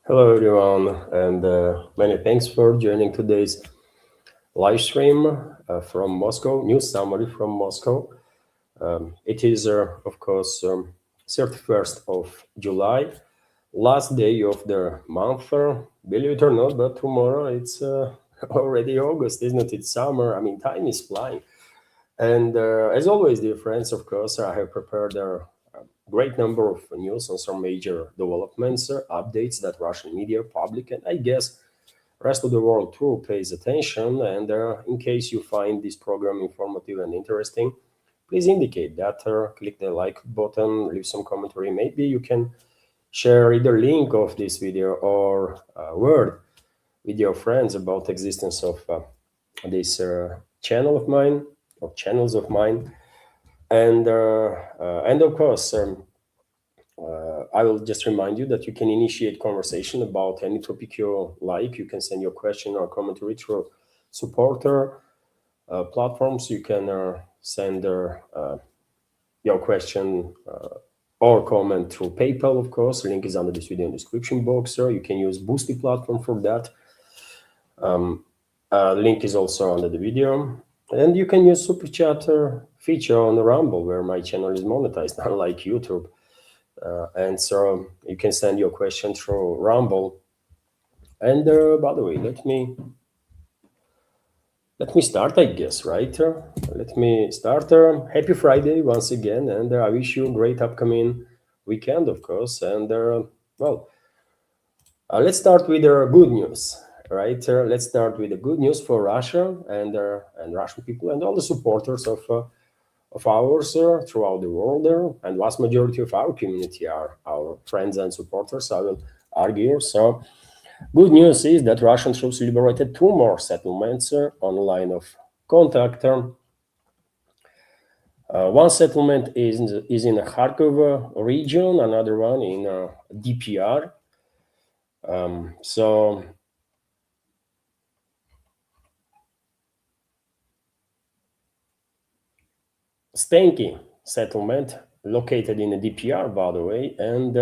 Hello, everyone, and many thanks for joining today's live stream from Moscow, news summary from Moscow. It is, of course, 31st of July, last day of the month. Believe it or not, but tomorrow it's already August, isn't it? It's summer. I mean, time is flying. And as always, dear friends, of course, I have prepared a great number of news on some major developments, updates that Russian media, public, and I guess rest of the world too pays attention. And in case you find this program informative and interesting, please indicate that. Click the like button, leave some commentary. Maybe you can share either link of this video or word with your friends about existence of this channel of mine or channels of mine. And of course, I will just remind you that you can initiate conversation about any topic you like. You can send your question or commentary through supporter platforms. You can send your question or comment through PayPal, of course. Link is under this video in the description box. You can use Boosty platform for that. Link is also under the video. And you can use Super Chat feature on Rumble, where my channel is monetized, unlike YouTube. And so you can send your question through Rumble. And by the way, let me start, I guess, right? Let me start. Happy Friday once again, and I wish you a great upcoming weekend, of course. And let's start with good news, right? Let's start with the good news for Russia and Russian people and all the supporters of ours throughout the world, and vast majority of our community are our friends and supporters, I will argue. So good news is that Russian troops liberated 2 more settlements on the line of contact. One settlement is in the Kharkov region, another one in DPR. So Stanky settlement located in the DPR, by the way, and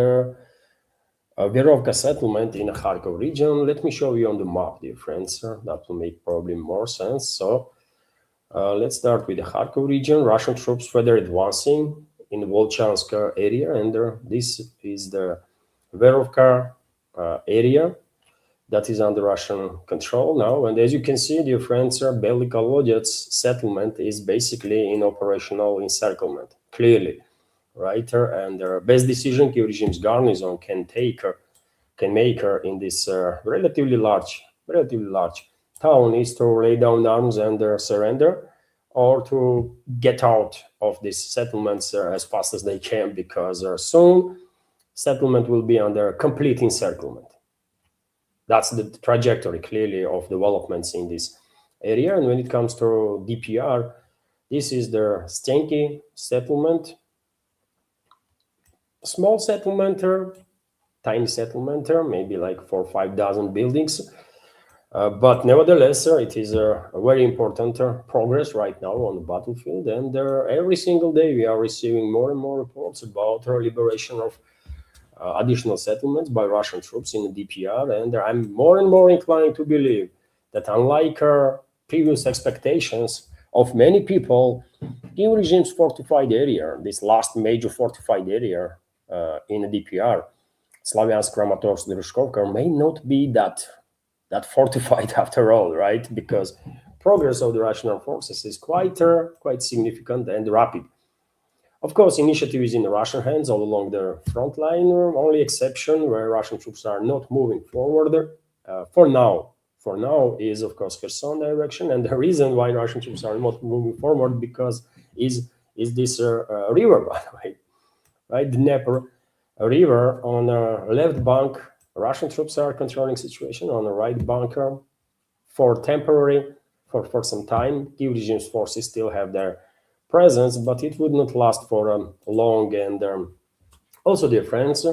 Verovka settlement in the Kharkov region. Let me show you on the map, dear friends. That will make probably more sense. So let's start with the Kharkov region. Russian troops further advancing in the Volchansk area, and this is the Verovka area that is under Russian control now. And as you can see, dear friends, Belikolodets settlement is basically in operational encirclement, clearly, right? And best decision Kiev regime's garnison can make in this relatively large town is to lay down arms and surrender, or to get out of these settlements as fast as they can, because soon settlement will be under complete encirclement. That's the trajectory, clearly, of developments in this area. And when it comes to DPR, this is the Stanky settlement. Small settlement, tiny settlement, maybe like 4 or 5 dozen buildings. But nevertheless, it is a very important progress right now on the battlefield. And every single day we are receiving more and more reports about liberation of additional settlements by Russian troops in the DPR, and I'm more and more inclined to believe that, unlike previous expectations of many people, Kiev regime's fortified area, this last major fortified area in the DPR, Slavyansk, Kramatorsk, Ryzhkovka, may not be that fortified after all, right? Because progress of the Russian armed forces is quite significant and rapid. Of course, initiative is in the Russian hands all along the front line. Only exception where Russian troops are not moving forward for now is, of course, Kherson direction. And the reason why Russian troops are not moving forward because is this river, by the way, right? The Dnieper river on the left bank. Russian troops are controlling situation on the right bank for some time. Kiev regime's forces still have their presence, but it would not last for long. And also, dear friends,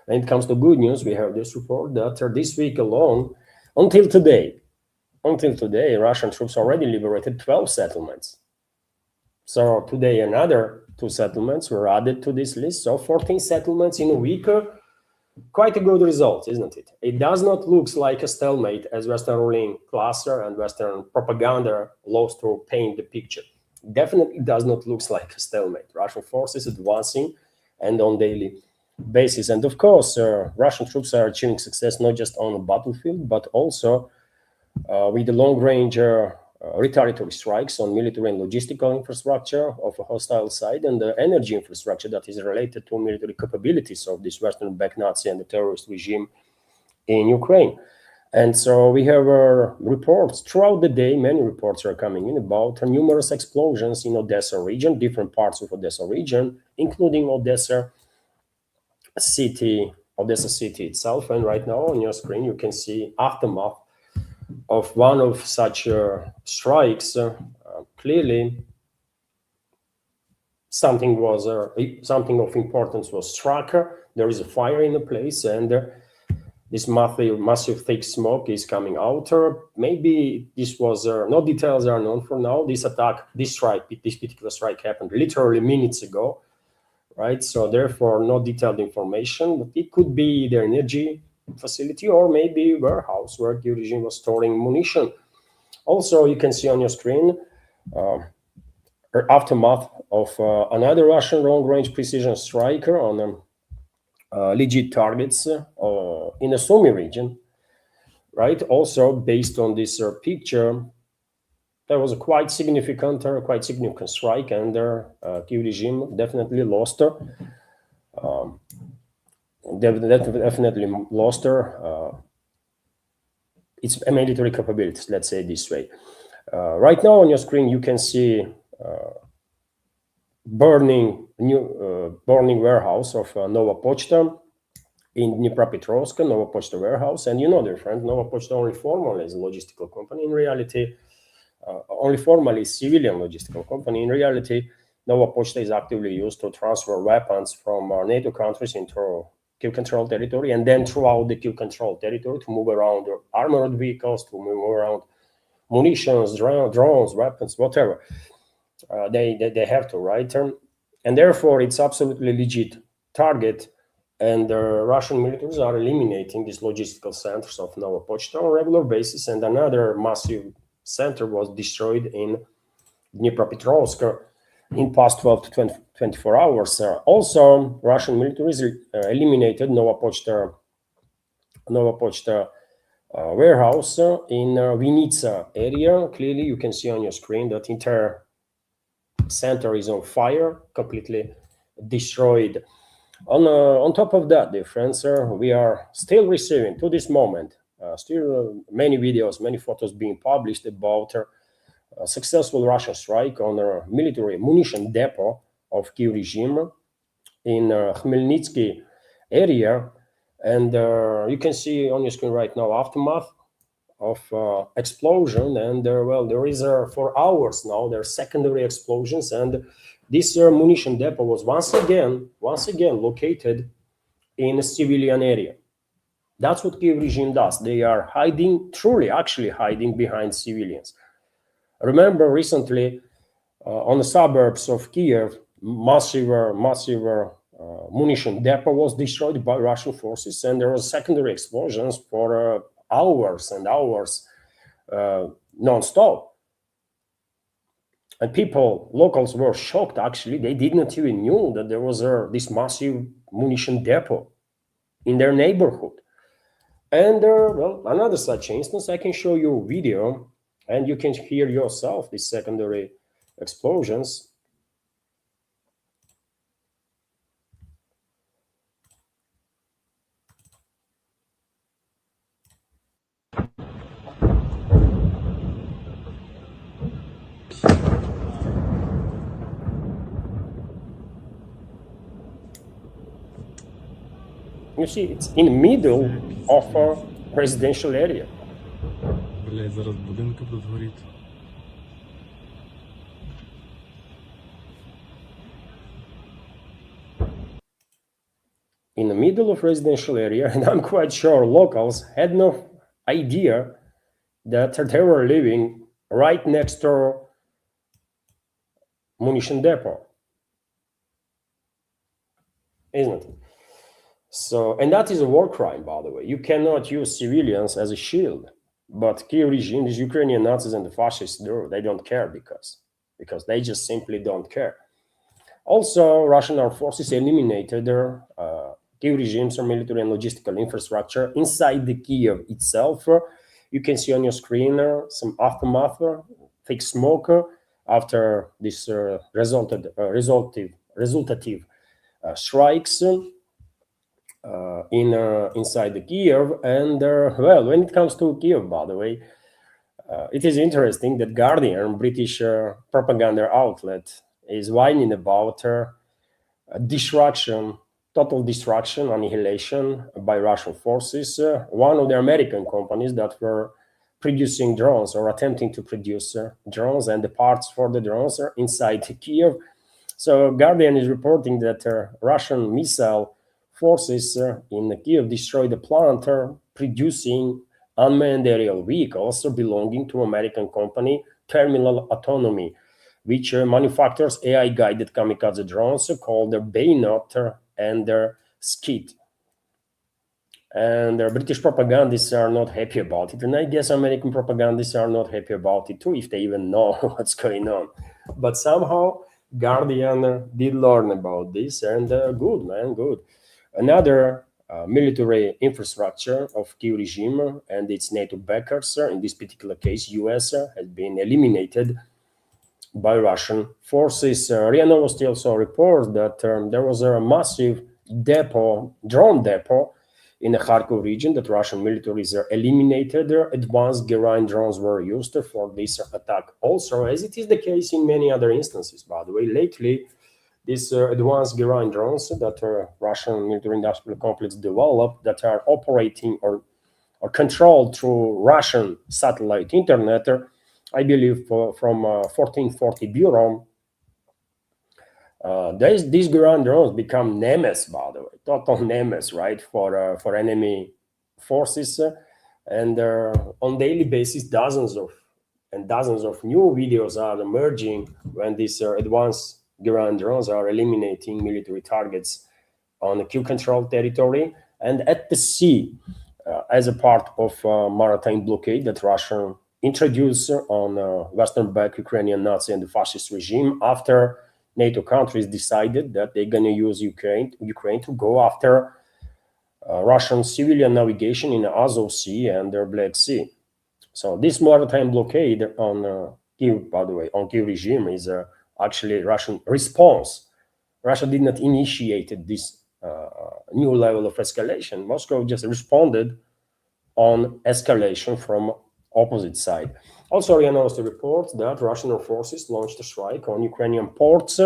when it comes to good news, we have this report that this week alone, until today, Russian troops already liberated 12 settlements. So today another 2 settlements were added to this list. So 14 settlements in a week Quite a good result, isn't it? It does not look like a stalemate as Western ruling cluster and Western propaganda loves to paint the picture. Definitely does not look like a stalemate. Russian forces advancing and on daily basis. And of course, Russian troops are achieving success not just on the battlefield, but also with the long-range retaliatory strikes on military and logistical infrastructure of a hostile side and the energy infrastructure that is related to military capabilities of this Western-backed Nazi and the terrorist regime in Ukraine. And so we have reports throughout the day, many reports are coming in about numerous explosions in Odessa region, different parts of Odessa region, including Odessa city itself. And right now on your screen, you can see aftermath of one of such strikes. Clearly, something of importance was struck. There is a fire in the place, and this massive thick smoke is coming out. Maybe this was no details are known for now. This particular strike happened literally minutes ago, right? So therefore, no detailed information. But it could be the energy facility or maybe warehouse where the regime was storing munition. Also, you can see on your screen aftermath of another Russian long-range precision striker on legit targets in the Sumy region, right? Also, based on this picture, there was a quite significant strike, and the Kiev regime definitely lost its military capabilities, let's say this way. Right now on your screen, you can see burning warehouse of Nova Pochta in Dnipropetrovsk, Nova Pochta warehouse. And you know, dear friend, Nova Pochta only formally is a logistical company. In reality, only formally civilian logistical company. In reality, Nova Pochta is actively used to transfer weapons from NATO countries into Kiev control territory, and then throughout the Kiev control territory to move around armored vehicles, to move around munitions, drones, weapons, whatever. They have to, right? And therefore, it's absolutely legit target. And the Russian militaries are eliminating these logistical centers of Nova Pochta on a regular basis. And another massive center was destroyed in Dnipropetrovsk in past 12 to 24 hours. Also, Russian militaries eliminated Nova Pochta warehouse in Vinnytsia area. Clearly, you can see on your screen that entire center is on fire, completely destroyed. On top of that, dear friends, we are still receiving, to this moment, many videos, many photos being published about a successful Russian strike on a military munition depot of Kiev regime in Khmelnytsky area. And you can see on your screen right now aftermath of explosion. And there is for hours now, there are secondary explosions. And this munition depot was once again located in a civilian area. That's what Kiev regime does. They are actually hiding behind civilians. Remember recently on the suburbs of Kiev, massive munition depot was destroyed by Russian forces, and there were secondary explosions for hours and hours non-stop. And locals were shocked, actually. They did not even knew that there was this massive munition depot in their neighborhood. And another such instance, I can show you a video, and you can hear yourself these secondary explosions. You see, it's in the middle of a residential area. Блядь, зараз будинки будуть горіти. In the middle of residential area, and I'm quite sure locals had no idea that they were living right next to munition depot, isn't it? So, and that is a war crime, by the way. You cannot use civilians as a shield. But Kiev regime, these Ukrainian Nazis and the fascists, they don't care because they just simply don't care. Also, Russian armed forces eliminated their Kiev regime's military and logistical infrastructure inside the Kiev itself. You can see on your screen some aftermath, thick smoke after this resultative strikes inside the Kiev. And well, when it comes to Kiev, by the way, it is interesting that Guardian, British propaganda outlet, is whining about destruction, total destruction, annihilation by Russian forces. One of the American companies that were producing drones or attempting to produce drones and the parts for the drones are inside Kiev. So Guardian is reporting that Russian missile forces in Kiev destroyed the plant producing unmanned aerial vehicles belonging to American company Terminal Autonomy, which manufactures AI-guided kamikaze drones called the Bayonet and their Skit. And British propagandists are not happy about it. And I guess American propagandists are not happy about it too, if they even know what's going on. But somehow Guardian did learn about this, and good, man, good. Another military infrastructure of Kiev regime and its NATO backers, in this particular case, US, has been eliminated by Russian forces. RIA Novosti also reports that there was a massive drone depot in the Kharkov region that Russian militaries eliminated. Advanced Gerin drones were used for this attack also, as it is the case in many other instances, by the way. Lately, these advanced Gerin drones that Russian military-industrial complex developed that are operating or controlled through Russian satellite internet, I believe from 1440 Bureau, these Gerin drones become nemesis, by the way, total nemesis, right, for enemy forces, and on daily basis, dozens of new videos are emerging when these advanced Gerin drones are eliminating military targets on the Q-controlled territory and at the sea, as a part of maritime blockade that Russia introduced on western-backed Ukrainian Nazi and the fascist regime after NATO countries decided that they're going to use Ukraine to go after Russian civilian navigation in the Azov Sea and the Black Sea. So this maritime blockade on Kiev, by the way, on Kiev regime is actually Russian response. Russia did not initiate this new level of escalation. Moscow just responded on escalation from opposite side. Also, RIA Novosti reports that Russian forces launched a strike on Ukrainian ports,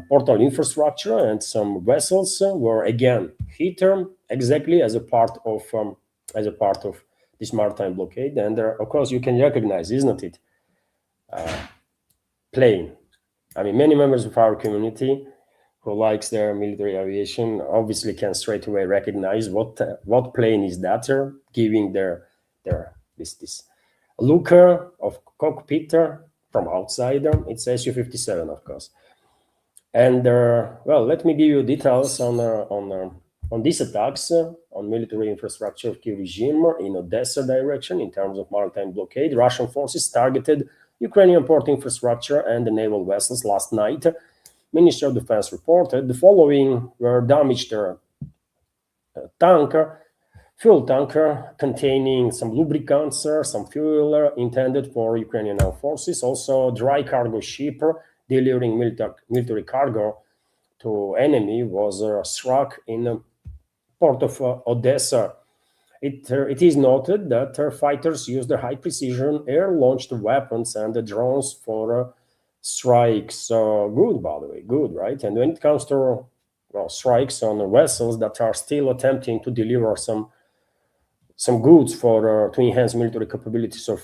portal infrastructure, and some vessels were again hit exactly as a part of this maritime blockade. And of course, you can recognize, isn't it? Plane. I mean, many members of our community who likes their military aviation obviously can straight away recognize what plane is that, giving this look of cockpit from outside. It's Su-57, of course. And well, let me give you details on these attacks on military infrastructure of Kiev regime in Odessa direction in terms of maritime blockade. Russian forces targeted Ukrainian port infrastructure and the naval vessels last night. Ministry of Defense reported the following were damaged: fuel tanker containing some lubricants, some fuel intended for Ukrainian armed forces. Also, dry cargo ship delivering military cargo to enemy was struck in the port of Odessa. It is noted that fighters used high-precision air-launched weapons and drones for strikes. Good, by the way, good, right? And when it comes to strikes on vessels that are still attempting to deliver some goods for to enhance military capabilities of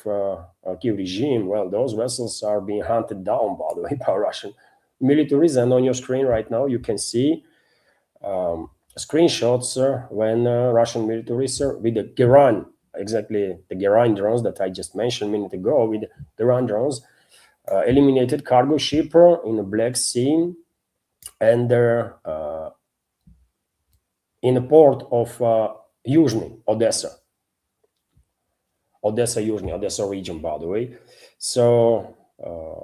Kiev regime, well, those vessels are being hunted down, by the way, by Russian militaries. And on your screen right now, you can see screenshots when Russian militaries with the Gerin, exactly the Gerin drones that I just mentioned a minute ago, with Gerin drones, eliminated cargo ship in the Black Sea, and in the port of Yuzhny, Odessa region, by the way. So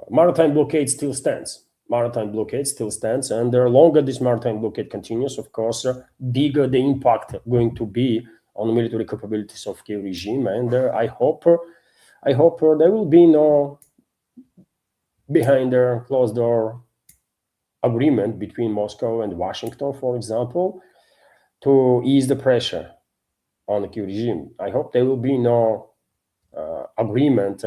maritime blockade still stands. Maritime blockade still stands, and the longer this maritime blockade continues, of course, bigger the impact going to be on the military capabilities of Kiev regime. And I hope there will be no behind the closed door agreement between Moscow and Washington, for example, to ease the pressure on the Kiev regime. I hope there will be no agreement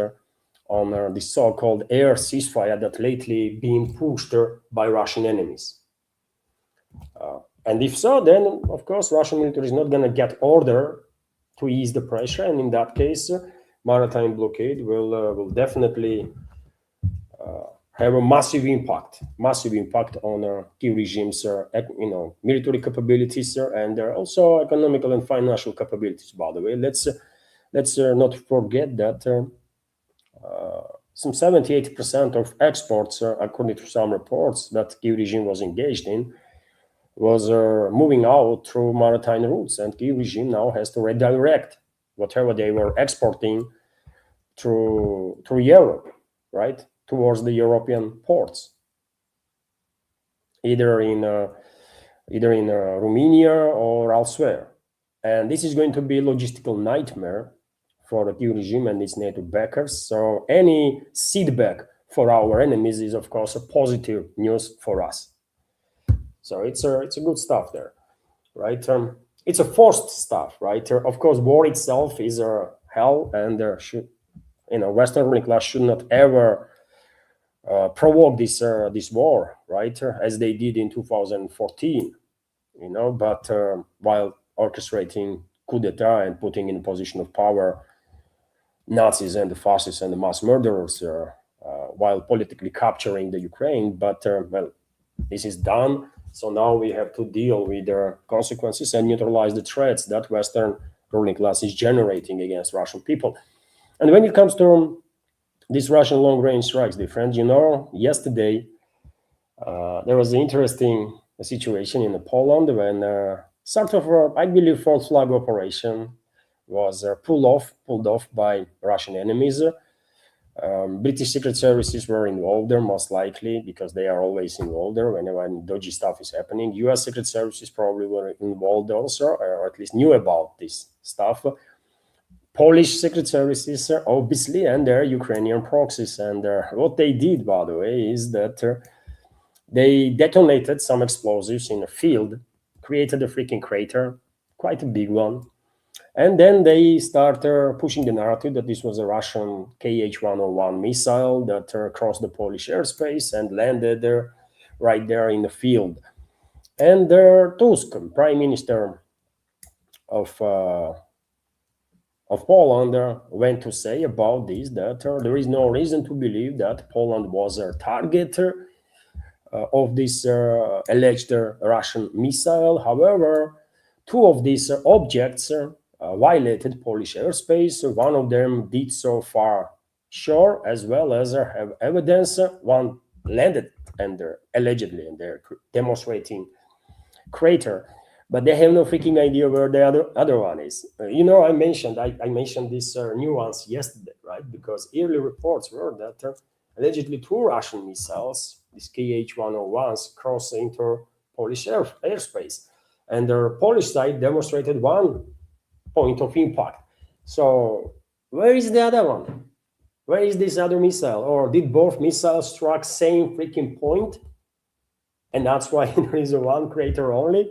on the so-called air ceasefire that lately being pushed by Russian enemies. And if so, then of course Russian military is not going to get order to ease the pressure, and in that case, maritime blockade will definitely have a massive impact on Kiev regime's military capabilities and also economical and financial capabilities. By the way, let's not forget that some 70-80% of exports, according to some reports that Kiev regime was engaged in, was moving out through maritime routes, and Kiev regime now has to redirect whatever they were exporting through Europe, right, towards the European ports, either in Romania or elsewhere. And this is going to be a logistical nightmare for the Kiev regime and its NATO backers. So any setback for our enemies is, of course, a positive news for us. So it's a good stuff there, right? It's a forced stuff, right? Of course, war itself is a hell, and Western ruling class should not ever provoke this war, right? As they did in 2014, But while orchestrating coup d'état and putting in a position of power Nazis and the fascists and the mass murderers, while politically capturing the Ukraine. But this is done. So now we have to deal with the consequences and neutralize the threats that Western ruling class is generating against Russian people. And when it comes to these Russian long-range strikes, dear friends, yesterday there was an interesting situation in Poland when sort of, I believe, false flag operation was pulled off by Russian enemies. British secret services were involved there, most likely, because they are always involved there whenever dodgy stuff is happening. US secret services probably were involved also, or at least knew about this stuff. Polish secret services, obviously, and their Ukrainian proxies. And what they did, by the way, is that they detonated some explosives in a field, created a freaking crater, quite a big one. And then they started pushing the narrative that this was a Russian Kh-101 missile that crossed the Polish airspace and landed right there in the field. And Tusk, Prime Minister of Poland, went to say about this that there is no reason to believe that Poland was a target of this alleged Russian missile. However, two of these objects violated Polish airspace. One of them did so far shore, as well as have evidence. One landed allegedly, and they're demonstrating crater, but they have no freaking idea where the other one is. I mentioned this nuance yesterday, right? Because early reports were that allegedly two Russian missiles, these Kh-101s, crossed into Polish airspace, and the Polish side demonstrated one point of impact. So where is the other one? Where is this other missile? Or did both missiles strike same freaking point? And that's why there is a one crater only?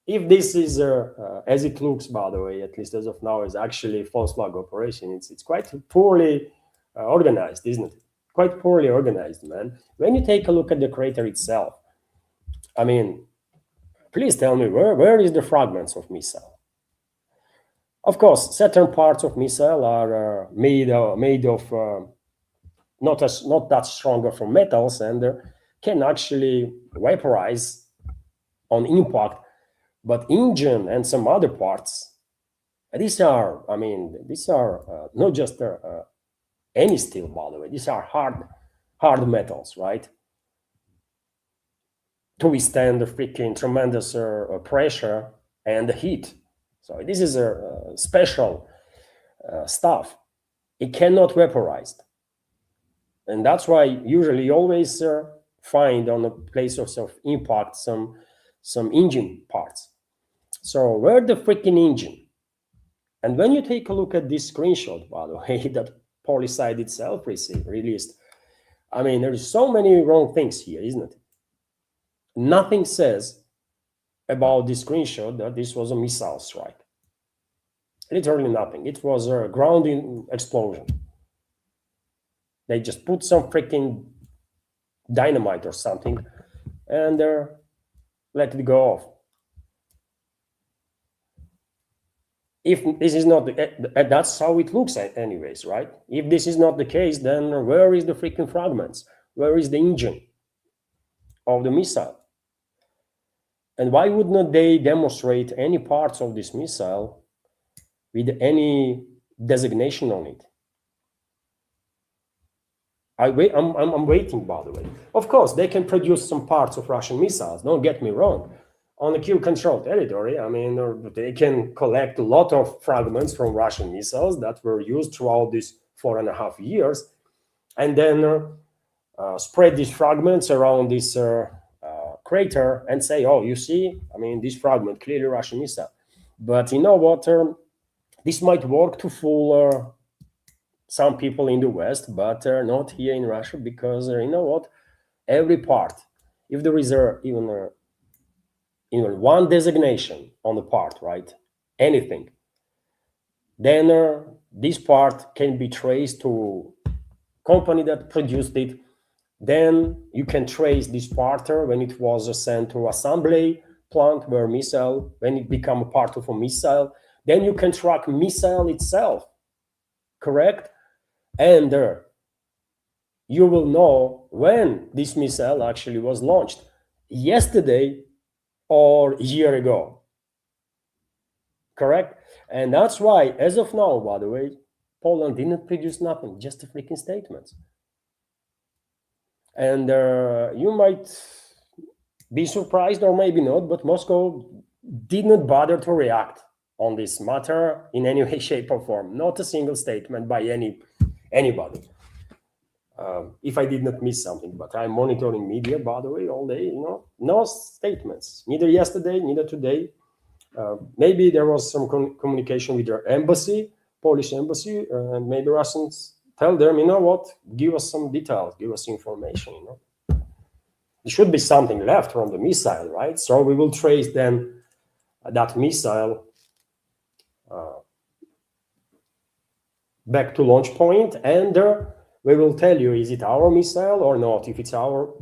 If this is, as it looks, by the way, at least as of now, is actually false flag operation, it's quite poorly organized, isn't it? Quite poorly organized, man. When you take a look at the crater itself, please tell me where is the fragments of missile? Of course, certain parts of missile are made of not that stronger from metals, and can actually vaporize on impact. But engine and some other parts, these are not just any steel, by the way. These are hard metals, right? to withstand the freaking tremendous pressure and the heat. So this is a special stuff. It cannot vaporize. And that's why usually you always find on the places of impact some engine parts. So where the freaking engine? And when you take a look at this screenshot, by the way, that Polyside itself released, I mean, there's so many wrong things here, isn't it? Nothing says about this screenshot that this was a missile strike. Literally nothing. It was a ground explosion. They just put some freaking dynamite or something and let it go off. If this is not, that's how it looks anyways, right? If this is not the case, then where is the freaking fragments? Where is the engine of the missile? And why would not they demonstrate any parts of this missile with any designation on it? I'm waiting, by the way. Of course, they can produce some parts of Russian missiles, don't get me wrong. On the kill control territory, I mean, they can collect a lot of fragments from Russian missiles that were used throughout these 4.5 years, and then spread these fragments around this crater and say, oh, you see, I mean, this fragment, clearly Russian missile. But you know what? This might work to fool some people in the West, but not here in Russia, because you know what? Every part, if there is even one designation on the part, right? Anything, then this part can be traced to company that produced it. Then you can trace this part when it was sent to assembly plant where missile, when it become a part of a missile. Then you can track missile itself, correct? And you will know when this missile actually was launched, yesterday or a year ago, correct? And that's why, as of now, by the way, Poland didn't produce nothing, just the freaking statements. And you might be surprised or maybe not, but Moscow did not bother to react on this matter in any way, shape, or form. Not a single statement by anybody. If I did not miss something, but I'm monitoring media, by the way, all day, no statements, neither yesterday, neither today. Maybe there was some communication with their embassy, Polish embassy, and maybe Russians tell them, you know what, give us some details, give us information, There should be something left from the missile, right? So we will trace then that missile back to launch point, and we will tell you, is it our missile or not? If it's our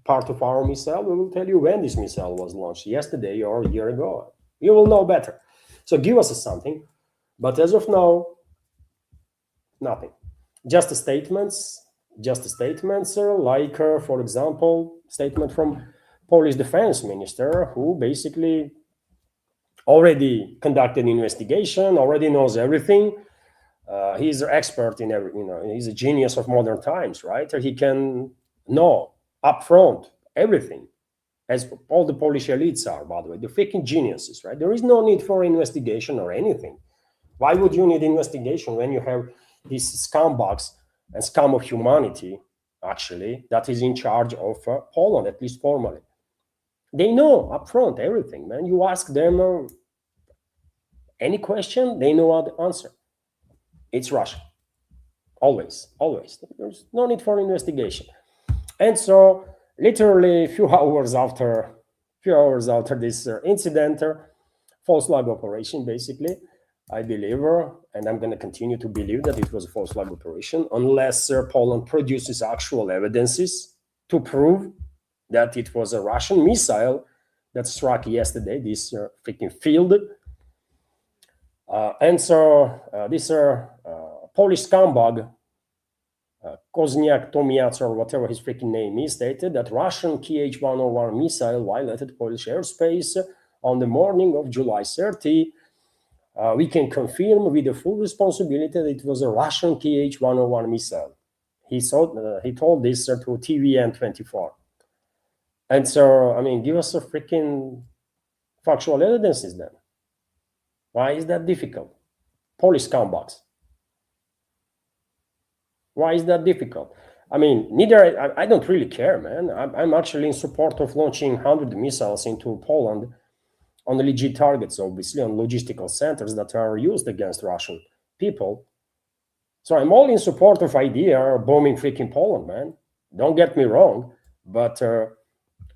part of our missile, we will tell you when this missile was launched, yesterday or a year ago. You will know better. So give us something. But as of now, nothing. Just statements, like, for example, statement from Polish defense minister, who basically already conducted an investigation, already knows everything. He's an expert in every, he's a genius of modern times, right? He can know upfront everything, as all the Polish elites are, by the way, the freaking geniuses, right? There is no need for investigation or anything. Why would you need investigation when you have these scumbags and scum of humanity, actually, that is in charge of Poland, at least formally? They know upfront everything, man. You ask them any question, they know how to answer. It's Russia. Always. There's no need for investigation. And so, literally a few hours after this incident, false flag operation, basically, I believe, and I'm going to continue to believe that it was a false flag operation, unless Poland produces actual evidences to prove that it was a Russian missile that struck yesterday, this freaking field. And so this Polish scumbag, Kozniak Tomiac, or whatever his freaking name is, stated that Russian Kh-101 missile violated Polish airspace on the morning of July 30. We can confirm with the full responsibility that it was a Russian Kh-101 missile. He told this to TVN 24. And so, I mean, give us a freaking factual evidences then. Why is that difficult? Polish scumbags. Why is that difficult? I mean, I don't really care, man. I'm actually in support of launching 100 missiles into Poland on the legit targets, obviously, on logistical centers that are used against Russian people. So I'm all in support of idea of bombing freaking Poland, man. Don't get me wrong, but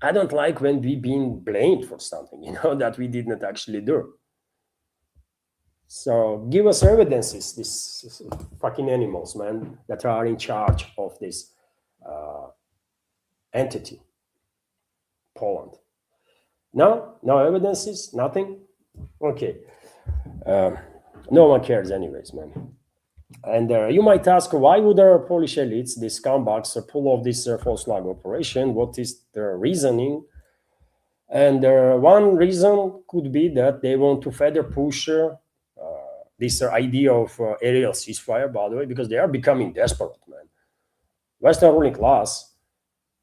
I don't like when we being blamed for something, that we did not actually do. So give us evidences, these fucking animals, man, that are in charge of this entity, Poland. No evidences, nothing. Okay, no one cares, anyways, man. And you might ask, why would our Polish elites, these scumbags, pull off this false flag operation? What is their reasoning? And one reason could be that they want to further push this idea of aerial ceasefire, by the way, because they are becoming desperate, man. Western ruling class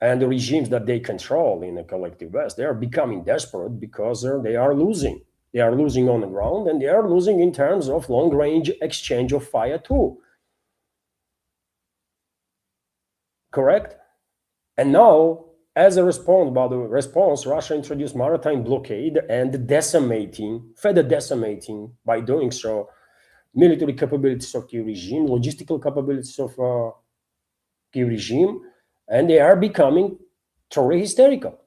and the regimes that they control in the collective West, they are becoming desperate because they are losing. They are losing on the ground, and they are losing in terms of long-range exchange of fire too. Correct? And now, as a response, Russia introduced maritime blockade and further decimating by doing so, military capabilities of Kiev regime, logistical capabilities of Kiev regime, and they are becoming totally hysterical.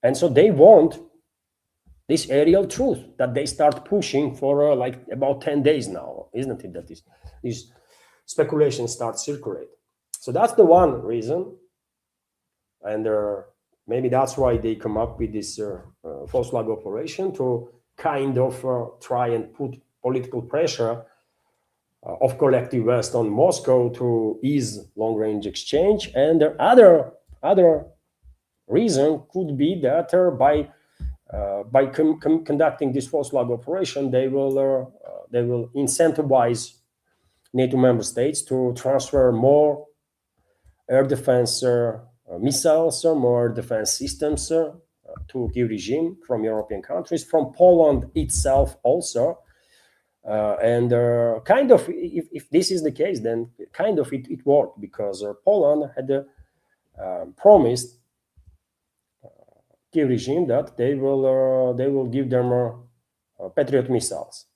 And so they want this aerial truth that they start pushing for like about 10 days now, isn't it? That these speculations start circulate. So that's the one reason. And maybe that's why they come up with this false flag operation to kind of try and put political pressure of collective West on Moscow to ease long-range exchange. And the other reason could be that by conducting this false flag operation, they will incentivize NATO member states to transfer more air defense missiles, more defense systems to Kiev regime from European countries, from Poland itself also. And kind of, if this is the case, then kind of it worked, because Poland had promised Kiev regime that they will give them Patriot missiles,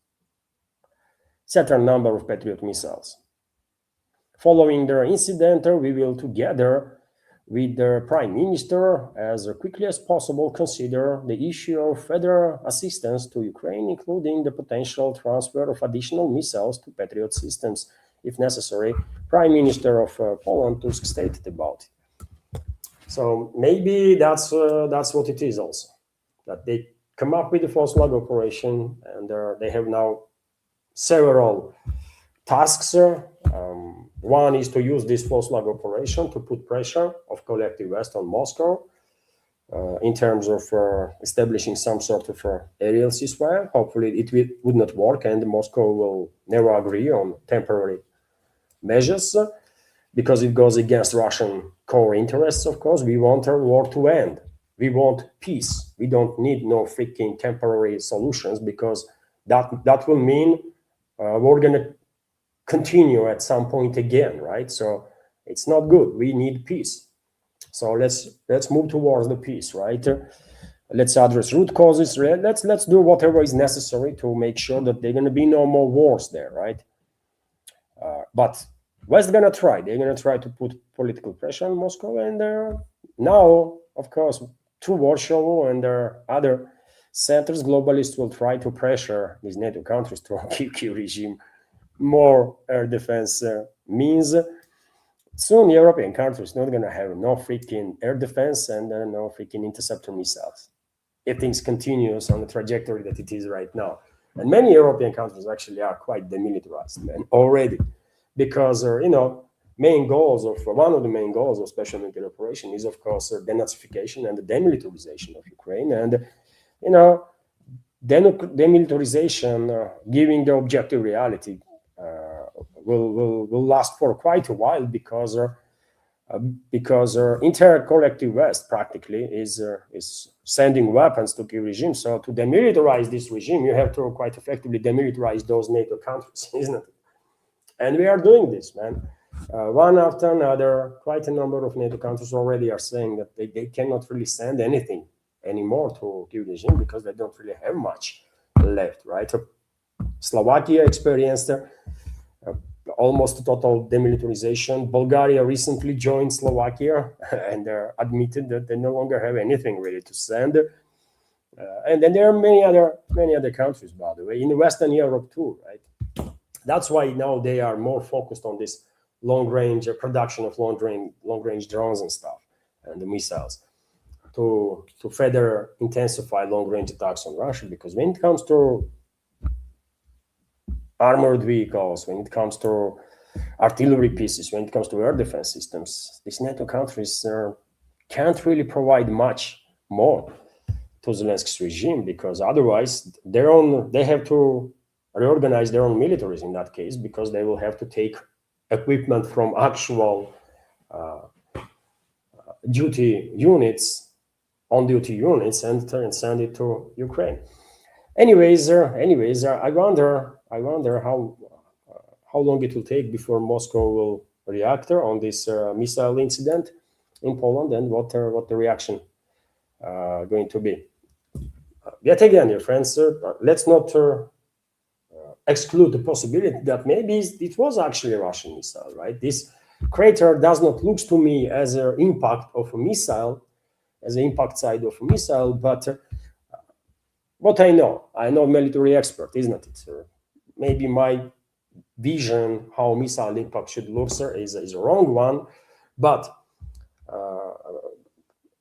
certain number of Patriot missiles. Following the incident, we will, together with the Prime Minister, as quickly as possible, consider the issue of further assistance to Ukraine, including the potential transfer of additional missiles to Patriot systems, if necessary. Prime Minister of Poland, Tusk, stated about it. So maybe that's what it is also, that they come up with the false flag operation, and they have now several tasks. One is to use this false flag operation to put pressure of collective West on Moscow in terms of establishing some sort of aerial ceasefire. Hopefully it would not work, and Moscow will never agree on temporary measures, because it goes against Russian core interests, of course. We want our war to end. We want peace. We don't need no freaking temporary solutions, because that will mean we're going to continue at some point again, right? So it's not good. We need peace. So let's move towards the peace, right? Let's address root causes. Let's do whatever is necessary to make sure that there are going to be no more wars there, right? But West gonna try. They're gonna try to put political pressure on Moscow, and now, of course, through Warsaw and other centers, globalists will try to pressure these NATO countries to give Kiev regime more air defense means. Soon, European countries not going to have no freaking air defense and no freaking interceptor missiles if things continues on the trajectory that it is right now. And many European countries actually are quite demilitarized, man, already, because one of the main goals of special military operation is, of course, denazification and the demilitarization of Ukraine. And demilitarization, giving the objective reality, will last for quite a while, because because entire collective West practically is sending weapons to key regime. So to demilitarize this regime, you have to quite effectively demilitarize those NATO countries, isn't it? And we are doing this, man. One after another, quite a number of NATO countries already are saying that they cannot really send anything anymore to key regime because they don't really have much left, right? Slovakia experienced almost total demilitarization. Bulgaria recently joined Slovakia and admitted that they no longer have anything really to send. And then there are many other countries, by the way, in Western Europe too, right? That's why now they are more focused on this long-range production of long-range drones and stuff, and the missiles, to further intensify long-range attacks on Russia. Because when it comes to armored vehicles, when it comes to artillery pieces, when it comes to air defense systems, these NATO countries can't really provide much more to Zelensky's regime, because otherwise they have to reorganize their own militaries in that case, because they will have to take equipment from actual duty units, on-duty units, and send it to Ukraine. Anyways, I wonder how long it will take before Moscow will react on this missile incident in Poland, and what the reaction going to be. Yet again, dear friends, let's not exclude the possibility that maybe it was actually a Russian missile, right? This crater does not look to me as an impact of a missile, as an impact side of a missile, but what I'm military expert, isn't it? Maybe my vision how missile impact should look, sir, is a wrong one, but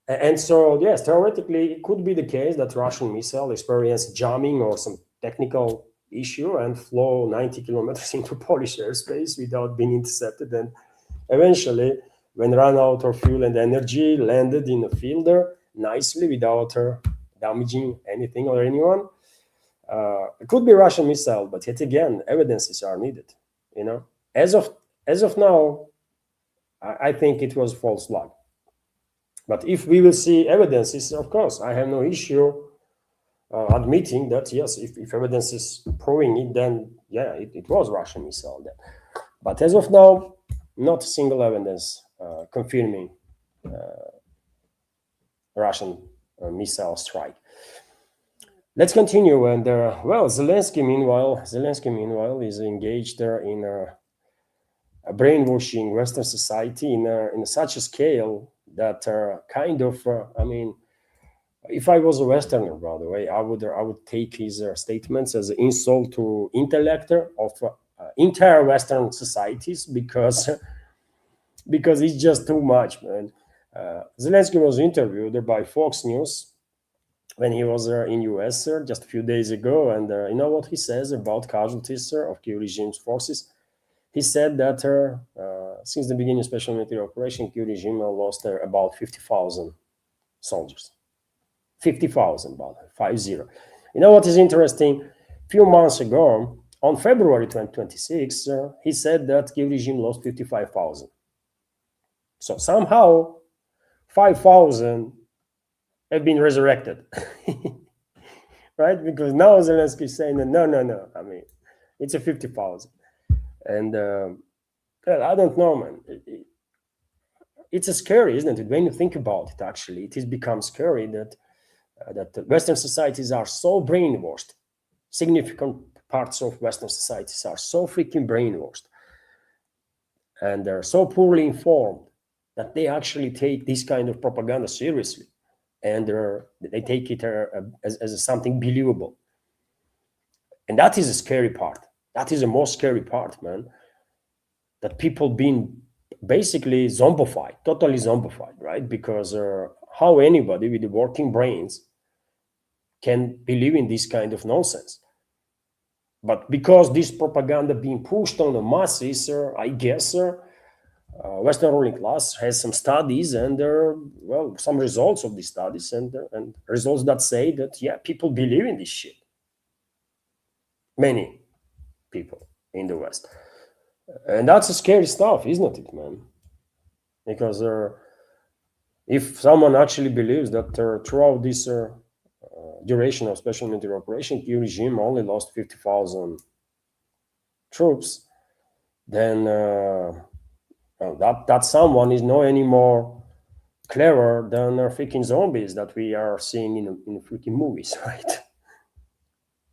and so yes, theoretically it could be the case that Russian missile experienced jamming or some technical issue and flew 90 kilometers into Polish airspace without being intercepted, and eventually, when run out of fuel and energy, landed in a field nicely without damaging anything or anyone. It could be a Russian missile, but yet again, evidences are needed. As of now, I think it was false flag. But if we will see evidences, of course, I have no issue admitting that yes, if evidence is proving it, then yeah, it was Russian missile then. But as of now, not a single evidence confirming Russian missile strike. Let's continue. And Zelensky meanwhile is engaged in brainwashing Western society in such a scale that kind of if I was a Westerner, by the way, I would take his statements as an insult to intellect of entire Western societies, because it's just too much, man. Zelensky was interviewed by Fox News when he was in US just a few days ago, and you know what he says about casualties of Kyiv regime's forces? He said that since the beginning of special military operation, Kyiv regime lost about 50,000 soldiers. 50,000, by 50. You know what is interesting? A few months ago, on February 2026, he said that Kyiv regime lost 55,000. So somehow 5,000 have been resurrected, right? Because now Zelensky is saying that no, it's a 50,000. And I don't know, man. It's scary, isn't it? When you think about it, actually, it has become scary that Western societies are so brainwashed. Significant parts of Western societies are so freaking brainwashed, and they're so poorly informed that they actually take this kind of propaganda seriously, and they take it as something believable. And that is a scary part. That is the most scary part, man. That people being basically zombified, totally zombified, right? Because how anybody with the working brains can believe in this kind of nonsense? But because this propaganda being pushed on the masses, I guess Western ruling class has some studies and some results of these studies and results that say that yeah, people believe in this shit. Many people in the West, and that's scary stuff, isn't it, man? because if someone actually believes that throughout this duration of special military operation, Kiev regime only lost 50,000 troops, then that someone is no any more clever than freaking zombies that we are seeing in freaking movies, right?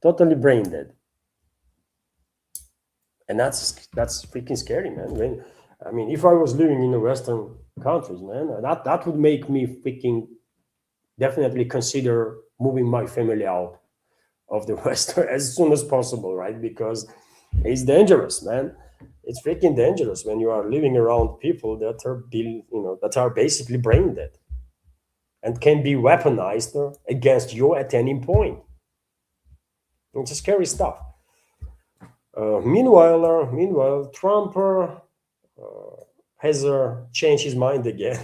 Totally brain dead. And that's freaking scary, man. If I was living in the Western countries, man, that would make me freaking definitely consider moving my family out of the West as soon as possible, right? Because it's dangerous, man. It's freaking dangerous when you are living around people that that are basically brain dead and can be weaponized against you at any point. It's scary stuff. Meanwhile, Trump has changed his mind again.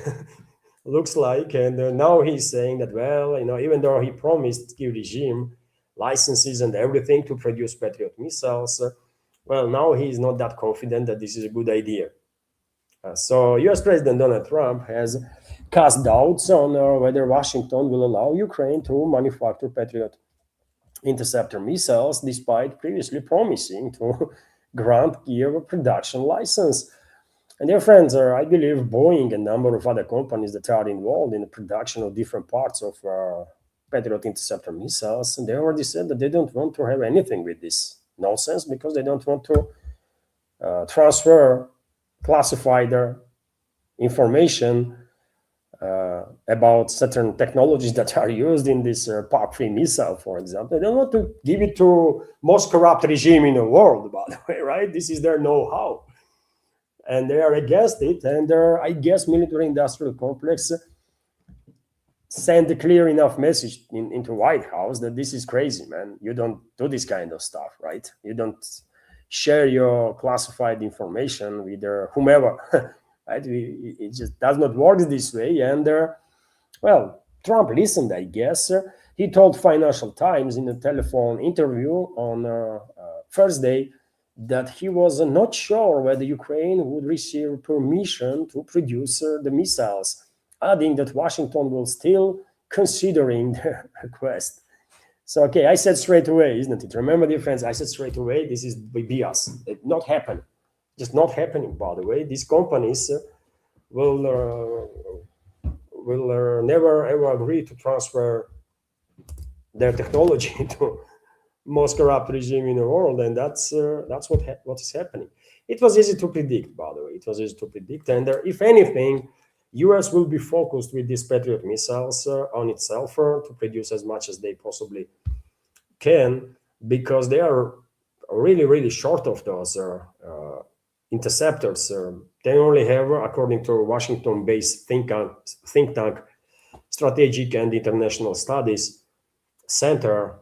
Looks like, and now he's saying that, well, even though he promised Kiev regime licenses and everything to produce Patriot missiles, well, now he's not that confident that this is a good idea. So US President Donald Trump has cast doubts on whether Washington will allow Ukraine to manufacture Patriot interceptor missiles, despite previously promising to grant Kiev a production license. And dear friends, I believe Boeing and a number of other companies that are involved in the production of different parts of Patriot interceptor missiles, and they already said that they don't want to have anything with this nonsense because they don't want to transfer classified information about certain technologies that are used in this PAC-3 missile, for example. They don't want to give it to most corrupt regime in the world, by the way, right? This is their know-how. And they are against it. And I guess military-industrial complex send a clear enough message into White House that this is crazy, man. You don't do this kind of stuff, right? You don't share your classified information with whomever. Right? It just does not work this way. And well, Trump listened, I guess. He told Financial Times in a telephone interview on Thursday that he was not sure whether Ukraine would receive permission to produce the missiles, adding that Washington will still considering the request. So, okay, I said straight away, isn't it? Remember, dear friends, I said straight away, this is BS. It not happen. Just not happening, by the way. These companies will never ever agree to transfer their technology to most corrupt regime in the world, and that's what is happening. It was easy to predict, by the way. It was easy to predict, and if anything, US will be focused with these Patriot missiles on itself to produce as much as they possibly can, because they are really, really short of those interceptors. They only have, according to Washington-based think tank Strategic and International Studies Center,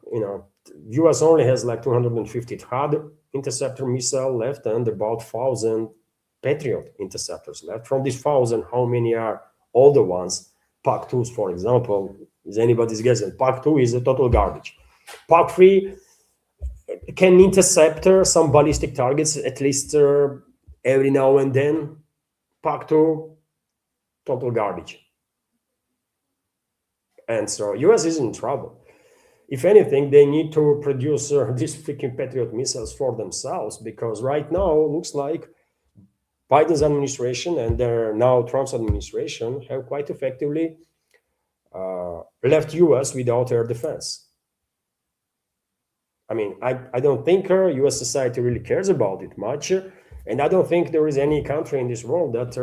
US only has like 250 THAAD interceptor missile left and about 1,000 Patriot interceptors left. From these 1,000, how many are older ones? PAC-2s, for example, is anybody's guess. And PAC-2 is a total garbage. PAC-3 can intercept some ballistic targets at least every now and then. PAC-2, total garbage. And so US is in trouble. If anything, they need to produce these freaking Patriot missiles for themselves, because right now it looks like Biden's administration and now Trump's administration have quite effectively left US without air defense. I mean, I don't think US society really cares about it much. And I don't think there is any country in this world that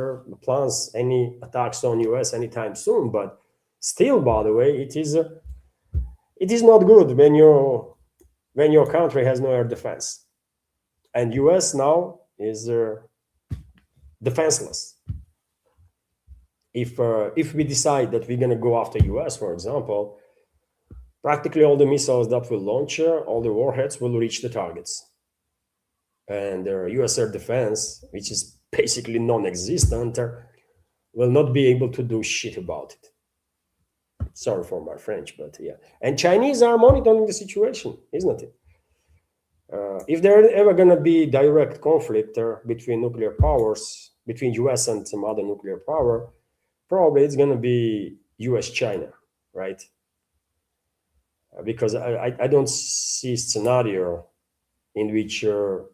plans any attacks on US anytime soon. But still, by the way, it is not good when your country has no air defense. And US now is defenseless. If we decide that we're going to go after US, for example, practically all the missiles that will launch, all the warheads will reach the targets. And US air defense, which is basically non-existent, will not be able to do shit about it. Sorry for my French, but yeah. And Chinese are monitoring the situation, isn't it? If there's ever going to be direct conflict between nuclear powers, between US and some other nuclear power, probably it's going to be US China, right? Because I don't see a scenario in which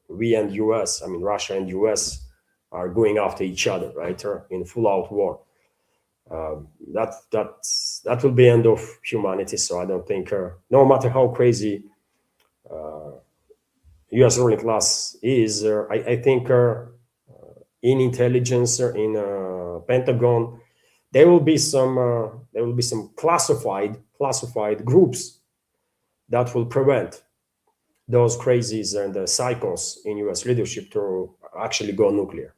we and US, I mean Russia and US, are going after each other, right, or in full out war. That will be end of humanity. So I don't think, no matter how crazy U.S. ruling class is, I think in intelligence, in Pentagon, there will be some classified groups that will prevent those crazies and the cycles in U.S. leadership to actually go nuclear.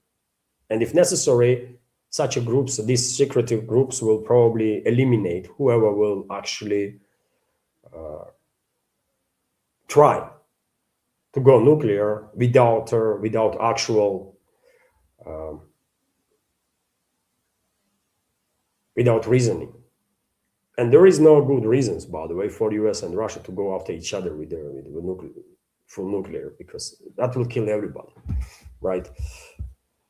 And if necessary, such a groups, these secretive groups, will probably eliminate whoever will actually try to go nuclear without actual without reasoning. And there is no good reasons, by the way, for US and Russia to go after each other with full nuclear, because that will kill everybody, right?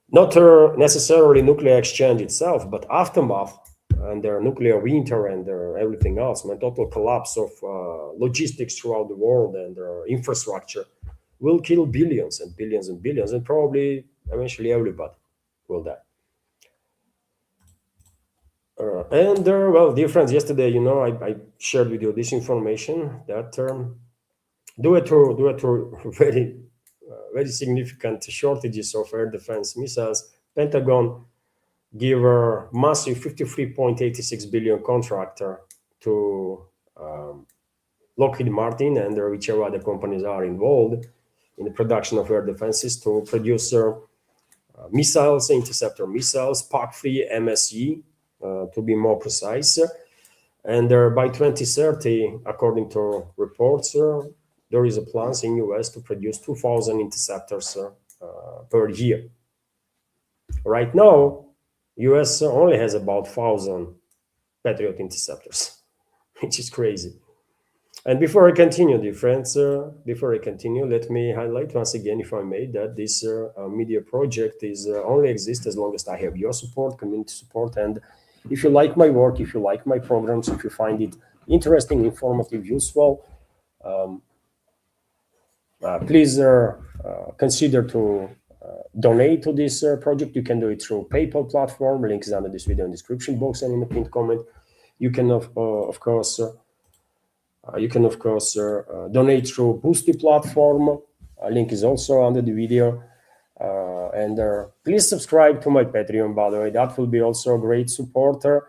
Not necessarily nuclear exchange itself, but aftermath and their nuclear winter and their everything else, man, total collapse of logistics throughout the world and their infrastructure will kill billions and billions and billions, and probably eventually everybody will die. And well, dear friends, yesterday, I shared with you this information that due to very significant shortages of air defense missiles, Pentagon give a massive 53.86 billion contract to Lockheed Martin and whichever other companies are involved in the production of air defenses to produce missiles, interceptor missiles, PAC-3 MSE, to be more precise. And by 2030, according to reports, there is a plan in US to produce 2,000 interceptors per year. Right now, US only has about 1,000 Patriot interceptors, which is crazy. And before I continue, dear friends, let me highlight once again, if I may, that this media project is only exists as long as I have your support, community support. And if you like my work, if you like my programs, if you find it interesting, informative, useful, please consider to donate to this project. You can do it through PayPal platform. Link is under this video in the description box and in the pinned comment. You can of course donate through Boosty platform. Link is also under the video. And please subscribe to my Patreon, by the way. That will be also a great supporter.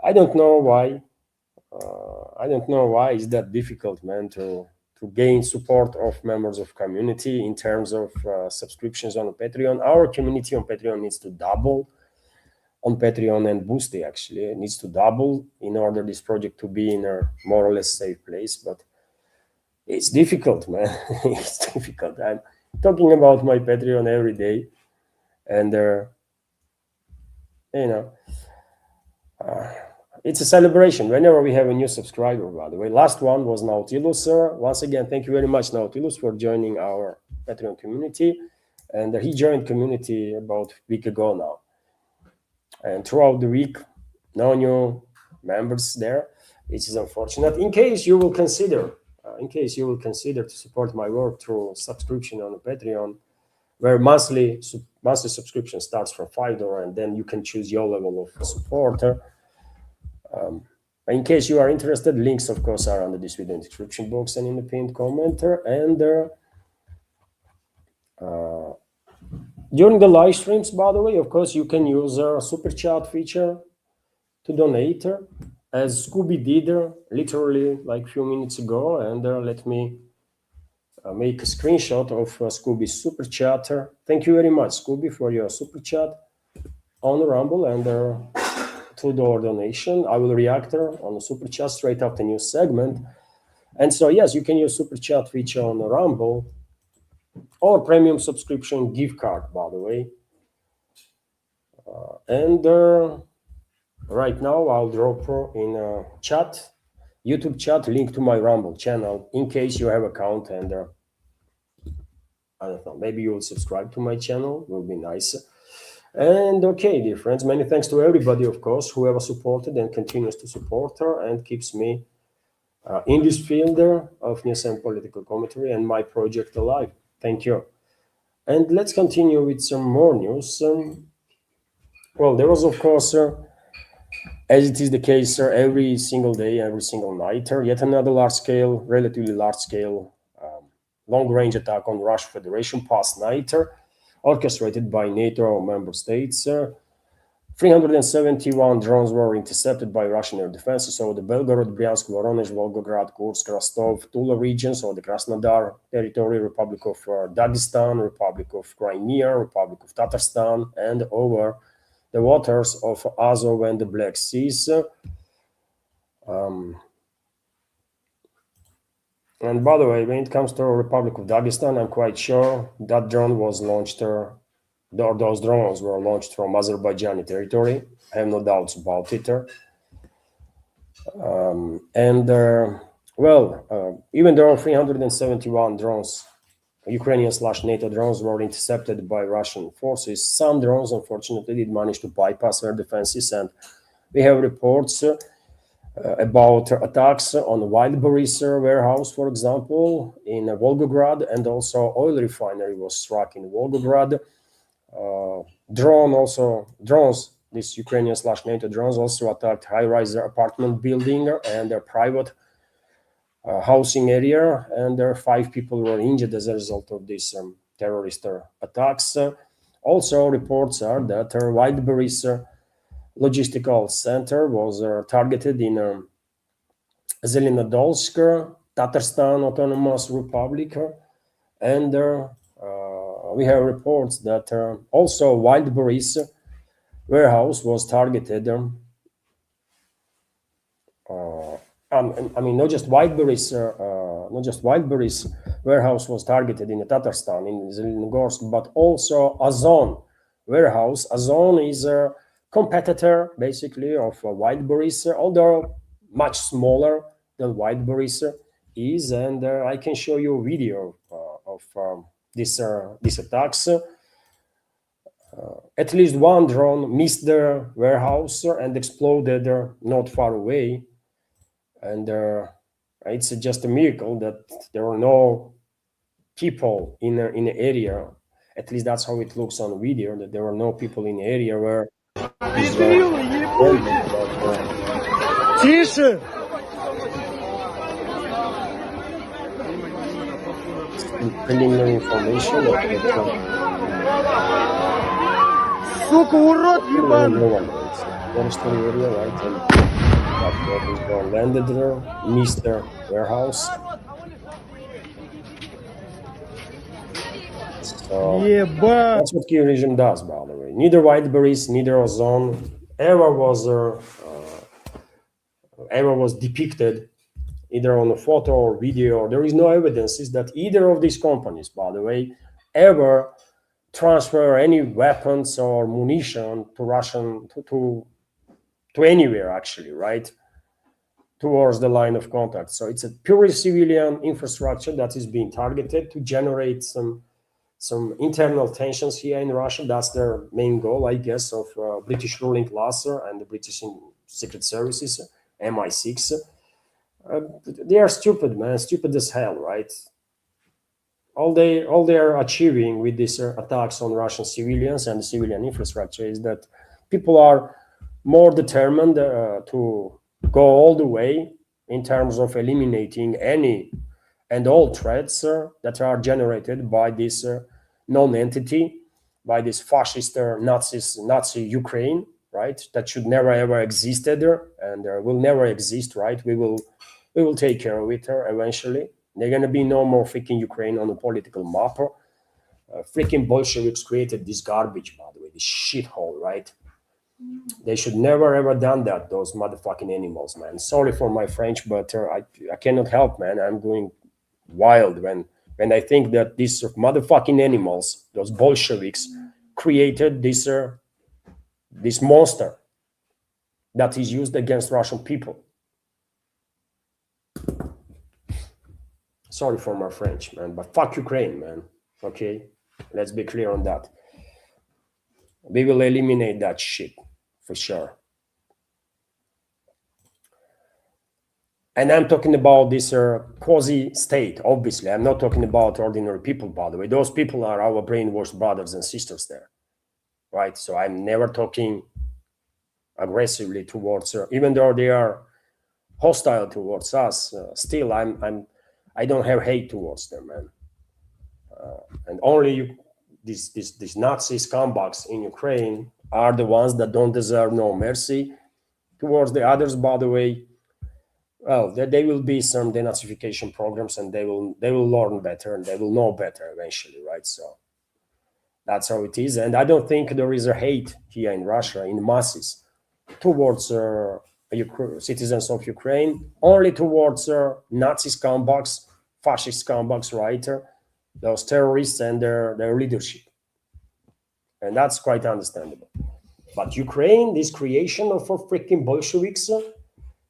I don't know why. It's that difficult, man, to gain support of members of community in terms of subscriptions on Patreon. Our community on Patreon needs to double. On Patreon and Boosty, actually, it needs to double in order this project to be in a more or less safe place. But it's difficult, man. It's difficult. I'm talking about my Patreon every day, and it's a celebration whenever we have a new subscriber, by the way. Last one was Nautilus. Once again, thank you very much, Nautilus, for joining our Patreon community. And he joined community about a week ago now. And throughout the week, no new members there, which is unfortunate. In case you will consider to support my work through subscription on Patreon, where monthly subscription starts from $5, and then you can choose your level of support. In case you are interested, links, of course, are under this video in the description box and in the pinned comment. And during the live streams, by the way, of course, you can use a super chat feature to donate, as Scooby did literally like a few minutes ago. And let me make a screenshot of Scooby's super chat. Thank you very much, Scooby, for your super chat on Rumble and $2 donation. I will react on the super chat straight after news segment. And so, yes, you can use super chat feature on Rumble or premium subscription gift card, by the way. And right now I'll drop in a chat, YouTube chat, link to my Rumble channel in case you have account and I don't know, maybe you will subscribe to my channel. Will be nice. And okay, dear friends, many thanks to everybody, of course, whoever supported and continues to support her and keeps me in this field of news and political commentary and my project alive. Thank you. And let's continue with some more news. Well, there was, of course, as it is the case every single day, every single night, yet another large scale, relatively large scale, long range attack on Russian Federation past night, orchestrated by NATO member states. 371 drones were intercepted by Russian air defenses over the Belgorod, Bryansk, Voronezh, Volgograd, Kursk, Rostov, Tula regions, or the Krasnodar territory, Republic of Dagestan, Republic of Crimea, Republic of Tatarstan, and over the waters of Azov and the Black Seas. And by the way, when it comes to Republic of Dagestan, I'm quite sure that drone was launched, those drones were launched from Azerbaijani territory. I have no doubts about it. Even though 371 drones, Ukrainian/NATO drones, were intercepted by Russian forces, some drones, unfortunately, did manage to bypass air defenses, and we have reports about attacks on Wildberries warehouse, for example, in Volgograd, and also oil refinery was struck in Volgograd. Drones, these Ukrainian/NATO drones also attacked high-rise apartment building and a private housing area, and 5 people were injured as a result of these terrorist attacks. Also, reports are that Wildberries logistical center was targeted in Zelenodolsk, Tatarstan Autonomous Republic, and we have reports that also Wildberries warehouse was targeted. Not just Wildberries warehouse was targeted in Tatarstan, in Zelenogorsk, but also Ozon warehouse. Ozon is a competitor, basically, of Wildberries, although much smaller than Wildberries is. And I can show you a video of these attacks. At least one drone missed the warehouse and exploded not far away. And it's just a miracle that there were no people in the area. At least that's how it looks on video, that there were no people in the area where this Тише! preliminary information that Сука, урод no ебаный! one knows. Forestry area, right? And that this drone landed there, missed their warehouse. So Ебать! that's what Kiev region does, by the way. Neither Wildberries, neither Ozon ever was depicted either on a photo or video. There is no evidences that either of these companies, by the way, ever transfer any weapons or munition to Russian to anywhere, actually, right, towards the line of contact. So it's a purely civilian infrastructure that is being targeted to generate some internal tensions here in Russia. That's their main goal, I guess, of British ruling class and the British secret services, MI6. They are stupid, man, stupid as hell, right? All they are achieving with these attacks on Russian civilians and the civilian infrastructure is that people are more determined to go all the way in terms of eliminating any and all threats that are generated by this non-entity, by this fascist Nazi Ukraine, right? That should never ever existed and will never exist, right? We will take care of it eventually. There's going to be no more freaking Ukraine on the political map. Freaking Bolsheviks created this garbage, by the way, this shithole, right? They should never ever done that, those motherfucking animals, man. Sorry for my French, but I cannot help, man. I'm going wild when I think that these motherfucking animals, those Bolsheviks, created this monster that is used against Russian people. Sorry for my French, man, but fuck Ukraine, man. Okay, let's be clear on that. We will eliminate that shit for sure. And I'm talking about this quasi-state, obviously. I'm not talking about ordinary people, by the way. Those people are our brainwashed brothers and sisters there, right? So I'm never talking aggressively towards even though they are hostile towards us. Still, I don't have hate towards them, man. And only these Nazi scumbags in Ukraine are the ones that don't deserve no mercy towards the others. By the way, well, there will be some denazification programs, and they will learn better and they will know better eventually, right? So that's how it is. And I don't think there is a hate here in Russia in masses towards citizens of Ukraine, only towards Nazi scumbags, fascist scumbags, right? Those terrorists and their leadership. And that's quite understandable. But Ukraine, this creation of freaking Bolsheviks,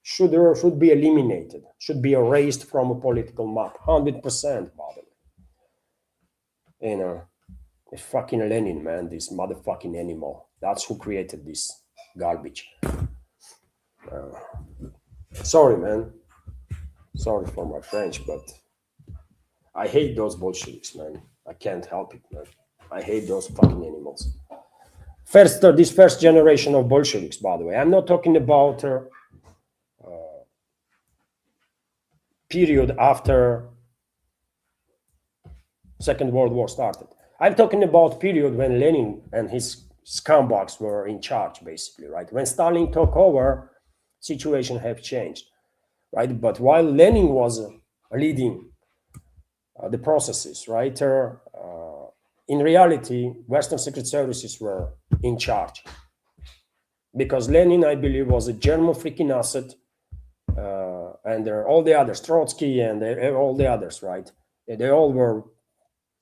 should be eliminated, should be erased from a political map, 100%, by the way. You know, it's fucking Lenin, man, this motherfucking animal. That's who created this garbage. Sorry, man. Sorry for my French, but I hate those Bolsheviks, man. I can't help it, man. I hate those fucking animals. This first generation of Bolsheviks, by the way. I'm not talking about period after Second World War started. I'm talking about period when Lenin and his scumbags were in charge, basically, right? When Stalin took over, situation have changed, right? But while Lenin was leading the processes, right? In reality, Western secret services were in charge because Lenin, I believe, was a German freaking asset, and all the others, Trotsky and all the others, right? They all were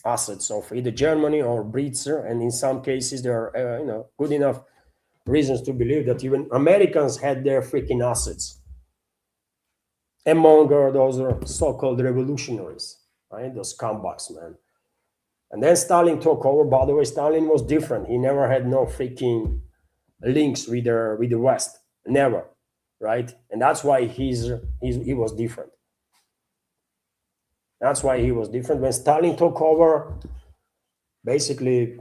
assets of either Germany or Brits, and in some cases there are good enough reasons to believe that even Americans had their freaking assets among those so-called revolutionaries, right? Those scumbags, man. And then Stalin took over. By the way, Stalin was different. He never had no freaking links with the West, never, right? And that's why he was different. That's why he was different. When Stalin took over, basically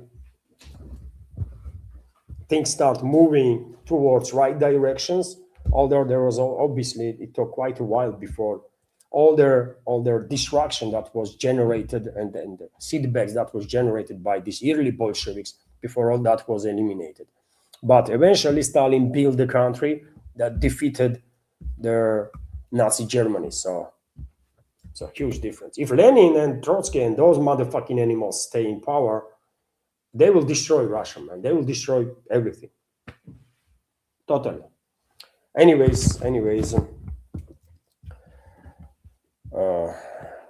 things start moving towards right directions. Although there was obviously, it took quite a while before all their destruction that was generated and the setbacks that was generated by these early Bolsheviks, before all that was eliminated. But eventually Stalin built the country that defeated their Nazi Germany. So it's a huge difference. If Lenin and Trotsky and those motherfucking animals stay in power, they will destroy Russia, man. They will destroy everything. Totally. Anyways,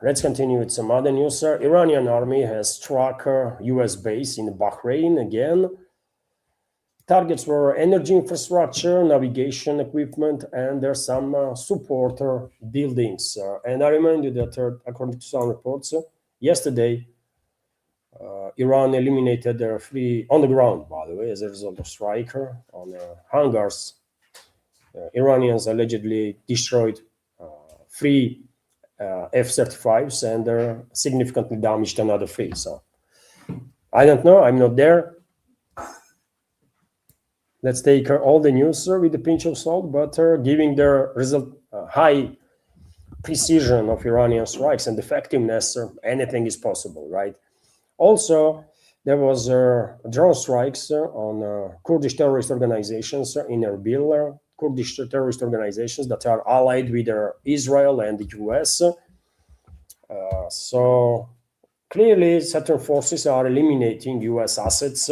let's continue with some other news. Iranian army has struck a US base in Bahrain again. Targets were energy infrastructure, navigation equipment, and there's some supporter buildings. And I remind you that according to some reports, yesterday, Iran eliminated their free, on the ground, by the way, as a result of strike on hangars. Iranians allegedly destroyed 3 F-35s and significantly damaged another 3. So I don't know. I'm not there. Let's take all the news with a pinch of salt, but giving the result high precision of Iranian strikes and effectiveness, anything is possible, right? Also, there was drone strikes on Kurdish terrorist organizations in Erbil, Kurdish terrorist organizations that are allied with Israel and the US. So clearly, certain forces are eliminating US assets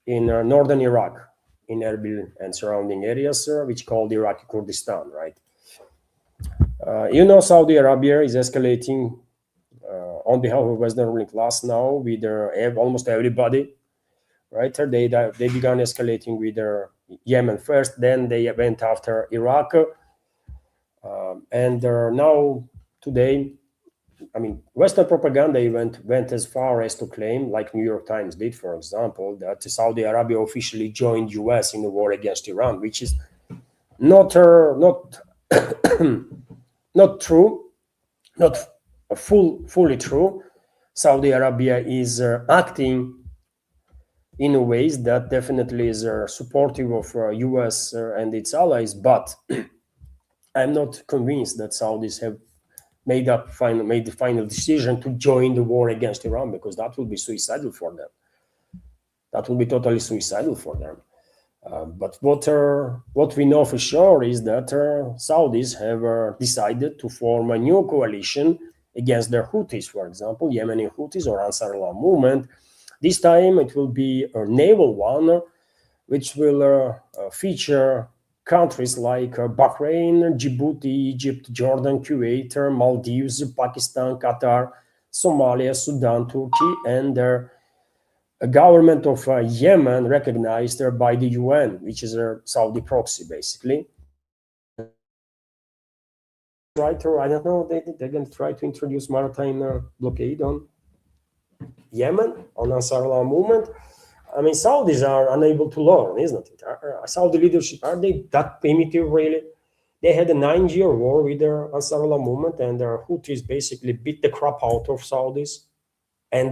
in northern Iraq, in Erbil and surrounding areas, which called Iraqi Kurdistan, right? Saudi Arabia is escalating on behalf of Western ruling class now with almost everybody, right? They began escalating with Yemen first, then they went after Iraq, and now today I mean, Western propaganda went as far as to claim, like New York Times did, for example, that Saudi Arabia officially joined US in the war against Iran, which is not not true, not fully true. Saudi Arabia is acting in ways that definitely is supportive of US and its allies, but I'm not convinced that Saudis have made the final decision to join the war against Iran, because that will be suicidal for them. That will be totally suicidal for them. But what we know for sure is that Saudis have decided to form a new coalition against their Houthis, for example, Yemeni Houthis or Ansar Allah movement. This time it will be a naval one, which will feature countries like Bahrain, Djibouti, Egypt, Jordan, Kuwait, Maldives, Pakistan, Qatar, Somalia, Sudan, Turkey, and a government of Yemen recognized by the UN, which is a Saudi proxy, basically. I don't know, they're going to try to introduce maritime blockade on Yemen, on Ansar Allah movement. I mean, Saudis are unable to learn, isn't it? Saudi leadership, are they that primitive, really? They had a 9-year war with their Ansar Allah movement, and their Houthis basically beat the crap out of Saudis and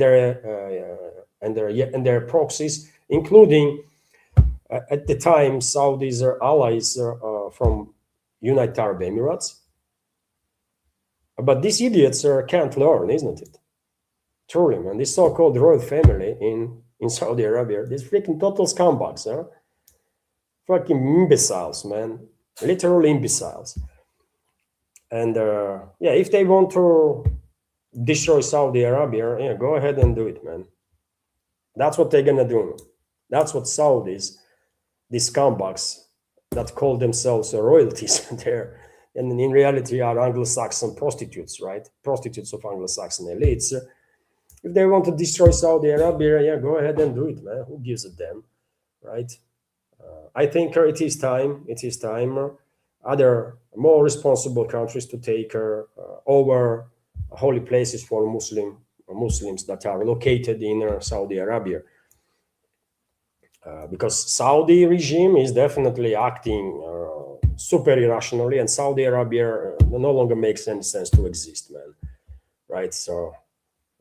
their proxies, including at the time Saudis are allies from United Arab Emirates. But these idiots can't learn, isn't it? Truly, man, this so-called royal family in Saudi Arabia, these freaking total scumbags, huh? Fucking imbeciles, man, literally imbeciles. And yeah, if they want to destroy Saudi Arabia, yeah, go ahead and do it, man. That's what they're gonna do. That's what Saudis, these scumbags that call themselves royalties, there, and in reality are Anglo-Saxon prostitutes, right? Prostitutes of Anglo-Saxon elites. If they want to destroy Saudi Arabia, yeah, go ahead and do it, man. Who gives a damn, right? I think it is time. It is time. Other more responsible countries to take over holy places for Muslims that are located in Saudi Arabia, because Saudi regime is definitely acting super irrationally, and Saudi Arabia no longer makes any sense to exist, man. Right? So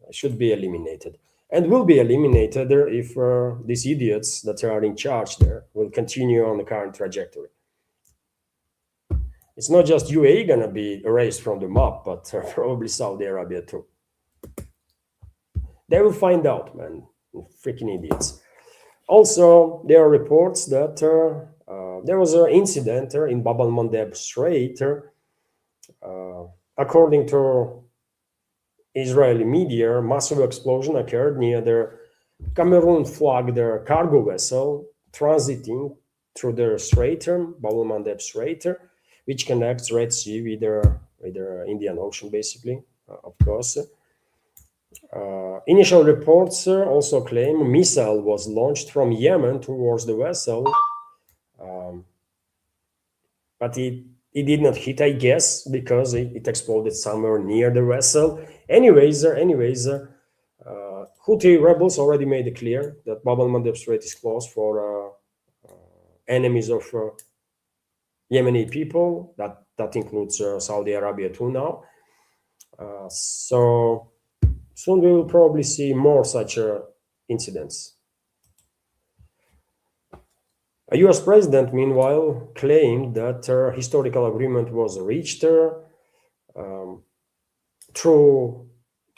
it should be eliminated, and will be eliminated if these idiots that are in charge there will continue on the current trajectory. It's not just UAE gonna be erased from the map, but probably Saudi Arabia too. They will find out, man. Freaking idiots. Also, there are reports that there was an incident in Bab al-Mandeb Strait. According to Israeli media, massive explosion occurred near the Cameroon flagged cargo vessel transiting through the strait, Bab al-Mandeb Strait, which connects Red Sea with the Indian Ocean, basically, of course. Initial reports also claim a missile was launched from Yemen towards the vessel, but it did not hit, I guess, because it exploded somewhere near the vessel. Anyways, Houthi rebels already made it clear that Bab al-Mandeb Strait is closed for enemies of Yemeni people. That includes Saudi Arabia too now. So soon we will probably see more such incidents. A US president, meanwhile, claimed that historical agreement was reached through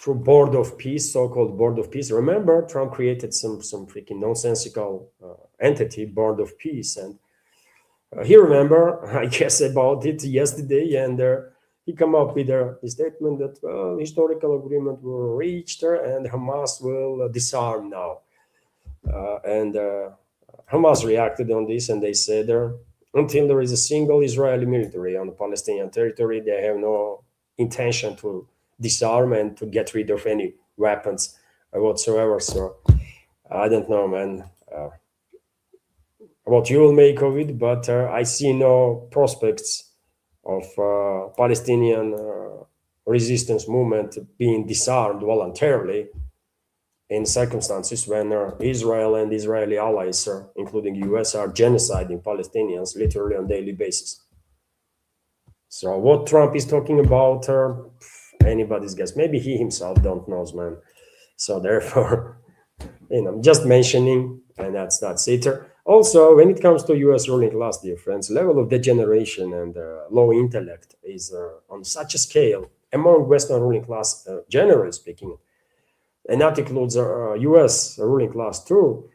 Board of Peace, so-called Board of Peace. Remember, Trump created some freaking nonsensical entity, Board of Peace, and he remember, I guess, about it yesterday, and he come up with a statement that historical agreement were reached and Hamas will disarm now. And Hamas reacted on this, and they said until there is a single Israeli military on the Palestinian territory, they have no intention to disarm and to get rid of any weapons whatsoever. So I don't know, man, what you will make of it, but I see no prospects of Palestinian resistance movement being disarmed voluntarily in circumstances when Israel and Israeli allies, including US, are genociding Palestinians literally on a daily basis. So what Trump is talking about, anybody's guess. Maybe he himself don't know, man. So therefore, just mentioning, and that's it. Also, when it comes to US ruling class, dear friends, level of degeneration and low intellect is on such a scale among Western ruling class, generally speaking, and that includes US ruling class too,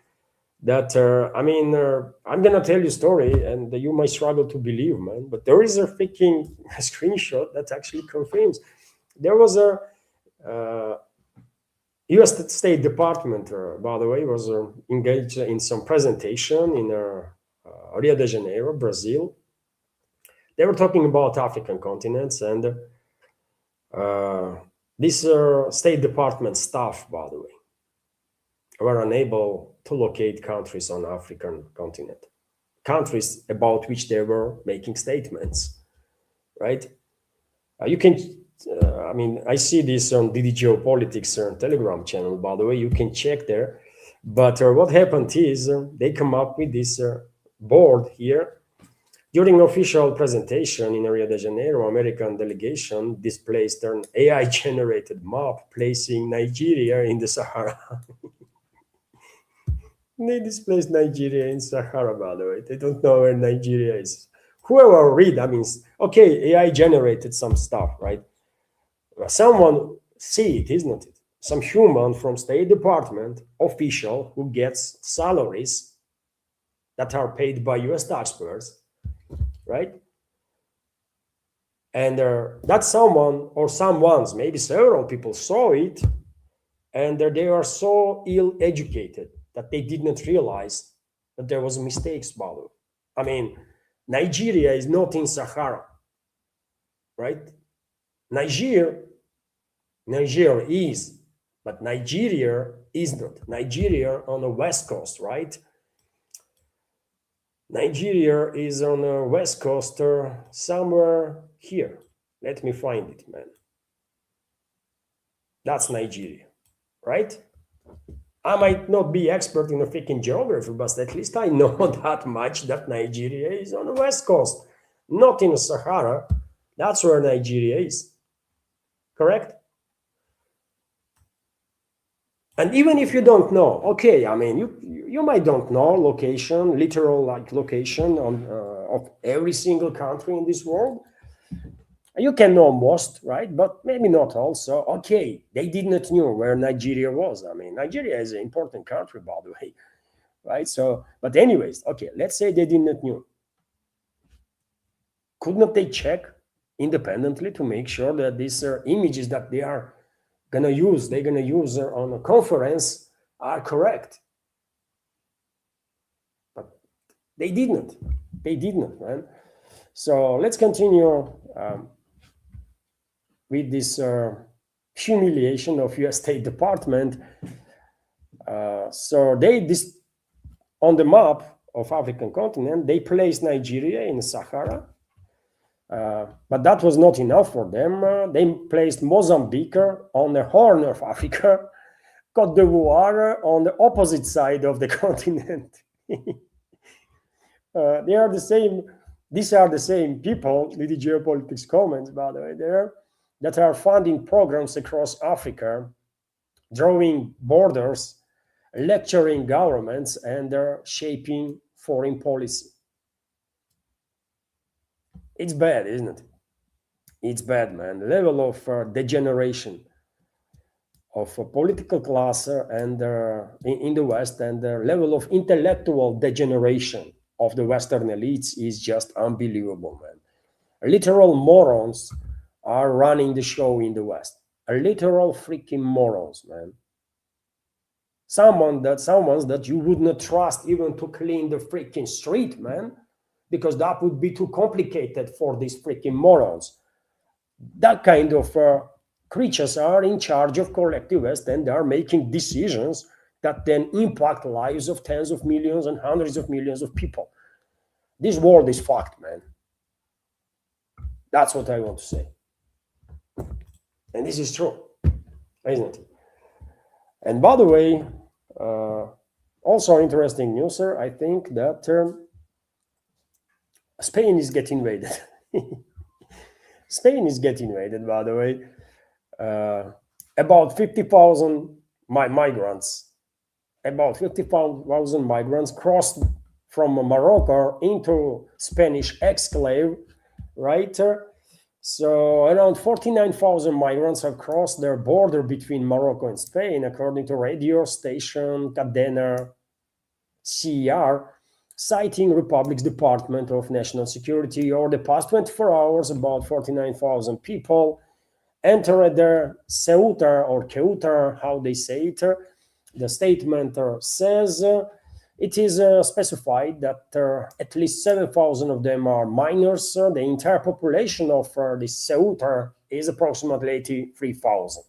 that, I'm going to tell you a story and you might struggle to believe, man, but there is a freaking screenshot that actually confirms. There was a US State Department, by the way, was engaged in some presentation in Rio de Janeiro, Brazil. They were talking about African continents, and this State Department staff, by the way, were unable to locate countries on African continent, countries about which they were making statements, right? You can, I see this on DD Geopolitics Telegram channel, by the way, you can check there. But what happened is they come up with this board here. During official presentation in Rio de Janeiro, American delegation displaced an AI-generated map placing Nigeria in the Sahara. They displaced Nigeria in Sahara, by the way. They don't know where Nigeria is. Whoever read, okay, AI generated some stuff, right? Someone see it, isn't it? Some human from State Department official who gets salaries that are paid by US taxpayers, right? And that someone or someone's, maybe several people saw it, and they are so ill-educated that they did not realize that there was mistakes, by the way. Nigeria is not in Sahara, right? Niger is, but Nigeria is not. Nigeria on the west coast, right? Nigeria is on the west coast, somewhere here. Let me find it, man. That's Nigeria, right? I might not be expert in the freaking geography, but at least I know that much, that Nigeria is on the west coast, not in the Sahara. That's where Nigeria is. Correct? And even if you don't know, okay, you might don't know location, literal location of every single country in this world. You can know most, right? But maybe not all. So, okay, they did not know where Nigeria was. Nigeria is an important country, by the way, right? So, but anyways, okay, let's say they did not know. Could not they check independently to make sure that these images that they're gonna use on a conference are correct? But they did not. They did not, man. So let's continue with this humiliation of US State Department. So on the map of African continent, they placed Nigeria in Sahara. But that was not enough for them. They placed Mozambique on the Horn of Africa, Côte d'Ivoire on the opposite side of the continent. They are the same. These are the same people, the geopolitics comments, by the way, there, that are funding programs across Africa, drawing borders, lecturing governments, and they're shaping foreign policy. It's bad, isn't it? It's bad, man. The level of degeneration of a political class and in the West, and the level of intellectual degeneration of the Western elites is just unbelievable, man. Literal morons are running the show in the West. Literal freaking morons, man. Someone's that you would not trust even to clean the freaking street, man, because that would be too complicated for these freaking morons. That kind of creatures are in charge of collective West, and they are making decisions that then impact lives of tens of millions and hundreds of millions of people. This world is fucked, man. That's what I want to say. And this is true, isn't it? And by the way, also interesting news, sir. I think that Spain is getting invaded. Spain is getting invaded, by the way. About 50,000 migrants, about 50,000 migrants crossed from Morocco into Spanish exclave, right? So around 49,000 migrants have crossed their border between Morocco and Spain, according to radio station Cadena CER, citing Republic's Department of National Security. Over the past 24 hours, about 49,000 people entered their Ceuta or Ceuta, how they say it. The statement says it is specified that at least 7,000 of them are minors. The entire population of the Ceuta is approximately 83,000.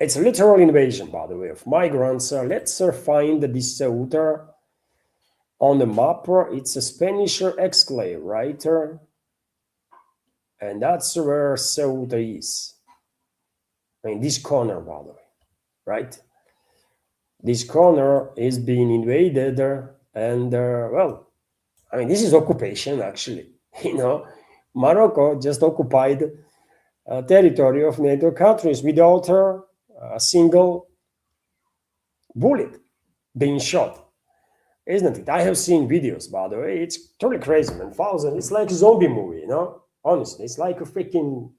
It's a literal invasion, by the way, of migrants. Let's find this Ceuta on the map. It's a Spanish exclave, right? And that's where Ceuta is. I mean, this corner, by the way, right? This corner is being invaded, and well, I mean, this is occupation, actually. You know, Morocco just occupied territory of NATO countries without a single bullet being shot, isn't it? I have seen videos, by the way. It's totally crazy, man. Thousand. It's like a zombie movie, you know. Honestly, it's like a freaking.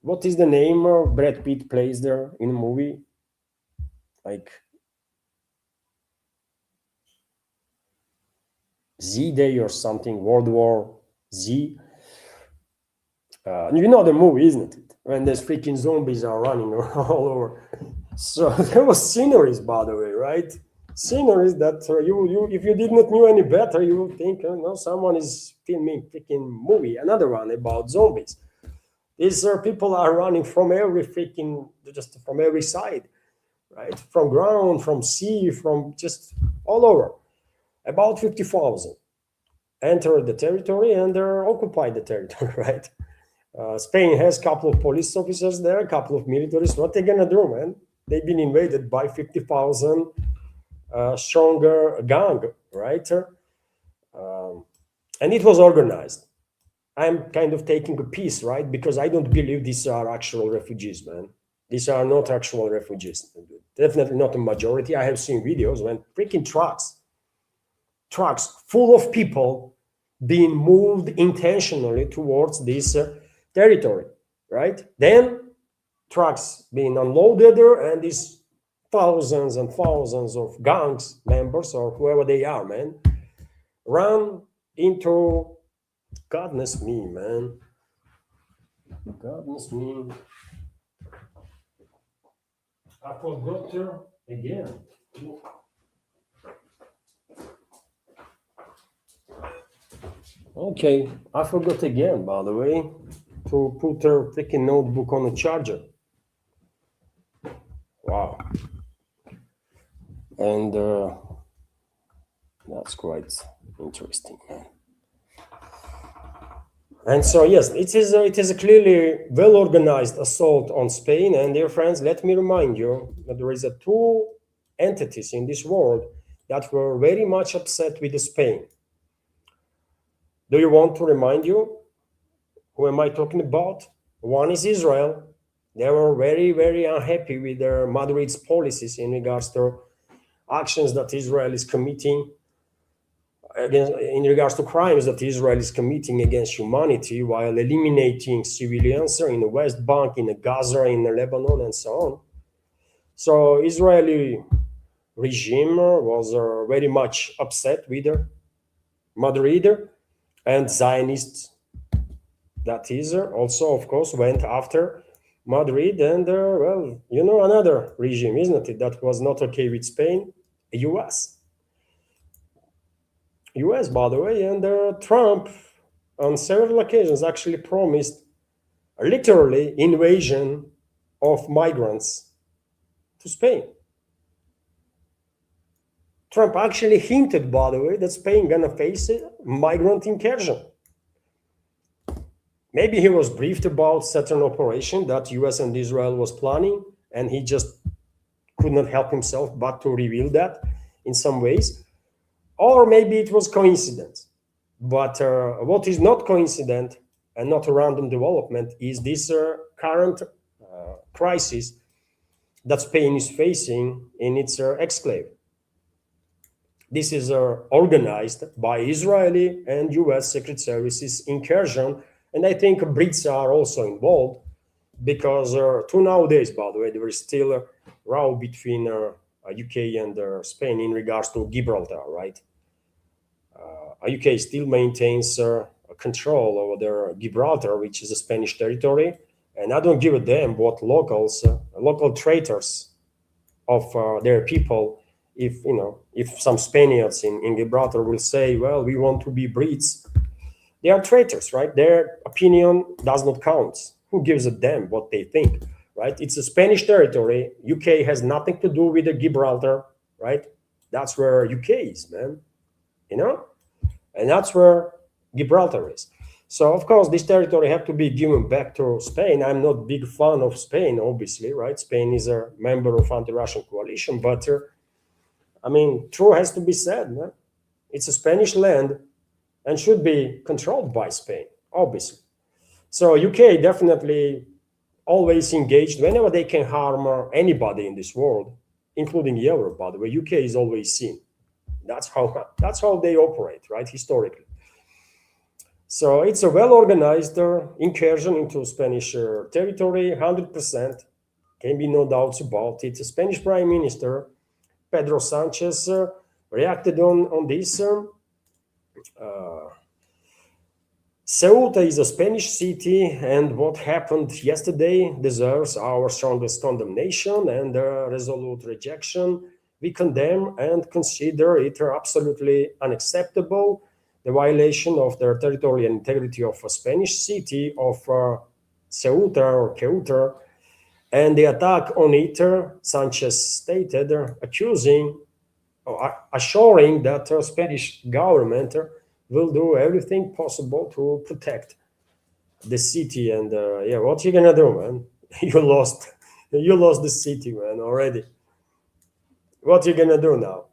What is the name Brad Pitt plays there in a movie? Like Z-Day or something, World War Z. You know the movie, isn't it? When these freaking zombies are running all over. So there was sceneries, by the way, right? Sceneries that you if you did not know any better, you would think, no, someone is filming freaking movie, another one about zombies. These people are running from every freaking, just from every side, right? From ground, from sea, from just all over. About 50,000 entered the territory and they're occupied the territory, right? Spain has a couple of police officers there, a couple of militaries. What they gonna do, man? They've been invaded by 50,000 stronger gang, right? And it was organized. I'm kind of taking a piece, right? Because I don't believe these are actual refugees, man. These are not actual refugees. Definitely not a majority. I have seen videos when freaking trucks full of people being moved intentionally towards this territory, right? Then trucks being unloaded and these thousands and thousands of gangs members or whoever they are, man, run into, goodness me, man. Goodness me. I forgot her again. Okay, I forgot again, by the way, to put her freaking notebook on the charger. Wow. And that's quite interesting, man. And so, yes, it is a clearly well-organized assault on Spain. And dear friends, let me remind you that there is two entities in this world that were very much upset with Spain. Do you want to remind you? Who am I talking about? One is Israel. They were very, very unhappy with Madrid's policies in regards to actions that Israel is committing in regards to crimes that Israel is committing against humanity while eliminating civilians in the West Bank, in Gaza, in Lebanon, and so on. So Israeli regime was very much upset with Madrid, and Zionists, that is, also, of course, went after Madrid and, well, you know, another regime, isn't it, that was not okay with Spain, US. US, by the way, and Trump on several occasions actually promised literally invasion of migrants to Spain. Trump actually hinted, by the way, that Spain gonna face a migrant incursion. maybe he was briefed about certain operation that US and Israel was planning, and he just could not help himself but to reveal that in some ways. Or maybe it was coincidence. But what is not coincident and not a random development is this current crisis that Spain is facing in its exclave. This is organized by Israeli and US Secret Services incursion, and I think Brits are also involved because to nowadays, by the way, there is still a row between UK and Spain in regards to Gibraltar, right? UK still maintains control over their Gibraltar, which is a Spanish territory, and I don't give a damn what local traitors of their people, if some Spaniards in Gibraltar will say, well, we want to be Brits, they are traitors, right? Their opinion does not count. Who gives a damn what they think, right? It's a Spanish territory. UK has nothing to do with the Gibraltar, right? That's where UK is, man, and that's where Gibraltar is. So, of course, this territory have to be given back to Spain. I'm not a big fan of Spain, obviously, right? Spain is a member of anti-Russian coalition, but true has to be said, man. It's a Spanish land and should be controlled by Spain, obviously. So UK definitely always engaged whenever they can harm anybody in this world, including Europe, by the way. UK is always seen. That's how they operate, right, historically. So it's a well-organized incursion into Spanish territory, 100%. Can be no doubts about it. The Spanish Prime Minister, Pedro Sanchez, reacted on this. Ceuta is a Spanish city, and what happened yesterday deserves our strongest condemnation and resolute rejection. We condemn and consider it absolutely unacceptable, the violation of the territorial integrity of a Spanish city of Ceuta or Ceuta, and the attack on it, Sanchez stated, assuring that the Spanish government will do everything possible to protect the city. And what you gonna do, man? You lost the city, man, already. What you gonna do now?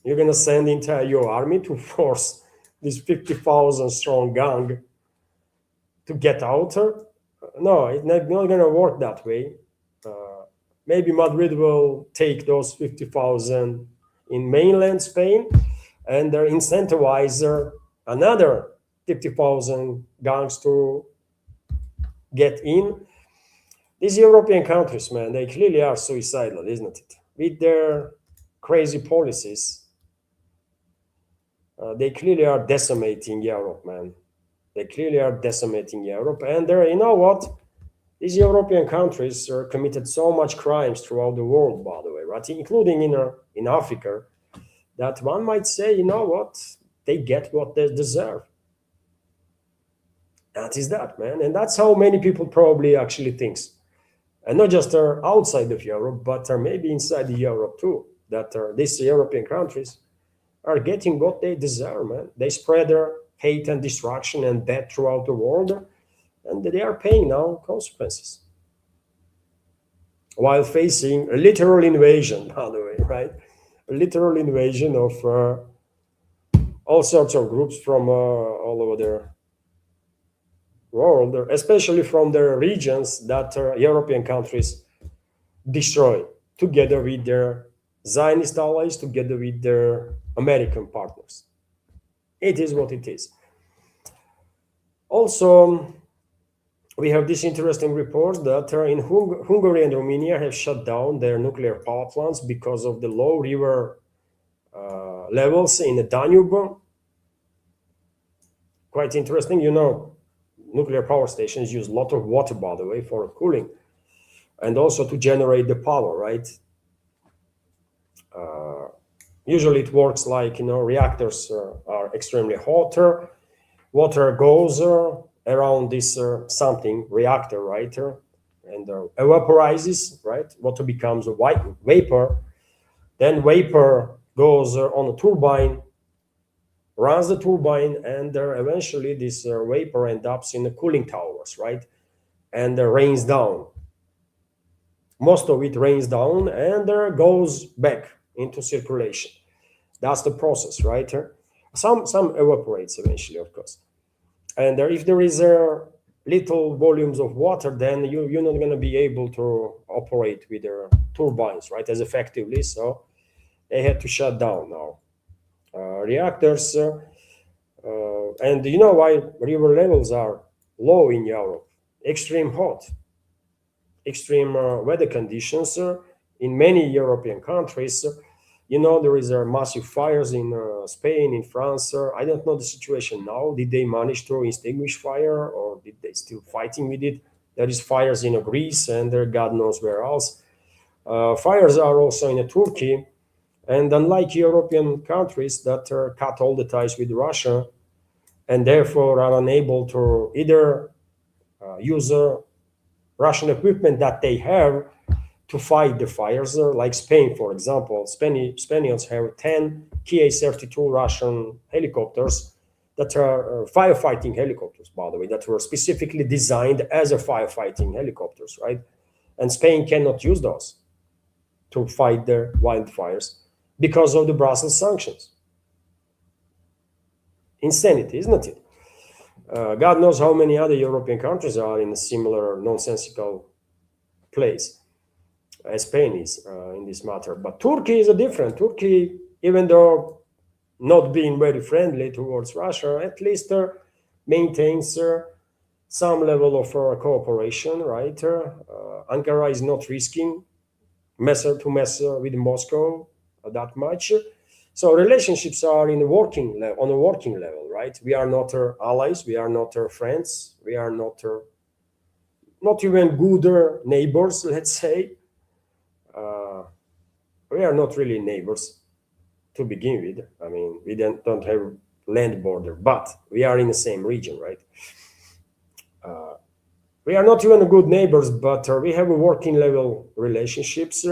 You're gonna send entire your army to force this 50,000 strong gang to get out? No, it's not gonna work that way. Maybe Madrid will take those 50,000 in mainland Spain and incentivize another 50,000 gangs to get in. These European countries, man, they clearly are suicidal, isn't it? With their crazy policies, they clearly are decimating Europe, man. They clearly are decimating Europe. And you know what? These European countries committed so much crimes throughout the world, by the way, right? Including in Africa, that one might say, you know what? They get what they deserve. That is that, man. And that's how many people probably actually thinks. And not just outside of Europe, but maybe inside the Europe too, that these European countries are getting what they deserve, man. They spread their hate and destruction and death throughout the world, and they are paying now consequences while facing a literal invasion, by the way, right? A literal invasion of all sorts of groups from all over the world, especially from the regions that European countries destroy, together with their Zionist allies, together with their American partners. It is what it is. Also, we have this interesting report that in Hungary and Romania have shut down their nuclear power plants because of the low river levels in the Danube. Quite interesting. Nuclear power stations use a lot of water, by the way, for cooling and also to generate the power, right? Usually it works like, reactors are extremely hot. Water goes around this something reactor, right? And evaporizes, right? Water becomes a white vapor. Then vapor goes on a turbine runs the turbine, and eventually this vapor ends up in the cooling towers, right? And rains down. Most of it rains down and goes back into circulation. That's the process, right? Some evaporates eventually, of course. And if there is little volumes of water, then you're not going to be able to operate with their turbines, right, as effectively. So they had to shut down now reactors. And you know why river levels are low in Europe? Extreme hot, extreme weather conditions in many European countries. You know, there is massive fires in Spain, in France. I don't know the situation now. Did they manage to extinguish fire, or did they still fighting with it? There is fires in Greece, and God knows where else. Fires are also in Turkey, and unlike European countries that cut all the ties with Russia, and therefore are unable to either use Russian equipment that they have to fight the fires, like Spain, for example. Spaniards have 10 Ka-32 Russian helicopters that are firefighting helicopters, by the way, that were specifically designed as a firefighting helicopters, right? And Spain cannot use those to fight the wildfires because of the Brussels sanctions. Insanity, isn't it? God knows how many other European countries are in a similar nonsensical place as Spain is in this matter. But Turkey is a different. Turkey, even though not being very friendly towards Russia, at least maintains some level of cooperation, right? Ankara is not risking mess with Moscow that much. So relationships are on a working level, right? We are not allies, we are not friends, we are not even good neighbors, let's say. We are not really neighbors to begin with. I mean, we don't have land border, but we are in the same region, right? We are not even good neighbors, but we have a working level relationships,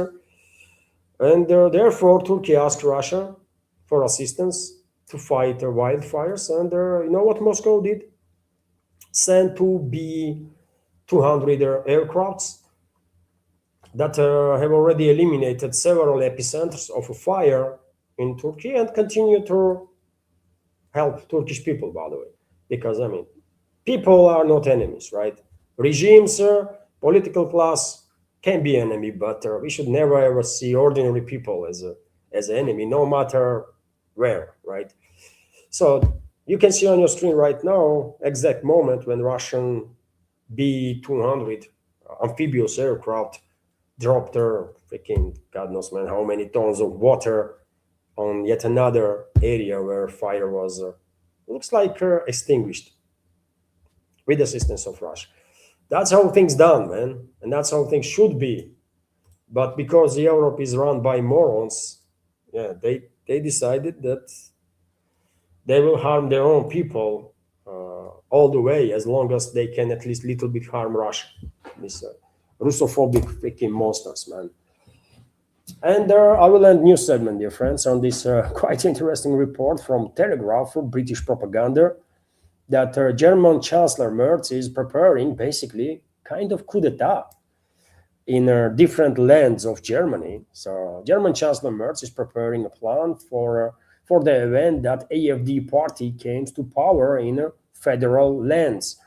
and therefore Turkey asked Russia for assistance to fight wildfires. And you know what Moscow did? Sent two B-200 aircrafts that have already eliminated several epicenters of a fire in Turkey and continue to help Turkish people, by the way. Because, I mean, people are not enemies, right? Regimes, political class can be enemy, but we should never ever see ordinary people as an enemy, no matter where, right? So you can see on your screen right now exact moment when Russian B-200 amphibious aircraft dropped their freaking God knows man how many tons of water on yet another area where fire was looks like extinguished with the assistance of Russia. That's how things done, man, and that's how things should be. But because Europe is run by morons, yeah, they decided that they will harm their own people all the way, as long as they can at least little bit harm Russia. These Russophobic freaking monsters, man. And I will end news segment, dear friends, on this quite interesting report from Telegraph, British propaganda, that German Chancellor Merz is preparing basically kind of coup d'etat in different lands of Germany. So German Chancellor Merz is preparing a plan for the event that AfD party came to power in federal lands,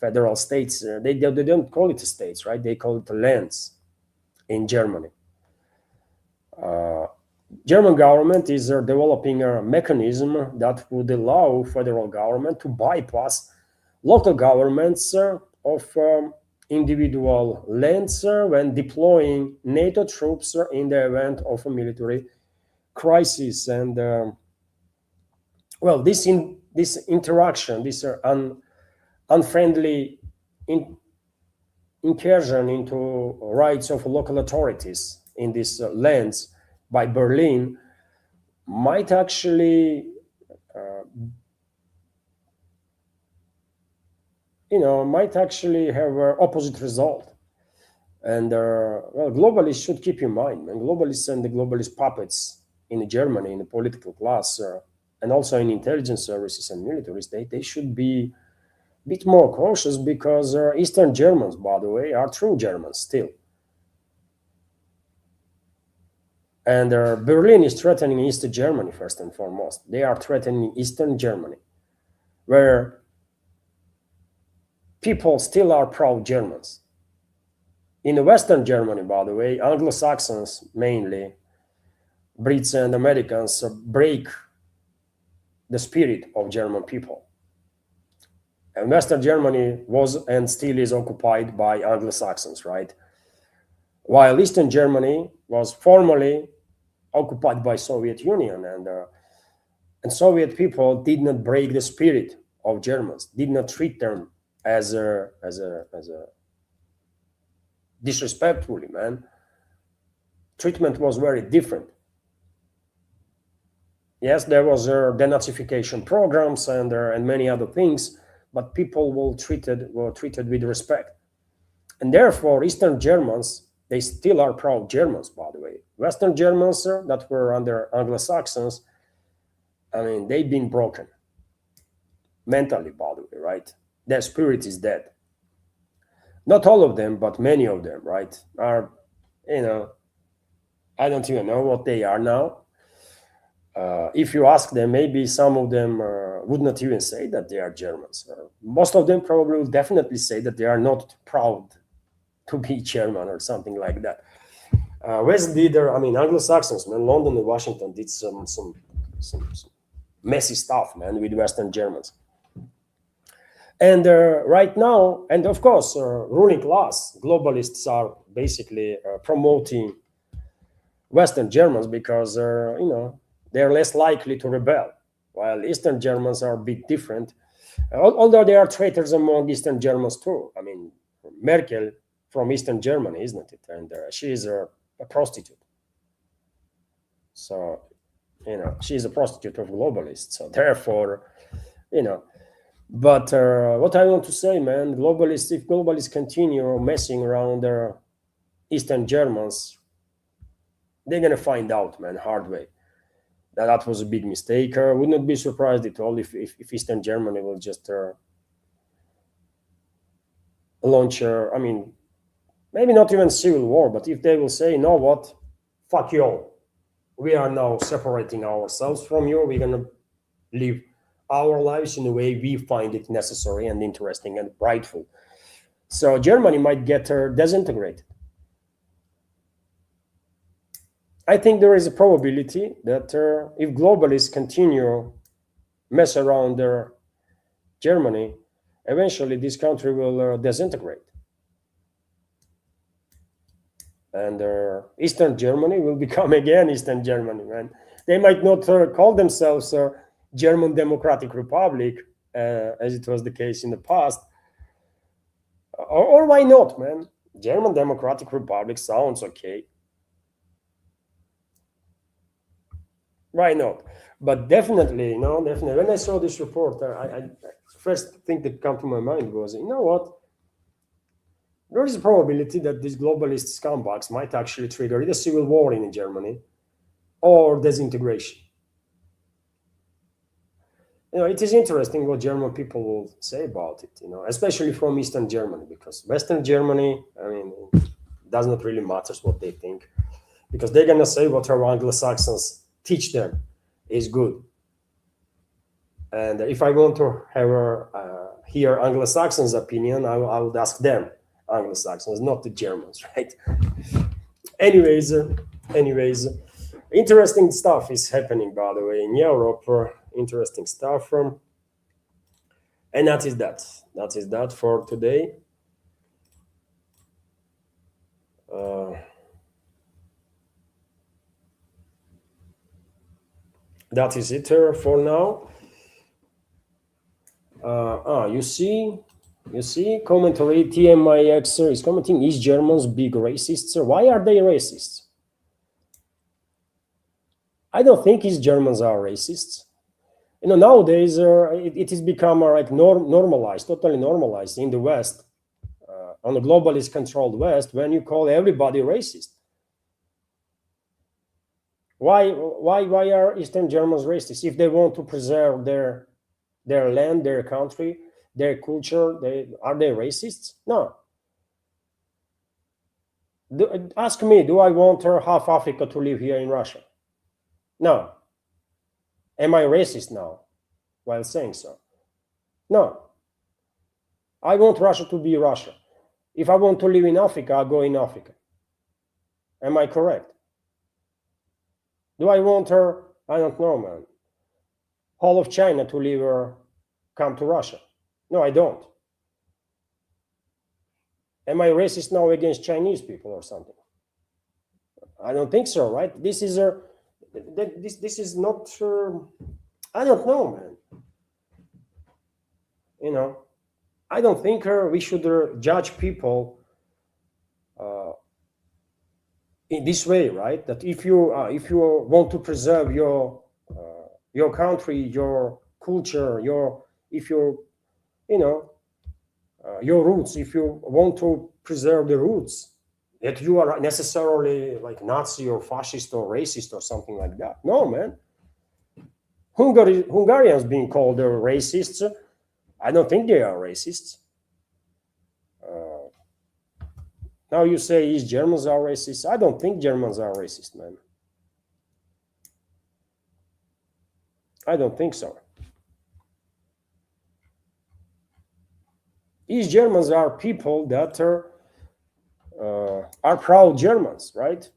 federal states. They don't call it states, right? They call it lands in Germany. German government is developing a mechanism that would allow federal government to bypass local governments of individual lands when deploying NATO troops in the event of a military crisis. And well, this interaction, this unfriendly incursion into rights of local authorities in these lands by Berlin might actually, have an opposite result. And well, globalists should keep in mind, and globalists and the globalist puppets in Germany, in the political class, and also in intelligence services and militaries, they should be a bit more cautious, because Eastern Germans, by the way, are true Germans still. And Berlin is threatening East Germany first and foremost. They are threatening Eastern Germany, where people still are proud Germans. In Western Germany, by the way, Anglo-Saxons mainly, Brits and Americans, break the spirit of German people. And Western Germany was and still is occupied by Anglo-Saxons, right? While Eastern Germany was formerly occupied by Soviet Union, and Soviet people did not break the spirit of Germans, did not treat them as a disrespectfully, man. Treatment was very different. Yes, there was denazification programs and many other things, but people were treated with respect. And therefore, Eastern Germans, they still are proud Germans, by the way. Western Germans that were under Anglo-Saxons, I mean, they've been broken mentally, by the way, right? Their spirit is dead. Not all of them, but many of them, right, are, I don't even know what they are now. If you ask them, maybe some of them would not even say that they are Germans. Most of them probably will definitely say that they are not proud to be German or something like that. West did, Anglo-Saxons, man, London and Washington did some messy stuff, man, with Western Germans. And right now, and of course, ruling class, globalists are basically promoting Western Germans because, they're less likely to rebel, while Eastern Germans are a bit different, although there are traitors among Eastern Germans too. I mean, Merkel from Eastern Germany, isn't it? And she is a prostitute. So, she's a prostitute of globalists. So therefore, but what I want to say, man, if globalists continue messing around their Eastern Germans, they're going to find out, man, hard way. That was a big mistake. I would not be surprised at all if Eastern Germany will just launch, maybe not even civil war, but if they will say, you know what, fuck you all. We are now separating ourselves from you. We're going to live our lives in the way we find it necessary and interesting and rightful. So Germany might get disintegrated. I think there is a probability that if globalists continue mess around Germany, eventually this country will disintegrate. And Eastern Germany will become again Eastern Germany, man. They might not call themselves German Democratic Republic, as it was the case in the past. Or why not, man? German Democratic Republic sounds okay. Why not? But definitely, definitely. When I saw this report, I first thing that came to my mind was, you know what? There is a probability that these globalist scumbags might actually trigger either civil war in Germany or disintegration. It is interesting what German people will say about it, especially from Eastern Germany, because Western Germany, it does not really matter what they think, because they're going to say whatever Anglo-Saxons teach them is good. And if I want to have hear Anglo-Saxons' opinion, I would ask them, Anglo-Saxons, not the Germans, right? Anyways, interesting stuff is happening, by the way, in Europe. Interesting stuff. And that is that for today. That is it for now. You see, commentary TMIX is commenting, East Germans big racists. Why are they racists? I don't think East Germans are racists. Nowadays it has become like normalized, totally normalized in the West, on the globalist controlled West, when you call everybody racist. Why are Eastern Germans racist if they want to preserve their land, their country, their culture? Are they racists? No. Ask me, do I want half Africa to live here in Russia? No. Am I racist now while saying so? No. I want Russia to be Russia. If I want to live in Africa, I'll go in Africa. Am I correct? Do I want I don't know, man, all of China to live or come to Russia? No, I don't. Am I racist now against Chinese people or something? I don't think so, right? This is this is not. I don't know, man. You know, I don't think we should judge people in this way, right? That if you want to preserve your country, your culture, if you know your roots, if you want to preserve the roots, that you are necessarily like Nazi or fascist or racist or something like that. No, man. Hungarians being called racists, I don't think they are racists. Now you say East Germans are racist. I don't think Germans are racist, man. I don't think so. East Germans are people that are proud Germans, right?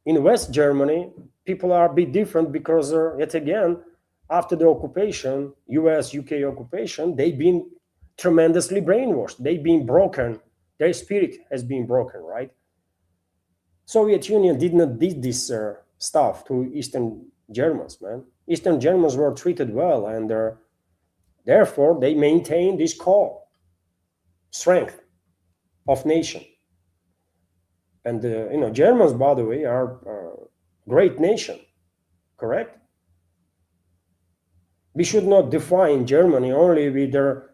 In West Germany, people are a bit different because, yet again, after the occupation, US, UK occupation, they've been tremendously brainwashed. They've been broken. Their spirit has been broken, right? Soviet Union did not did this stuff to Eastern Germans, man. Eastern Germans were treated well, and therefore they maintained this core strength of nation. And Germans, by the way, are a great nation, correct? We should not define Germany only with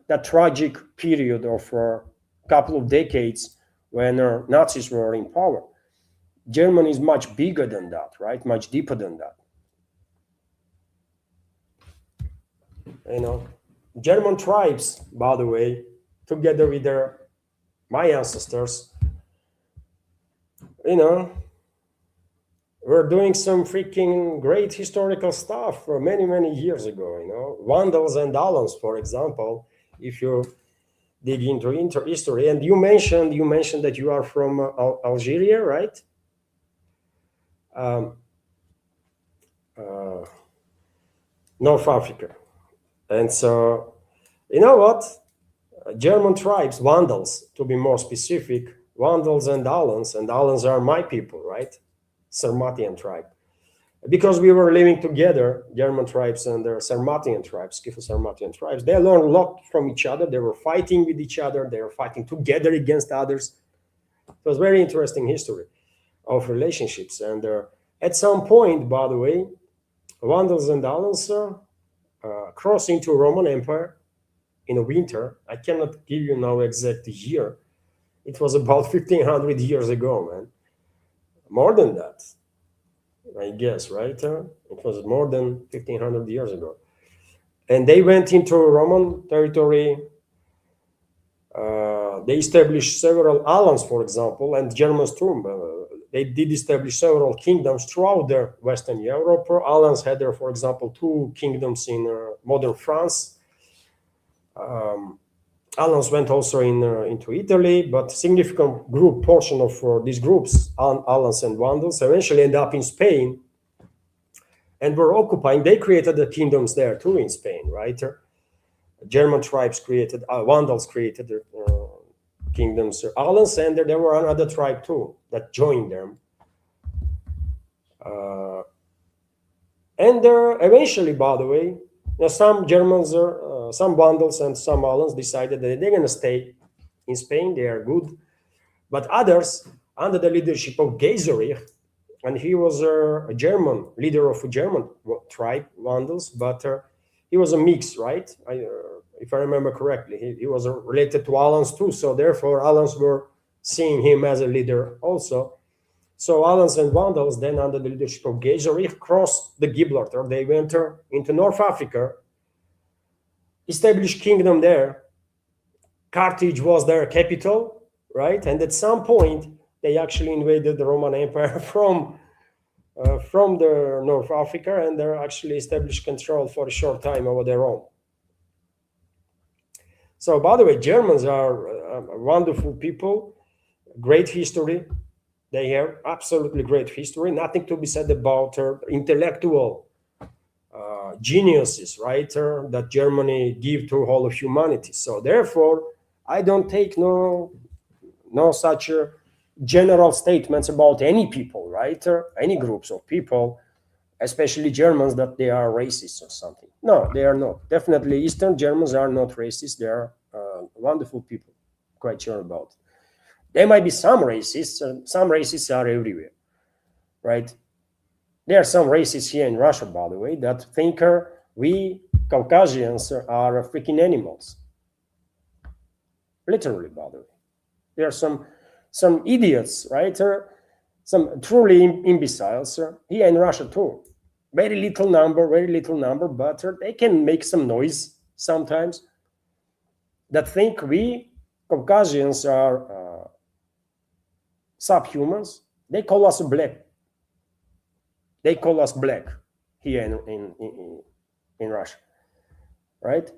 that tragic period of a couple of decades when Nazis were in power. Germany is much bigger than that, right? Much deeper than that. German tribes, by the way, together with my ancestors, were doing some freaking great historical stuff for many, many years ago. Vandals and Alans, for example, if you dig into history. And you mentioned that you are from Algeria, right? North Africa. And so, you know what? German tribes, Vandals, to be more specific, Vandals and Alans are my people, right? Sarmatian tribe. Because we were living together, German tribes and the Sarmatian tribes, Scytho-Sarmatian tribes, they learned a lot from each other. They were fighting with each other. They were fighting together against others. It was very interesting history of relationships. And at some point, by the way, Vandals and Alans crossed into Roman Empire in the winter. I cannot give you now exact year. It was about 1500 years ago, man. More than that, I guess, right? It was more than 1500 years ago. And they went into Roman territory. They established several Alans, for example, and Germans too. They did establish several kingdoms throughout Western Europe. Alans had there, for example, 2 kingdoms in modern France. Alans went also into Italy, but significant portion of these groups, Alans and Vandals, eventually end up in Spain and were occupying. They created the kingdoms there too in Spain, right? German tribes created, Vandals created kingdoms, Alans, and there were another tribe too that joined them. And eventually, by the way, some Germans, some Vandals and some Alans decided that they're going to stay in Spain. They are good. But others, under the leadership of Geiserich, and he was a German leader of a German tribe, Vandals, but he was a mix, right? If I remember correctly, he was related to Alans too. So therefore, Alans were seeing him as a leader also. So Alans and Vandals, then under the leadership of Gaiseric, crossed the Gibraltar. They went into North Africa, established kingdom there. Carthage was their capital, right? And at some point, they actually invaded the Roman Empire from the North Africa, and they actually established control for a short time over their own. So, by the way, Germans are wonderful people, great history. They have absolutely great history. Nothing to be said about intellectual geniuses, right? That Germany give to all of humanity. So, therefore, I don't take no such general statements about any people, right? Any groups of people, especially Germans, that they are racist or something. No, they are not. Definitely, Eastern Germans are not racist. They are wonderful people, quite sure about it. There might be some racists. Some racists are everywhere, right? There are some racists here in Russia, by the way, that think we Caucasians are freaking animals. Literally, by the way. There are some idiots, right? Some truly imbeciles here in Russia too. Very little number, but they can make some noise sometimes. That think we Caucasians are subhumans. They call us black. They call us black here in Russia, right?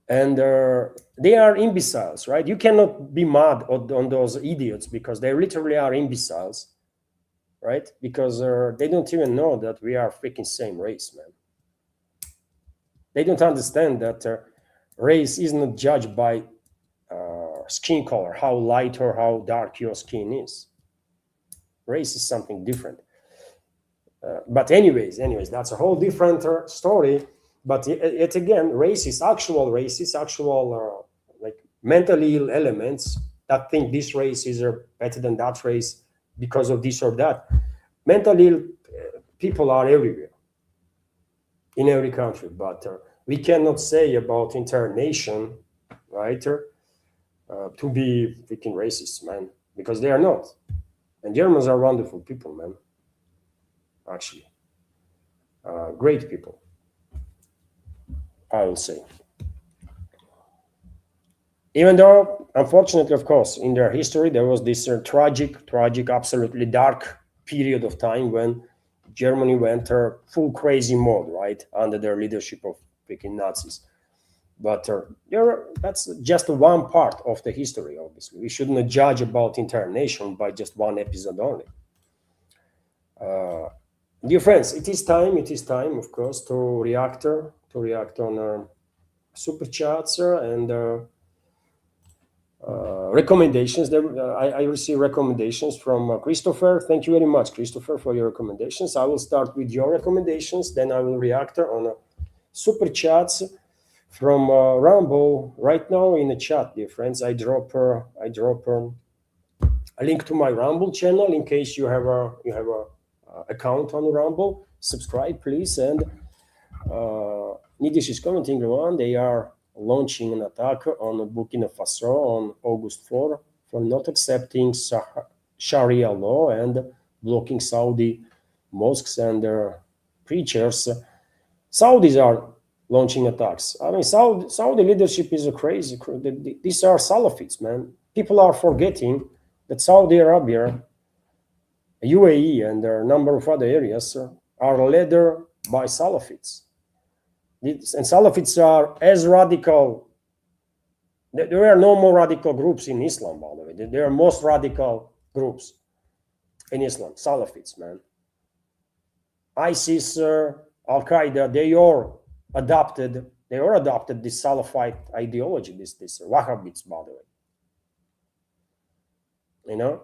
And they are imbeciles, right? You cannot be mad on those idiots because they literally are imbeciles, right? Because they don't even know that we are freaking same race, man. They don't understand that race is not judged by skin color, how light or how dark your skin is. Race is something different. But anyways, that's a whole different story. But it again, actual like mentally ill elements that think this race is better than that race because of this or that. Mentally ill people are everywhere, in every country. But we cannot say about entire nation, right, to be freaking racist, man, because they are not. And Germans are wonderful people, man. Actually, great people, I will say. Even though, unfortunately, of course, in their history, there was this tragic, absolutely dark period of time when Germany went full crazy mode, right, under their leadership of freaking Nazis. But that's just one part of the history, obviously. We shouldn't judge about entire nation by just one episode only. Dear friends, it is time, of course, to react on super chats and recommendations. I received recommendations from Christopher. Thank you very much, Christopher, for your recommendations. I will start with your recommendations, then I will react on super chats from Rumble right now in the chat, dear friends. I drop a link to my Rumble channel in case you have a account on Rumble. Subscribe, please. And Nidish is commenting on they are launching an attack on Burkina Faso on August 4 for not accepting Sharia law and blocking Saudi mosques and their preachers. Saudis are launching attacks. I mean, Saudi leadership is crazy. These are Salafists, man. People are forgetting that Saudi Arabia, UAE, and a number of other areas are led by Salafists. And Salafists are as radical. There are no more radical groups in Islam, by the way. There are most radical groups in Islam, Salafists, man. ISIS, Al-Qaeda, they all adopted this Salafite ideology, this Wahhabism, by the way. You know?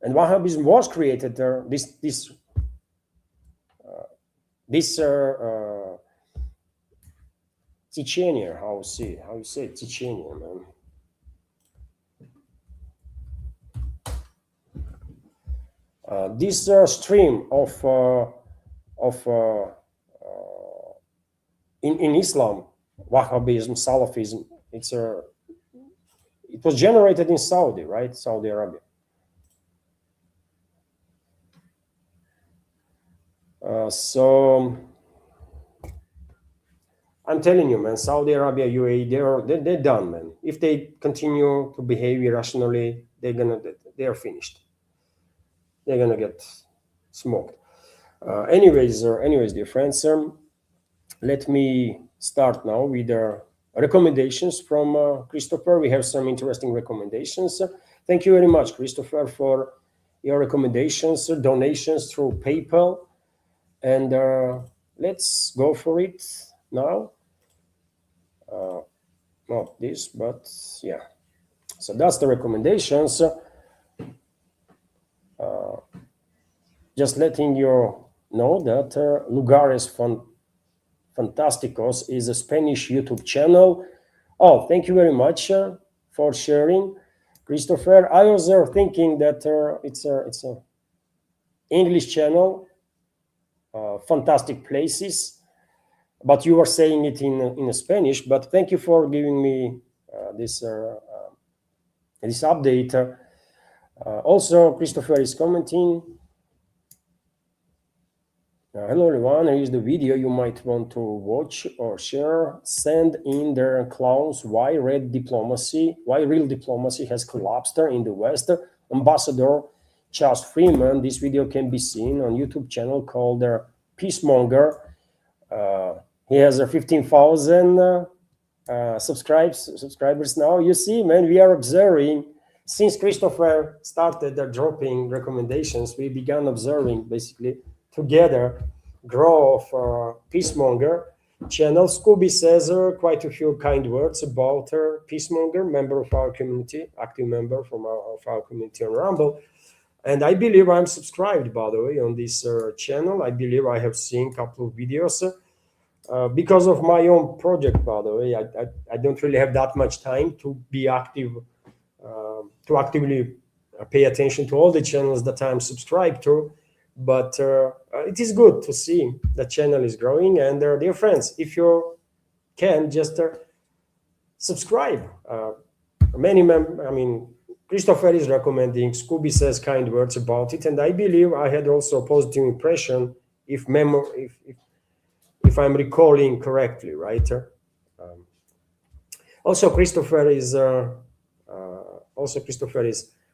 And Wahhabism was created this Chechenia, how you say Chechenia, man. This stream of in Islam, Wahhabism, Salafism, it was generated in Saudi, right? Saudi Arabia. So I'm telling you, man, Saudi Arabia, UAE, they're done, man. If they continue to behave irrationally, they're finished. They're gonna get smoked. Anyways, dear friends, let me start now with recommendations from Christopher. We have some interesting recommendations. Thank you very much, Christopher, for your recommendations, donations through PayPal. And let's go for it now. Not this, but yeah. So that's the recommendations. Just letting you know that Lugares Fantasticos is a Spanish YouTube channel. Oh, thank you very much for sharing, Christopher. I was thinking that it's a English channel, fantastic places, but you were saying it in Spanish. But thank you for giving me this update. Also, Christopher is commenting. Hello everyone, here is the video you might want to watch or share. Send in their clowns why real diplomacy has collapsed in the West. Ambassador Charles Freeman. This video can be seen on YouTube channel called Peacemonger. He has 15,000 subscribers now. You see, man, we are observing since Christopher started dropping recommendations. We began observing basically together growth of Peacemonger channel. Scooby says quite a few kind words about Peacemonger, member of our community, active member from our community on Rumble. And I believe I'm subscribed, by the way, on this channel. I believe I have seen a couple of videos because of my own project, by the way. I don't really have that much time to be active, to actively pay attention to all the channels that I'm subscribed to. But it is good to see the channel is growing. And dear friends, if you can just subscribe. Christopher is recommending. Scooby says kind words about it, and I believe I had also a positive impression. If I'm recalling correctly, right? Also, Christopher is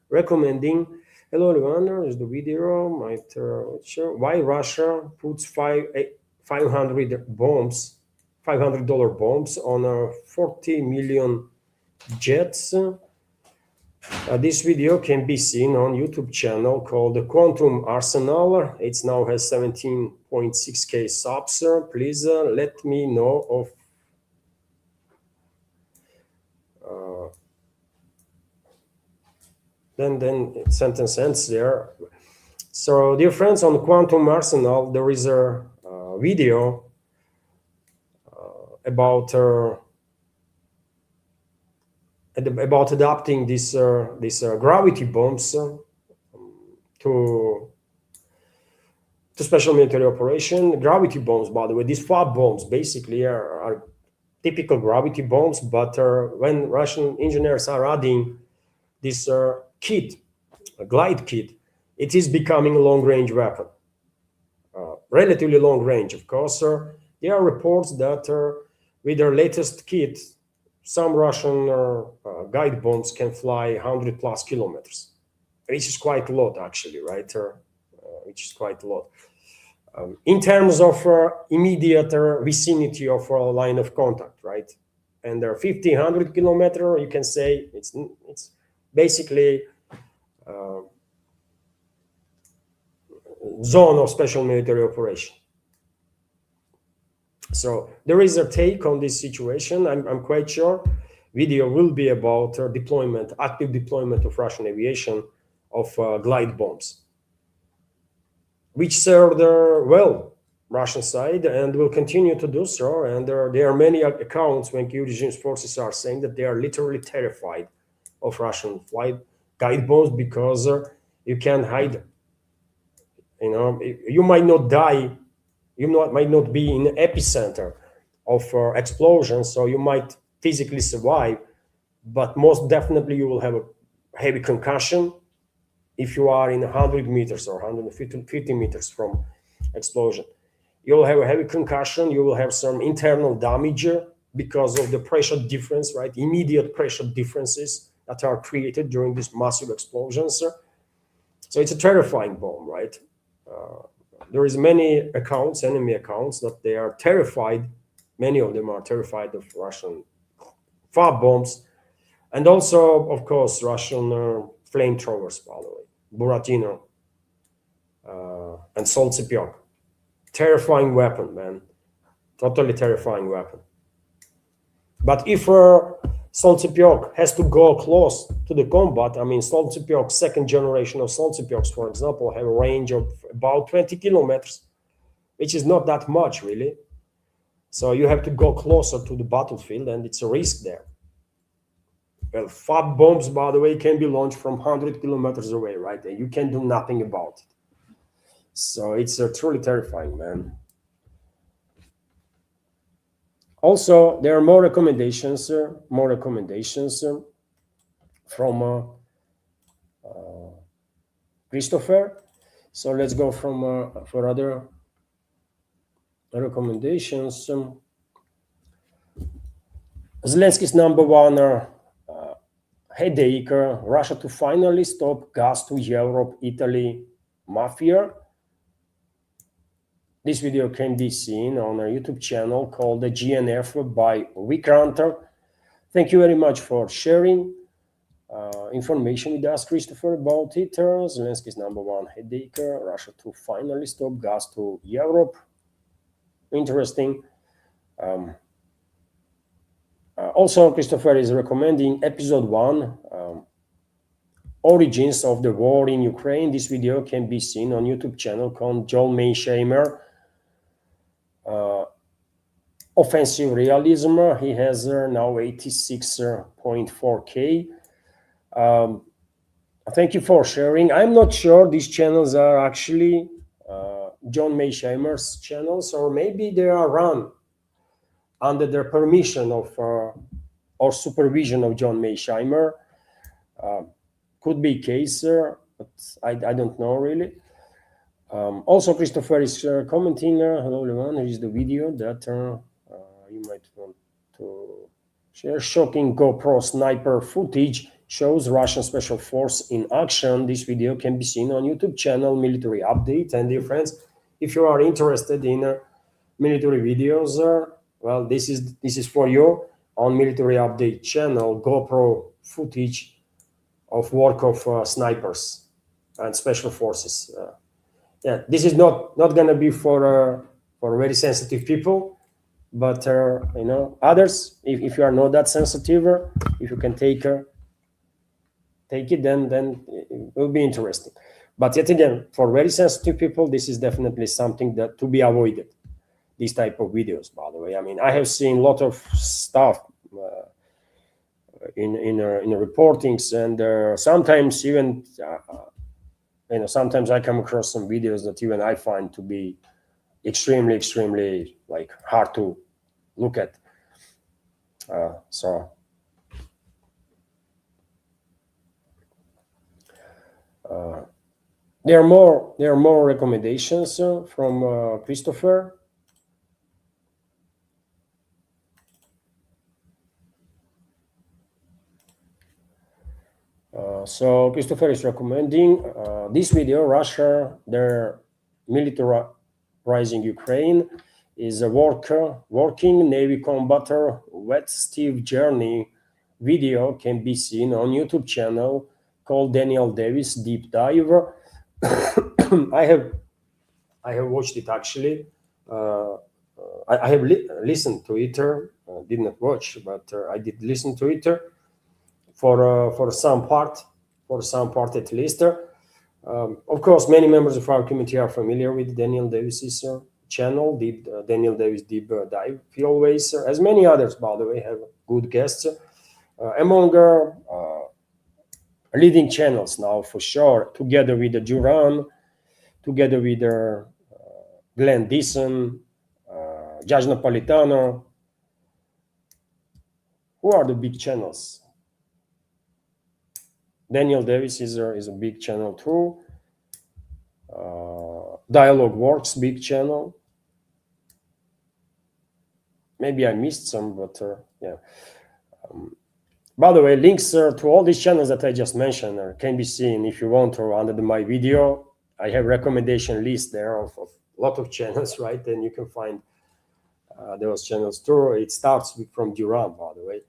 recommending. Hello everyone, here's the video. Might show why Russia puts $500 bombs on 40 million jets. This video can be seen on YouTube channel called the Quantum Arsenal. It now has 17.6k subs. Please let me know of then sentence ends there. So, dear friends, on Quantum Arsenal, there is a video about adapting these gravity bombs to special military operation. Gravity bombs, by the way, these FAB bombs basically are typical gravity bombs, but when Russian engineers are adding this kit, a glide kit, it is becoming a long-range weapon, relatively long range. Of course, there are reports that with their latest kit, some Russian guide bombs can fly 100 plus kilometers, which is quite a lot, actually, right? Which is quite a lot. In terms of immediate vicinity of a line of contact, right? And 50, 100 kilometer, you can say it's basically zone of special military operation. So there is a take on this situation. I'm quite sure video will be about active deployment of Russian aviation of glide bombs, which served well Russian side and will continue to do so. And there are many accounts when Kyiv regime's forces are saying that they are literally terrified of Russian flight guide bombs because you can't hide them. You know, you might not die, might not be in the epicenter of explosion, so you might physically survive, but most definitely you will have a heavy concussion if you are in 100 meters or 150 meters from explosion. You will have a heavy concussion. You will have some internal damage because of the pressure difference, right? Immediate pressure differences that are created during these massive explosions. So it's a terrifying bomb, right? There is many accounts, enemy accounts, that they are terrified. Many of them are terrified of Russian fab bombs, and also, of course, Russian flamethrowers, by the way, Buratino and Soltsypyok. Terrifying weapon, man. Totally terrifying weapon. But if Soltsypyok has to go close to the combat, I mean, Soltsypyok, second generation of Soltsypyoks, for example, have a range of about 20 kilometers, which is not that much, really. So you have to go closer to the battlefield, and it's a risk there. Well, fab bombs, by the way, can be launched from 100 kilometers away, right? And you can do nothing about it. So it's truly terrifying, man. Also, there are more recommendations from Christopher. So let's go from for other recommendations. Zelensky's number one headache: Russia to finally stop gas to Europe, Italy mafia. This video can be seen on our YouTube channel called the GNF by Migrant. Thank you very much for sharing information with us, Christopher, about it. Zelensky's number one headache: Russia to finally stop gas to Europe. Interesting. Also, Christopher is recommending episode 1, Origins of the War in Ukraine. This video can be seen on YouTube channel called John Mearsheimer. Offensive Realism. He has now 86.4K. Thank you for sharing. I'm not sure these channels are actually John Mearsheimer's channels, or maybe they are run under the permission of or supervision of John Mearsheimer. Could be case, but I don't know really. Also, Christopher is commenting. Hello, everyone. Here is the video that you might want to share. Shocking GoPro sniper footage shows Russian special force in action. This video can be seen on YouTube channel Military Update. And dear friends, if you are interested in military videos, well, this is for you on Military Update channel. GoPro footage of work of snipers and special forces. Yeah, this is not gonna be for very sensitive people, but you know, others, if you are not that sensitive, if you can take it, then it will be interesting. But yet again, for very sensitive people, this is definitely something that to be avoided. These type of videos, by the way. I mean, I have seen a lot of stuff in reportings, and sometimes even you know, sometimes I come across some videos that even I find to be extremely like hard to look at. So there are more recommendations from Christopher. So Christopher is recommending this video. Russia, their militarizing Ukraine, is a working Navy combatant wet Steve journey. Video can be seen on YouTube channel called Daniel Davis Deep Dive. I have watched it actually. I have listened to it. Did not watch, but I did listen to it. For some part at least. Of course, many members of our community are familiar with Daniel Davis's channel, Daniel Davis Deep Dive. He always, as many others, by the way, have good guests. Among leading channels now, for sure, together with Duran, together with Glenn Deason, Judge Napolitano. Who are the big channels? Daniel Davis is a big channel too. Dialogue Works, big channel. Maybe I missed some, but yeah. By the way, links to all these channels that I just mentioned can be seen if you want, or under my video. I have recommendation list there of a lot of channels, right? And you can find those channels too. It starts from Duran, by the way.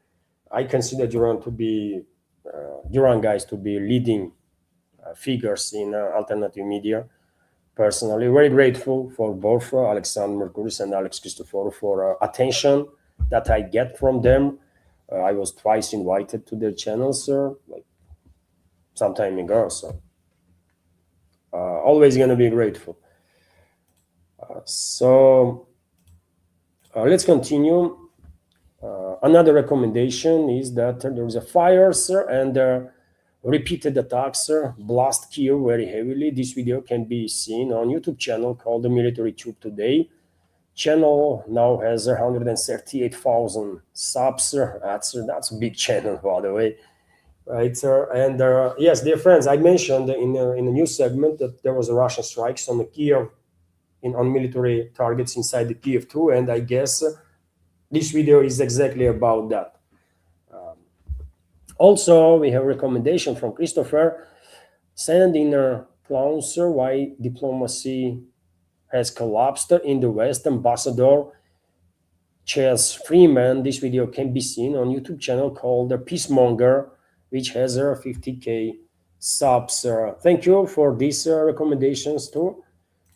I consider Duran guys to be leading figures in alternative media. Personally, very grateful for both Alexander Mercouris and Alex Christoforou for attention that I get from them. I was twice invited to their channels, like some time ago. So always gonna be grateful. So let's continue. Another recommendation is that there is a fires and repeated attacks blast Kiev very heavily. This video can be seen on YouTube channel called the Military Tube Today. Channel now has 138,000 subs. That's a big channel, by the way, right? And yes, dear friends, I mentioned in a news segment that there was a Russian strikes on the Kiev, on military targets inside the Kiev too, and I guess this video is exactly about that. Also, we have a recommendation from Christopher. Send in clowns why diplomacy has collapsed in the West. Ambassador Chess Freeman. This video can be seen on YouTube channel called Peacemonger, which has 50k subs. Thank you for these recommendations too,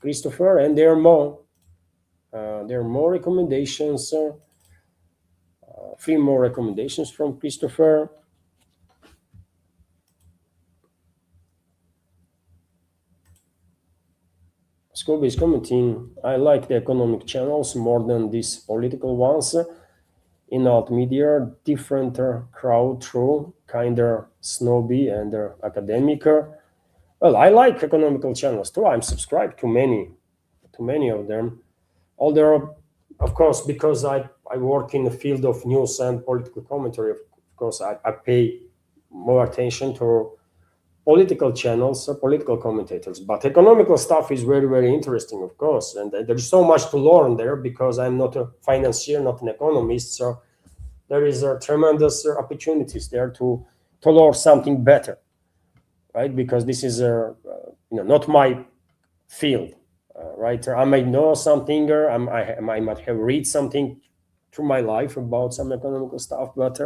Christopher. And there are more. There are more recommendations. 3 more recommendations from Christopher. Scooby is commenting, I like the economic channels more than these political ones. In alt media, different crowd through, kinder snobby and academic. Well, I like economical channels too. I'm subscribed to many of them. Although, of course, because I work in the field of news and political commentary, of course, I pay more attention to political channels, political commentators. But economical stuff is very, very interesting, of course. And there's so much to learn there because I'm not a financier, not an economist. So there is tremendous opportunities there to learn something better, right? Because this is not my field, right? I might know something, or I might have read something through my life about some economical stuff, but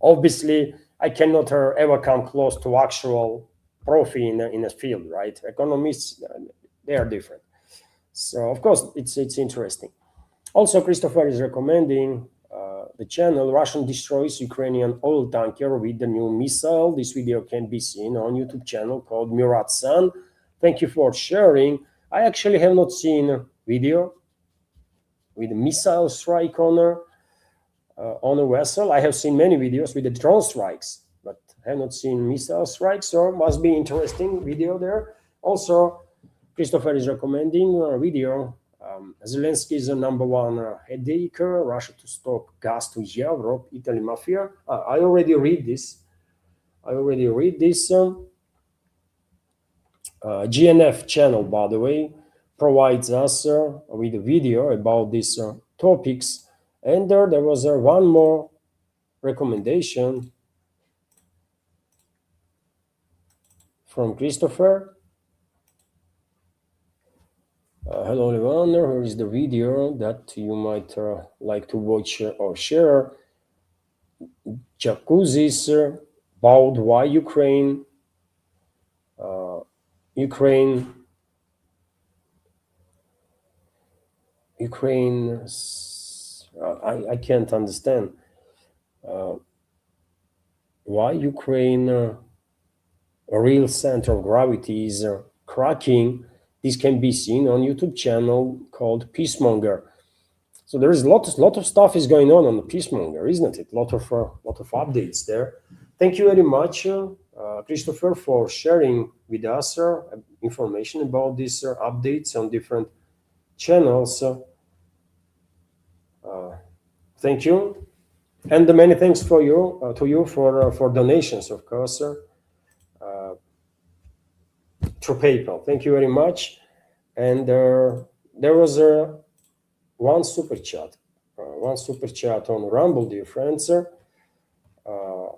obviously I cannot ever come close to actual profit in a field, right? Economists, they are different. So of course it's interesting. Also, Christopher is recommending the channel Russian destroys Ukrainian oil tanker with the new missile. This video can be seen on YouTube channel called Murat San. Thank you for sharing. I actually have not seen a video with a missile strike on a vessel. I have seen many videos with the drone strikes, but I have not seen missile strikes, so must be interesting video there. Also, Christopher is recommending a video. Zelensky is the #1 headache. Russia to stop gas to Europe, Italy mafia. I already read this. GNF channel, by the way, provides us with a video about these topics. And there was one more recommendation from Christopher. Hello, everyone. Here is the video that you might like to watch or share. Jacuzzis about why Ukraine. I can't understand why Ukraine a real center of gravity is cracking. This can be seen on YouTube channel called Peacemonger. So there is a lot of stuff is going on the Peacemonger, isn't it? Lot of updates there. Thank you very much, Christopher, for sharing with us information about these updates on different channels. Thank you, and many thanks to you for donations, of course, through PayPal. Thank you very much. And there was one super chat on Rumble, dear friends,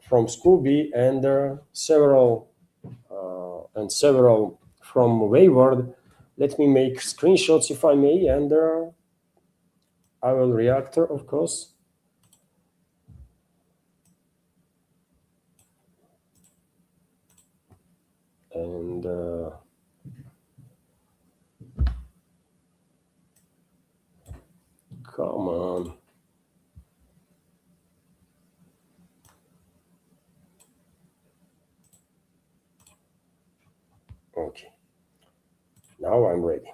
from Scooby, and several from Wayward. Let me make screenshots if I may, and I will react, of course. And come on. Okay. Now I'm ready.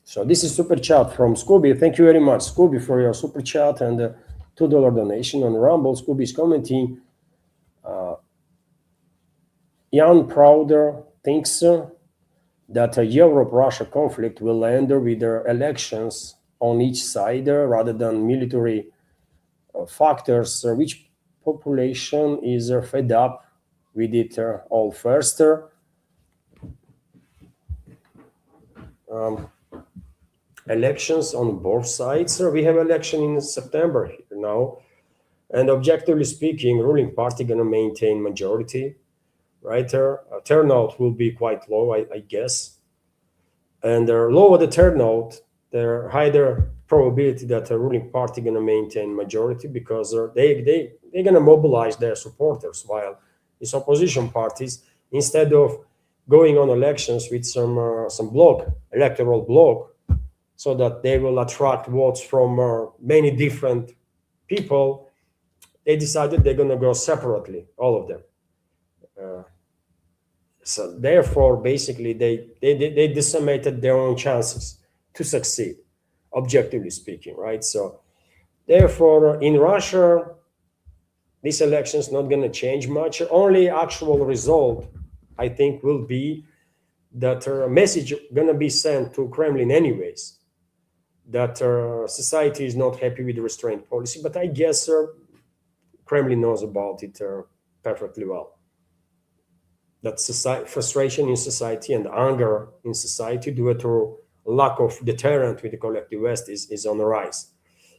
So this is super chat from Scooby. Thank you very much, Scooby, for your super chat and $2 donation on Rumble. Scooby is commenting. Jan Prouder thinks that a Europe-Russia conflict will end with elections on each side rather than military factors, which population is fed up with it all first. Elections on both sides. We have election in September here now, and objectively speaking, ruling party gonna maintain majority, right? Turnout will be quite low, I guess, and the lower the turnout, the higher probability that the ruling party gonna maintain majority, because they're gonna mobilize their supporters, while these opposition parties, instead of going on elections with some electoral bloc, so that they will attract votes from many different people, they decided they're going to go separately, all of them. So therefore, basically, they decimated their own chances to succeed, objectively speaking, right? So therefore, in Russia, this election is not going to change much. Only actual result, I think, will be that a message going to be sent to Kremlin anyways, that society is not happy with the restraint policy. But I guess Kremlin knows about it perfectly well. That frustration in society and anger in society due to lack of deterrent with the collective West is on the rise.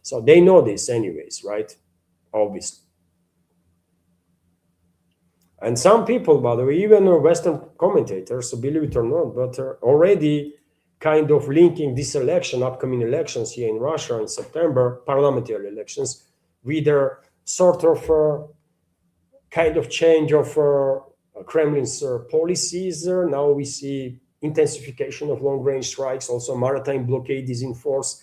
So they know this anyways, right? Obviously. And some people, by the way, even Western commentators, so believe it or not, but already kind of linking this election, upcoming elections here in Russia in September, parliamentary elections, with their sort of kind of change of Kremlin's policies. Now we see intensification of long-range strikes, also maritime blockade is in force.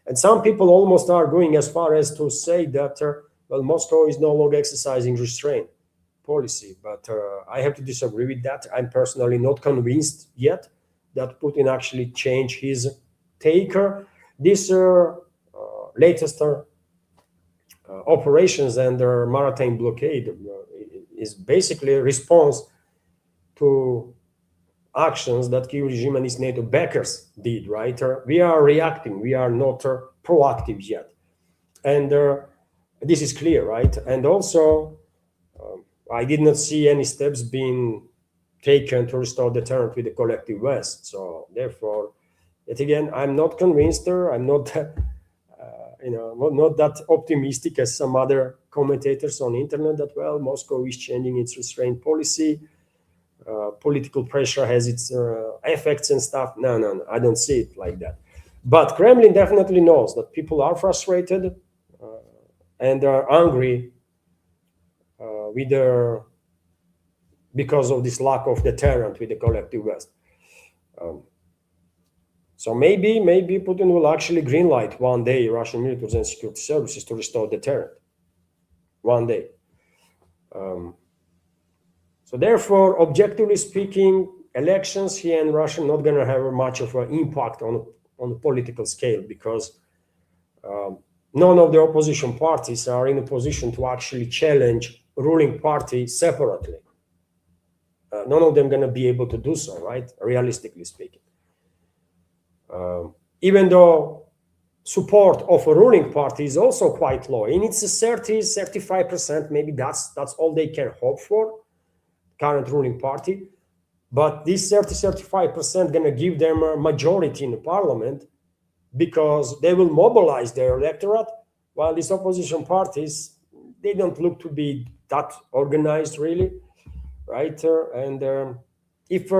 And some people almost are going as far as to say that, well, Moscow is no longer exercising restraint policy. But I have to disagree with that. I'm personally not convinced yet that Putin actually changed his take. This latest operations and maritime blockade is basically a response to actions that Kyiv regime and its NATO backers did, right? We are reacting, we are not proactive yet. And this is clear, right? And also, I did not see any steps being taken to restore deterrent with the collective West. So therefore, yet again, I'm not convinced. I'm not, not that optimistic as some other commentators on internet that, well, Moscow is changing its restraint policy. Political pressure has its effects and stuff. No, I don't see it like that. But Kremlin definitely knows that people are frustrated and are angry because of this lack of deterrent with the collective West. So maybe Putin will actually greenlight one day Russian military and security services to restore deterrent. One day. So therefore, objectively speaking, elections here in Russia are not going to have much of an impact on the political scale, because none of the opposition parties are in a position to actually challenge ruling party separately. None of them going to be able to do so, right? Realistically speaking. Even though support of a ruling party is also quite low, and it's a 30-35%, maybe that's all they can hope for, current ruling party. But this 30-35% going to give them a majority in the parliament because they will mobilize their electorate, while these opposition parties, they don't look to be that organized really, right? If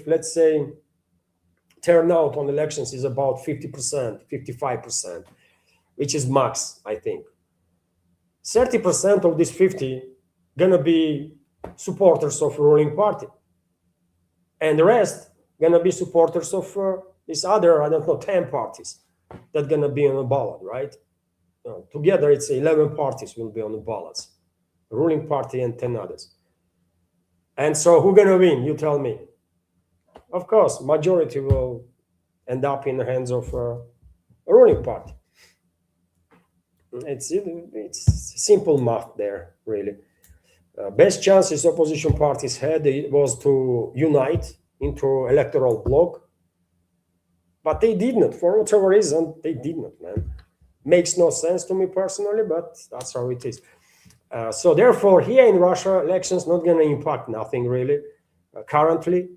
let's say turnout on elections is about 50%, 55%, which is max, I think. 30% of this 50 gonna be supporters of ruling party, and the rest gonna be supporters of these other, I don't know, 10 parties that gonna be on the ballot, right? Together, it's 11 parties will be on the ballots, ruling party and 10 others. And so, who gonna win? You tell me. Of course, majority will end up in the hands of a ruling party. It's simple math there, really. Best chances opposition parties had was to unite into electoral bloc, but they did not. For whatever reason, they did not, man. Makes no sense to me personally, but that's how it is. So therefore, here in Russia, elections not going to impact nothing really. Currently,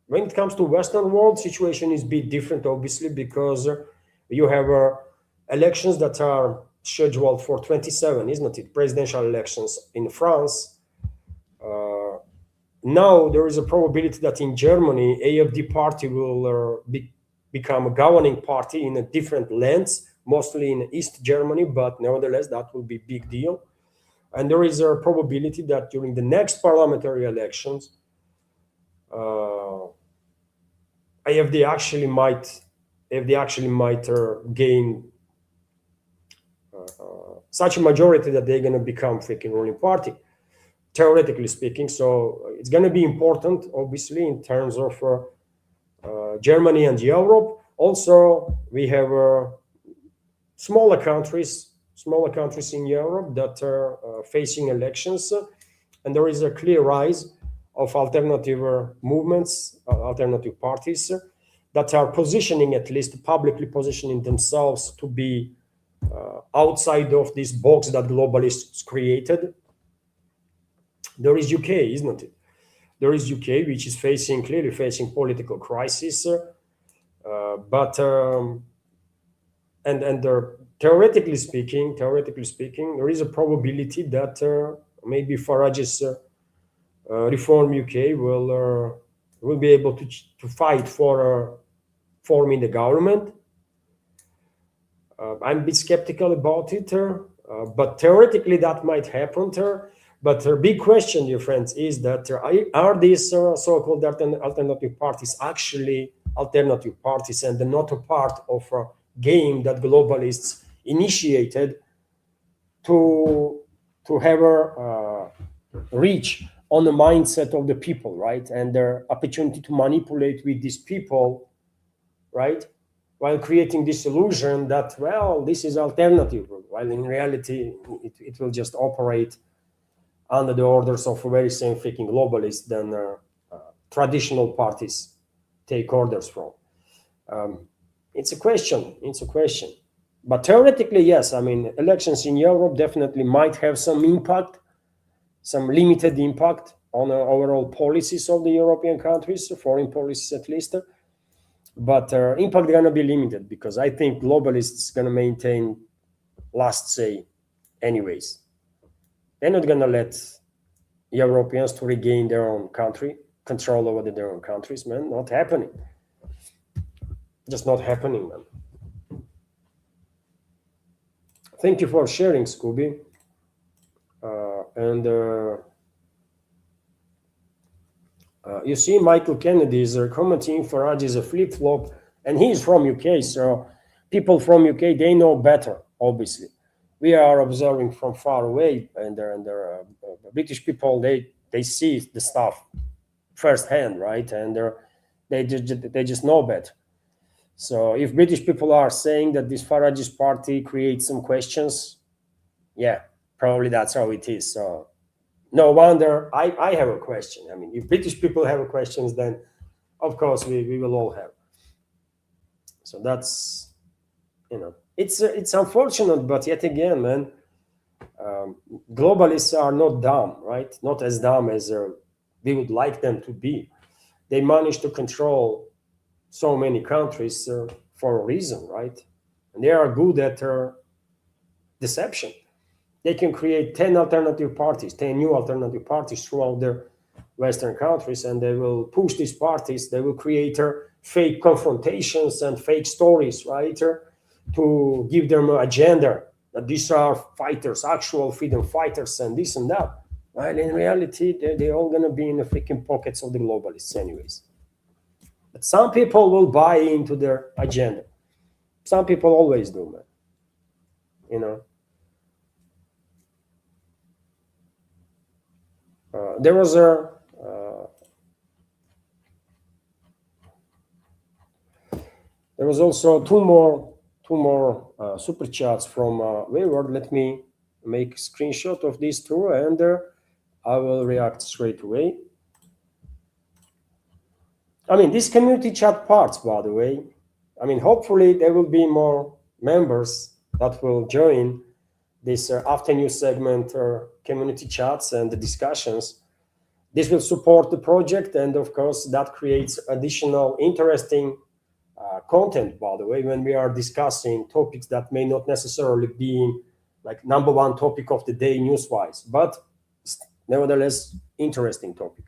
when it comes to Western world, situation is a bit different, obviously, because you have elections that are scheduled for 27, isn't it? Presidential elections in France. Now there is a probability that in Germany, AfD party will become a governing party in a different lands, mostly in East Germany, but nevertheless, that will be a big deal. And there is a probability that during the next parliamentary elections, AfD actually might gain such a majority that they're going to become freaking ruling party, theoretically speaking. So it's going to be important, obviously, in terms of Germany and Europe. Also, we have smaller countries in Europe that are facing elections, and there is a clear rise of alternative movements, alternative parties that are positioning, at least publicly positioning themselves to be outside of this box that globalists created. There is UK, isn't it? There is UK, which is clearly facing political crisis, theoretically speaking, there is a probability that maybe Farage's Reform UK will be able to fight for forming the government. I'm a bit skeptical about it, but theoretically that might happen. But the big question, dear friends, is that are these so-called alternative parties actually alternative parties and not a part of a game that globalists initiated to have a reach on the mindset of the people, right? And their opportunity to manipulate with these people, right? While creating this illusion that, well, this is alternative, while in reality, it will just operate under the orders of very same freaking globalists than traditional parties take orders from. It's a question. But theoretically, yes, I mean, elections in Europe definitely might have some impact, some limited impact on overall policies of the European countries, foreign policies at least. But impact going to be limited because I think globalists going to maintain last say anyways. They're not going to let Europeans to regain their own country, control over their own countries, man. Not happening. Just not happening, man. Thank you for sharing, Scooby. You see, Michael Kennedy is commenting Farage is a flip-flop, and he's from UK, so people from UK, they know better, obviously. We are observing from far away, and British people, they see the stuff firsthand, right? And they just know better. So if British people are saying that this Farage's party creates some questions, yeah, probably that's how it is. So no wonder I have a question. I mean, if British people have questions, then of course we will all have. So that's, it's unfortunate, but yet again, man, globalists are not dumb, right? Not as dumb as we would like them to be. They managed to control so many countries for a reason, right? And they are good at deception. They can create 10 alternative parties, 10 new alternative parties throughout their Western countries, and they will push these parties. They will create fake confrontations and fake stories, right? To give them an agenda that these are fighters, actual freedom fighters, and this and that. While in reality, they're all going to be in the freaking pockets of the globalists, anyways. But some people will buy into their agenda. Some people always do, man. You know, there was a there was also two more super chats from Wayward. Let me make a screenshot of these two, and I will react straight away. I mean, these community chat parts, by the way, I mean, hopefully there will be more members that will join this afternoon segment community chats and the discussions. This will support the project, and of course, that creates additional interesting content, by the way, when we are discussing topics that may not necessarily be like number one topic of the day news-wise, but nevertheless interesting topic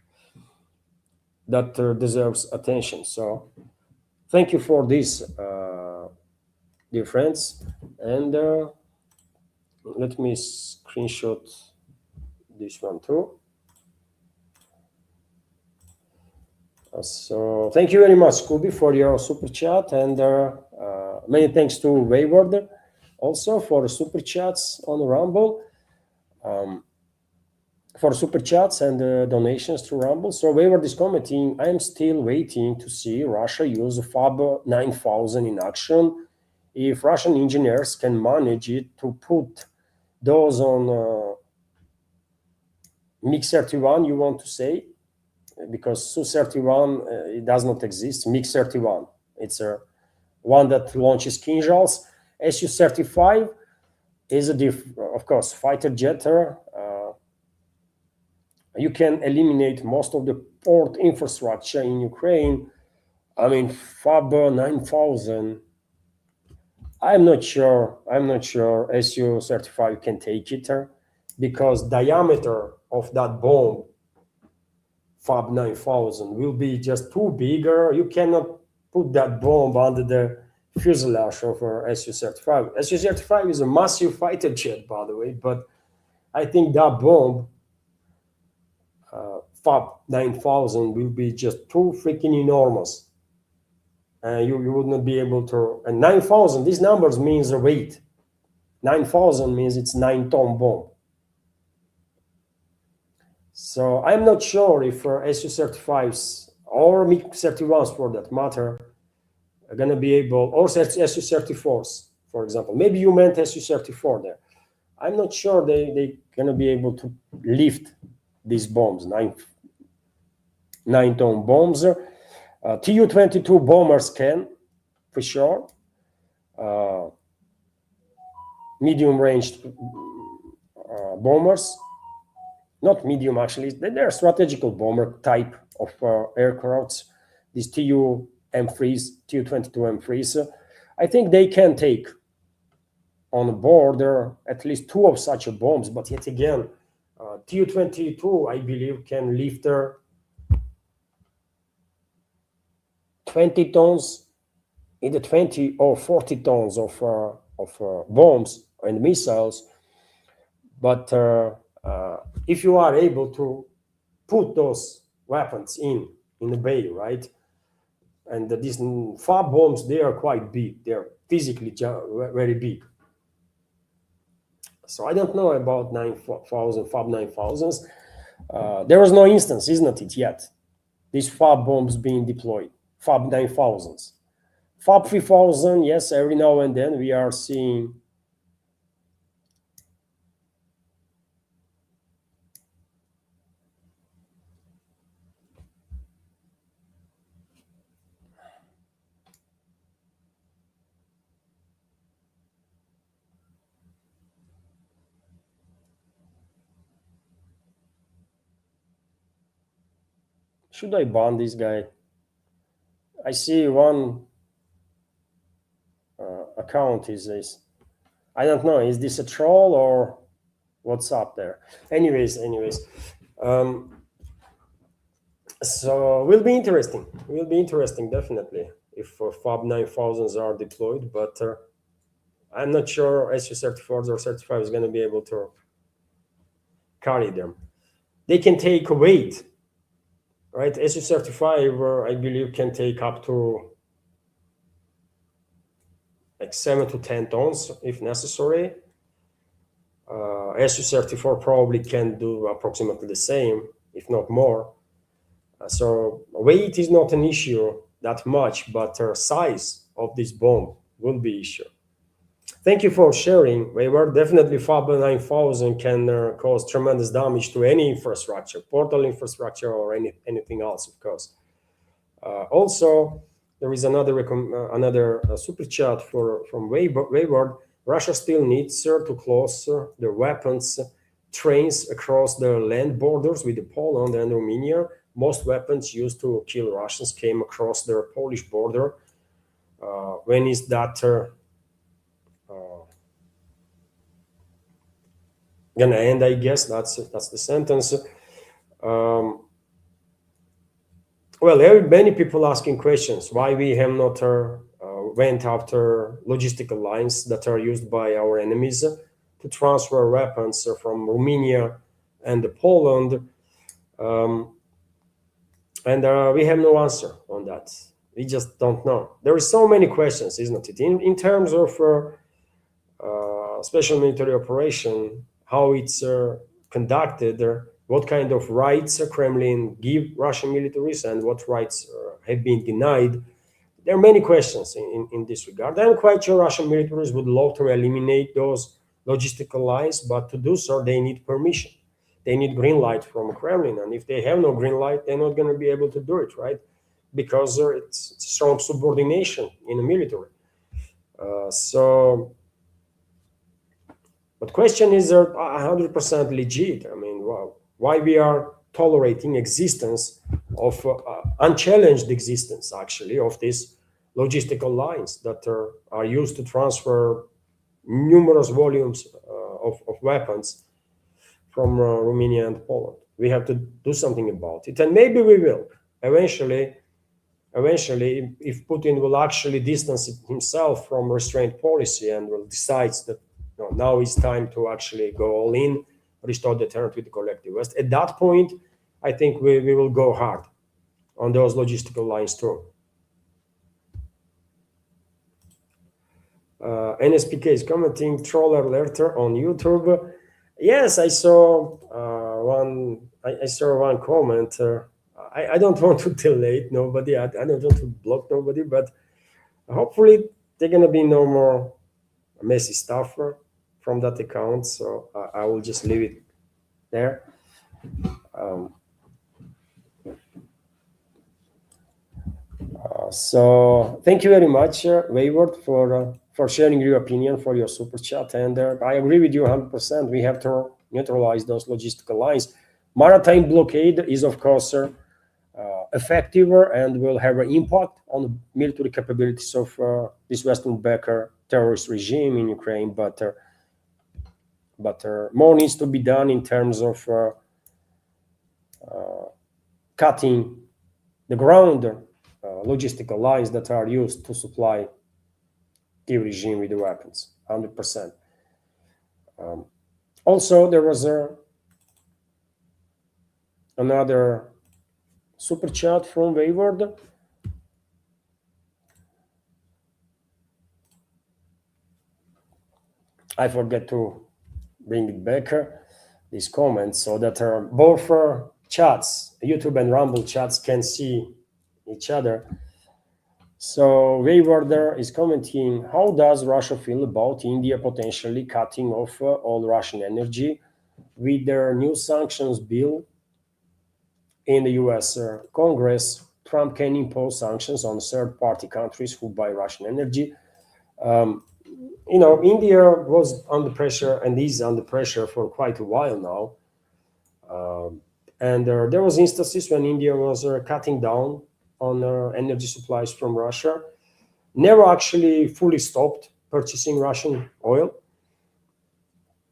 that deserves attention. So thank you for this, dear friends, and let me screenshot this one too. So thank you very much, Kubi, for your super chat, and many thanks to Wayward also for super chats on Rumble, for super chats and donations to Rumble. So Wayward is commenting, I am still waiting to see Russia use FAB 9000 in action. If Russian engineers can manage it to put those on MiG-31, you want to say? Because Su-31 it does not exist. MiG-31, it's a one that launches Kinzhals. Su-35 is of course fighter jet. You can eliminate most of the port infrastructure in Ukraine. I mean, FAB 9000. I'm not sure. Su-35 can take it because diameter of that bomb, FAB 9000, will be just too bigger. You cannot put that bomb under the fuselage of Su-35. Su-35 is a massive fighter jet, by the way, but I think that bomb, FAB 9000, will be just too freaking enormous. You would not be able to. And 9,000, these numbers means the weight. 9,000 means it's 9-ton bomb. So I'm not sure if Su-35s or MiG-31s, for that matter, are going to be able, or Su-34s, for example. Maybe you meant Su-34 there. I'm not sure they're going to be able to lift these bombs, 9-ton bombs. Tu-22 bombers can, for sure. Medium-range bombers. Not medium, actually. They're strategical bomber type of aircrafts. These Tu-M3s, Tu-22 M3s. I think they can take on board at least two of such bombs. But yet again, Tu-22, I believe, can lift 20 tons, either 20 or 40 tons of bombs and missiles. But if you are able to put those weapons in the bay, right? And these FAB bombs, they are quite big. They're physically very big. So I don't know about 9,000, FAB 9000s. There was no instance, isn't it, yet? These FAB bombs being deployed, FAB 9000s. FAB 3000, yes, every now and then we are seeing Should I ban this guy? I see one account is this. I don't know. Is this a troll or what's up there? Anyways. So will be interesting. Will be interesting definitely if Fab 9000s are deployed, but I'm not sure SU-34s or 35 is going to be able to carry them. They can take weight, right? SU-35, I believe, can take up to like 7 to 10 tons if necessary. SU-34 probably can do approximately the same, if not more. So weight is not an issue that much, but size of this bomb will be issue. Thank you for sharing. We were definitely Fab 9000 can cause tremendous damage to any infrastructure, portal infrastructure, or anything else, of course. Also, there is another super chat from Wayward. Russia still needs to close their weapons trains across the land borders with Poland and Romania. Most weapons used to kill Russians came across their Polish border. When is that gonna end? I guess that's the sentence. Well, many people asking questions why we have not went after logistical lines that are used by our enemies to transfer weapons from Romania and Poland. And we have no answer on that. We just don't know. There are so many questions, isn't it? In terms of special military operation, how it's conducted, what kind of rights Kremlin give Russian militaries, and what rights have been denied. There are many questions in this regard. I'm quite sure Russian militaries would love to eliminate those logistical lines, but to do so, they need permission. They need green light from Kremlin, and if they have no green light, they're not going to be able to do it, right? Because it's strong subordination in the military. But question is 100% legit. I mean, why we are tolerating existence of unchallenged existence, actually, of these logistical lines that are used to transfer numerous volumes of weapons from Romania and Poland. We have to do something about it, and maybe we will eventually. If Putin will actually distance himself from restraint policy and will decide that now it's time to actually go all in, restore the deterrent with the collective West. At that point, I think we will go hard on those logistical lines too. NSPK is commenting troll alert on YouTube. Yes, I saw one. I saw one comment. I don't want to delete nobody. I don't want to block nobody, but hopefully there's gonna be no more messy stuff from that account. So I will just leave it there. So thank you very much, Wayward, for sharing your opinion, for your super chat. And I agree with you 100%. We have to neutralize those logistical lines. Maritime blockade is, of course, effective and will have an impact on the military capabilities of this Western-backed terrorist regime in Ukraine. But more needs to be done in terms of cutting the ground logistical lines that are used to supply the regime with the weapons, 100%. Also, there was another super chat from Wayward. I forget to bring it back, these comments, so that both chats, YouTube and Rumble chats, can see each other. So Wayward is commenting, how does Russia feel about India potentially cutting off all Russian energy with their new sanctions bill in the US Congress? Trump can impose sanctions on third-party countries who buy Russian energy. India was under pressure and is under pressure for quite a while now. And there was instances when India was cutting down on energy supplies from Russia, never actually fully stopped purchasing Russian oil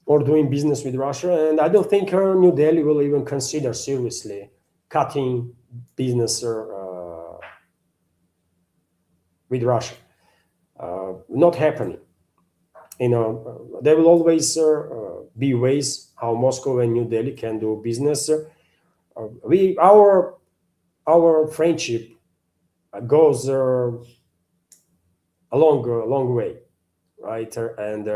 or doing business with Russia. And I don't think New Delhi will even consider seriously cutting business with Russia. Not happening. There will always be ways how Moscow and New Delhi can do business. Our friendship goes a long way, right? And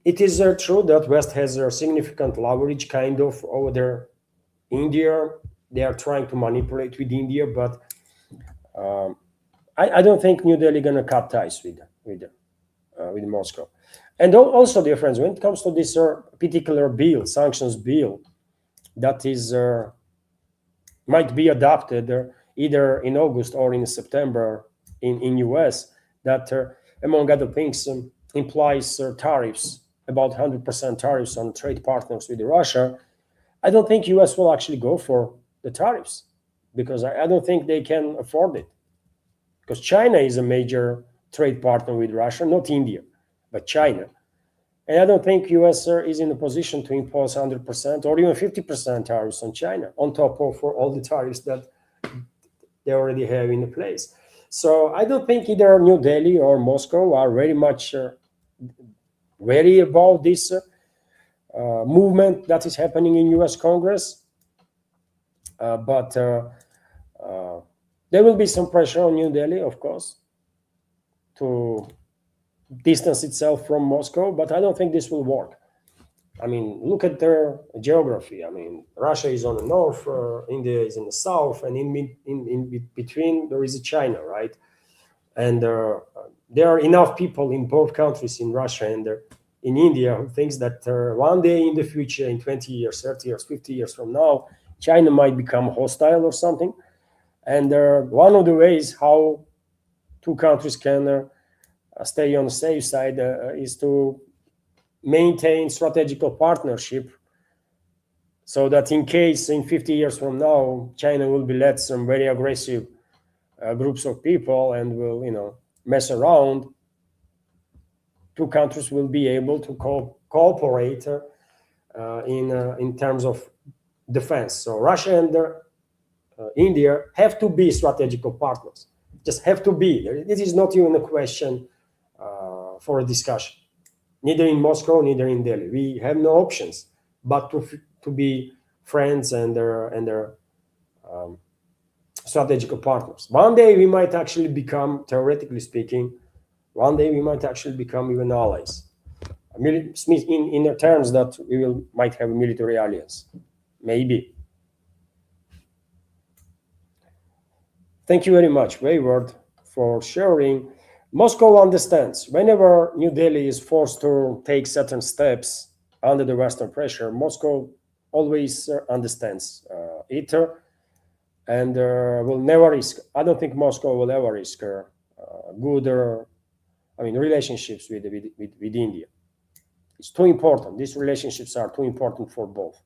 it is true that West has a significant leverage kind of over there. India, they are trying to manipulate with India, but I don't think New Delhi gonna cut ties with Moscow. And also, dear friends, when it comes to this particular bill, sanctions bill, that is might be adopted either in August or in September in US, that among other things implies tariffs, about 100% tariffs on trade partners with Russia. I don't think US will actually go for the tariffs because I don't think they can afford it. Because China is a major trade partner with Russia, not India, but China. And I don't think US is in a position to impose 100% or even 50% tariffs on China, on top of all the tariffs that they already have in place. So I don't think either New Delhi or Moscow are very much wary about this movement that is happening in US Congress. But there will be some pressure on New Delhi, of course, to distance itself from Moscow, but I don't think this will work. I mean, look at their geography. I mean, Russia is on the north, India is in the south, and in between there is China, right? And there are enough people in both countries, in Russia and in India, who thinks that one day in the future, in 20 years, 30 years, 50 years from now, China might become hostile or something. And one of the ways how two countries can stay on the safe side is to maintain strategical partnership, so that in case in 50 years from now China will be led some very aggressive groups of people and will mess around, two countries will be able to cooperate in terms of defense. So Russia and India have to be strategical partners, just have to be. It is not even a question for a discussion, neither in Moscow, neither in Delhi. We have no options but to be friends and their strategical partners. One day we might actually become, theoretically speaking, one day we might actually become even allies. In the terms that we might have a military alliance, maybe. Thank you very much, Wayward, for sharing. Moscow understands whenever New Delhi is forced to take certain steps under the Western pressure, Moscow always understands it and will never risk. I don't think Moscow will ever risk good relationships with India. It's too important. These relationships are too important for both.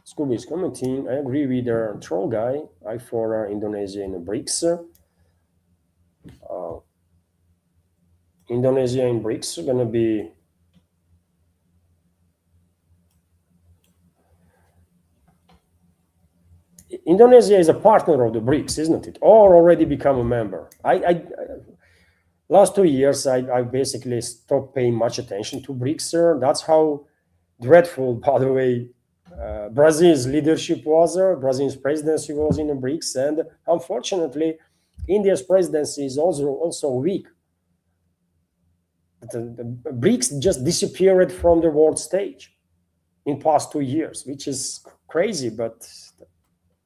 Scooby is commenting, I agree with the troll guy. I for Indonesia in the BRICS. Indonesia in BRICS are going to be Indonesia is a partner of the BRICS, isn't it? Or already become a member. Last 2 years, I basically stopped paying much attention to BRICS. That's how dreadful, by the way, Brazil's leadership was. Brazil's presidency was in the BRICS, and unfortunately, India's presidency is also weak. The BRICS just disappeared from the world stage in past 2 years, which is crazy, but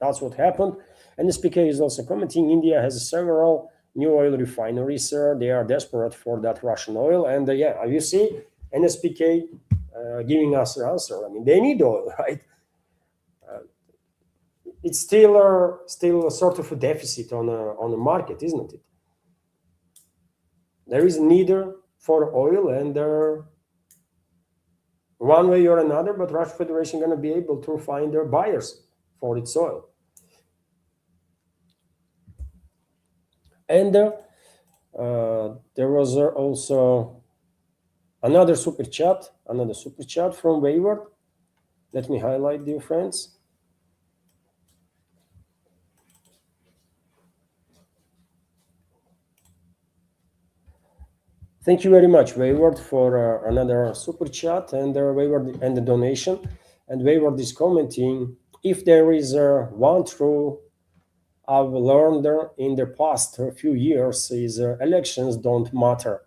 that's what happened. And the speaker is also commenting, India has several new oil refineries. They are desperate for that Russian oil. And you see NSPK giving us the answer. I mean, they need oil, right? It's still a sort of a deficit on the market, isn't it? there is neither for oil, and one way or another, but Russian Federation going to be able to find their buyers for its oil. And there was also another super chat from Wayward. Let me highlight, dear friends. Thank you very much, Wayward, for another super chat and Wayward and the donation. And Wayward is commenting, if there is one truth I've learned in the past few years is elections don't matter.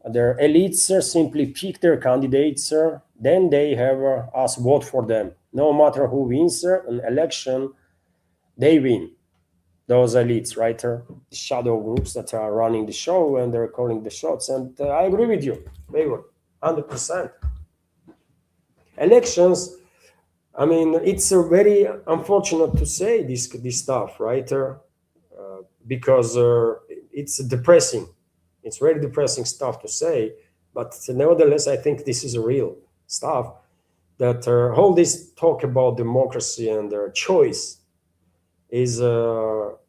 Their elites simply pick their candidates, then they have us vote for them. No matter who wins an election, they win. Those elites, right? The shadow groups that are running the show and they're calling the shots. And I agree with you, Wayward, 100%. Elections, I mean, it's very unfortunate to say this stuff, right? Because it's depressing. It's very depressing stuff to say, but nevertheless, I think this is real stuff. That all this talk about democracy and choice is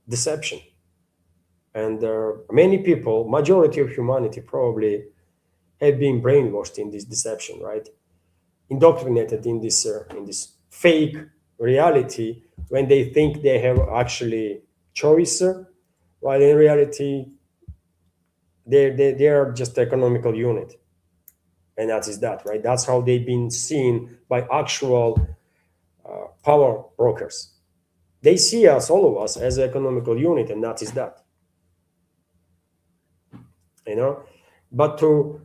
deception. And many people, majority of humanity probably have been brainwashed in this deception, right? Indoctrinated in this fake reality when they think they have actually choice, while in reality they are just an economical unit. And that is that, right? That's how they've been seen by actual power brokers. They see us, all of us, as an economical unit, and that is that. You know, but to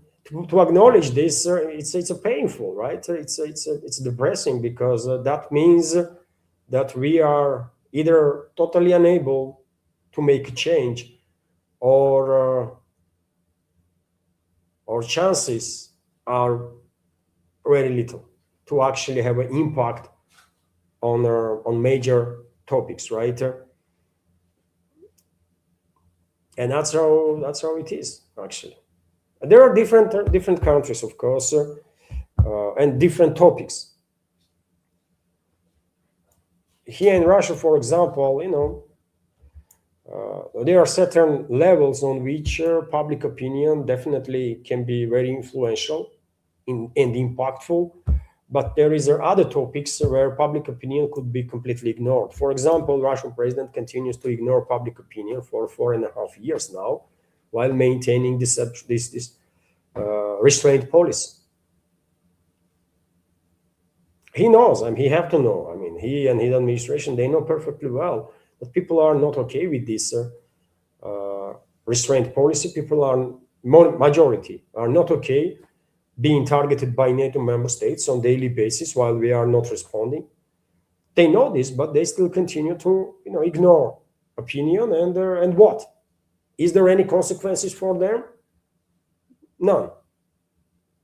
acknowledge this, it's a painful, right? It's depressing, because that means that we are either totally unable to make a change, or chances are very little to actually have an impact on major topics, right? And that's how it is, actually. There are different countries, of course, and different topics. Here in Russia, for example, you know, there are certain levels on which public opinion definitely can be very influential and impactful, but there is other topics where public opinion could be completely ignored. For example, Russian president continues to ignore public opinion for 4.5 years now, while maintaining this restraint policy. He knows, I mean, he have to know. I mean, he and his administration, they know perfectly well that people are not okay with this restraint policy. People are, majority are not okay being targeted by NATO member states on daily basis while we are not responding. They know this, but they still continue to, you know, ignore opinion. And what? Is there any consequences for them? None.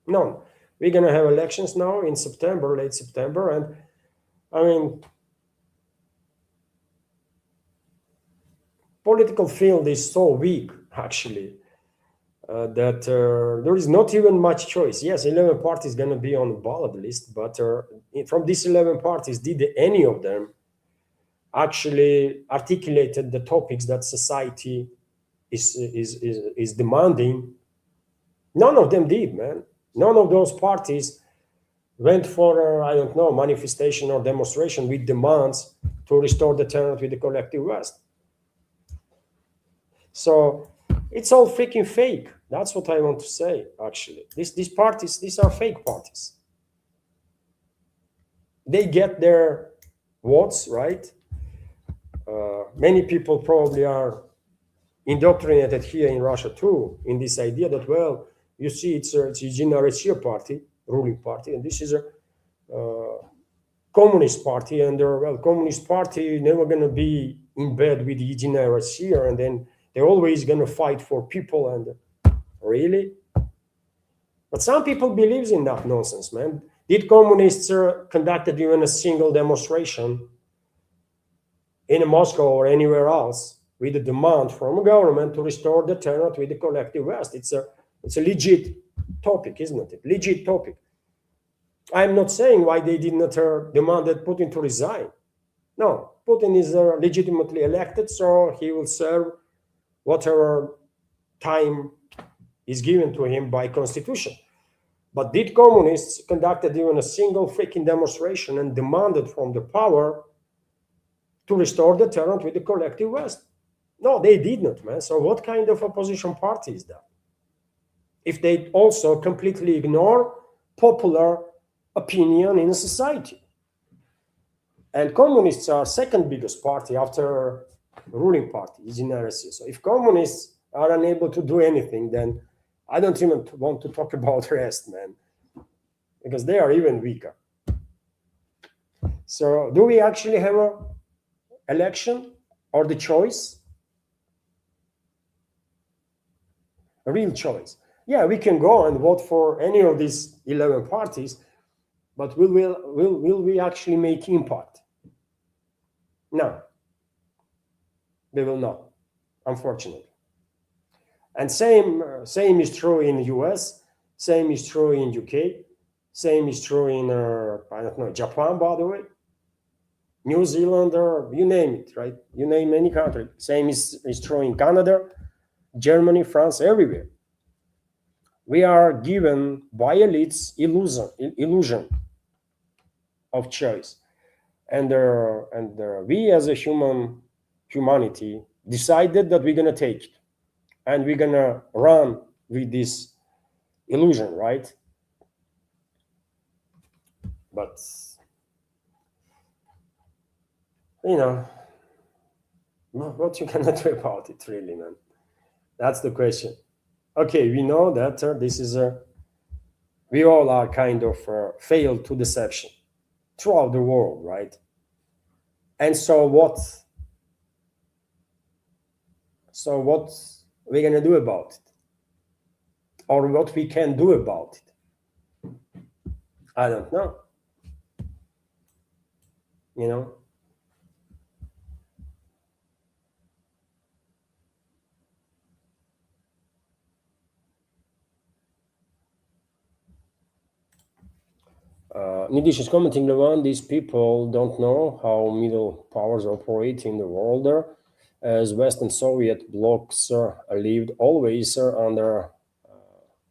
We're gonna have elections now in September, late September, and I mean, political field is so weak, actually, that there is not even much choice. Yes, 11 parties going to be on the ballot list, but from these 11 parties, did any of them actually articulated the topics that society is demanding? None of them did, man. None of those parties went for, I don't know, manifestation or demonstration with demands to restore the tenant with the collective West. So it's all freaking fake. That's what I want to say, actually. These parties, these are fake parties. They get their votes, right? Many people probably are indoctrinated here in Russia too, in this idea that, well, you see, it's Единая Россия party, ruling party, and this is a communist party, and well, communist party never going to be in bed with Единая Россия, and then they're always going to fight for people. And really? But some people believes in that nonsense, man. Did communists conducted even a single demonstration in Moscow or anywhere else with a demand from a government to restore the tenant with the collective West. It's a legit topic, isn't it? Legit topic. I'm not saying why they did not demand that Putin to resign. No, Putin is legitimately elected, so he will serve whatever time is given to him by constitution. But did communists conducted even a single freaking demonstration and demanded from the power to restore the tenant with the collective West? No, they did not, man. So what kind of opposition party is that? If they also completely ignore popular opinion in society. And communists are second biggest party after ruling party is in RSC. So if communists are unable to do anything, then I don't even want to talk about rest, man, because they are even weaker. So do we actually have an election or the choice? A real choice. Yeah, we can go and vote for any of these 11 parties, but will we actually make impact? No, they will not, unfortunately. And same is true in the US, same is true in UK, same is true in I don't know, Japan, by the way, New Zealand, or you name it, right? You name any country. Same is true in Canada, Germany, France, everywhere. We are given by elites illusion of choice, and we as a humanity decided that we're gonna take it, and we're gonna run with this illusion, right? But you know, what you gonna do about it, really, man? That's the question. Okay, we know that this is we all are kind of failed to deception throughout the world, right? And so what we're gonna do about it, or what we can do about it? I don't know. You know. Nidish is commenting, Levan, these people don't know how middle powers operate in the world, as West and Soviet blocs lived always under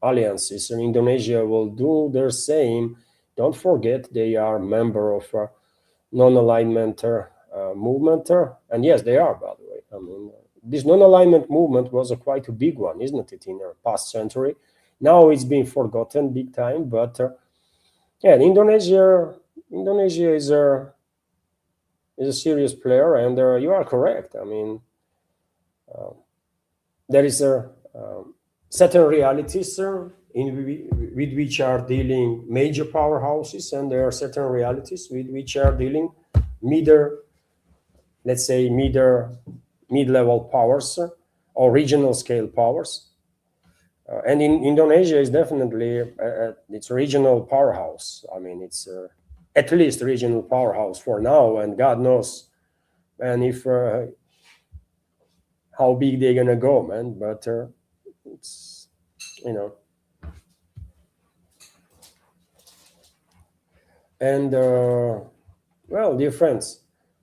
alliances, and Indonesia will do the same. Don't forget they are member of non-alignment movement, and yes, they are, by the way. I mean, this non-alignment movement was quite a big one, isn't it, in the past century? Now it's been forgotten big time, but yeah, Indonesia is a serious player, and you are correct. I mean, there is a certain realities with which are dealing major powerhouses, and there are certain realities with which are dealing let's say mid-level powers or regional scale powers. And in Indonesia is definitely it's a regional powerhouse. I mean, it's at least a regional powerhouse for now, and God knows, and if how big they're gonna go, man. But it's, you know, and well, dear friends,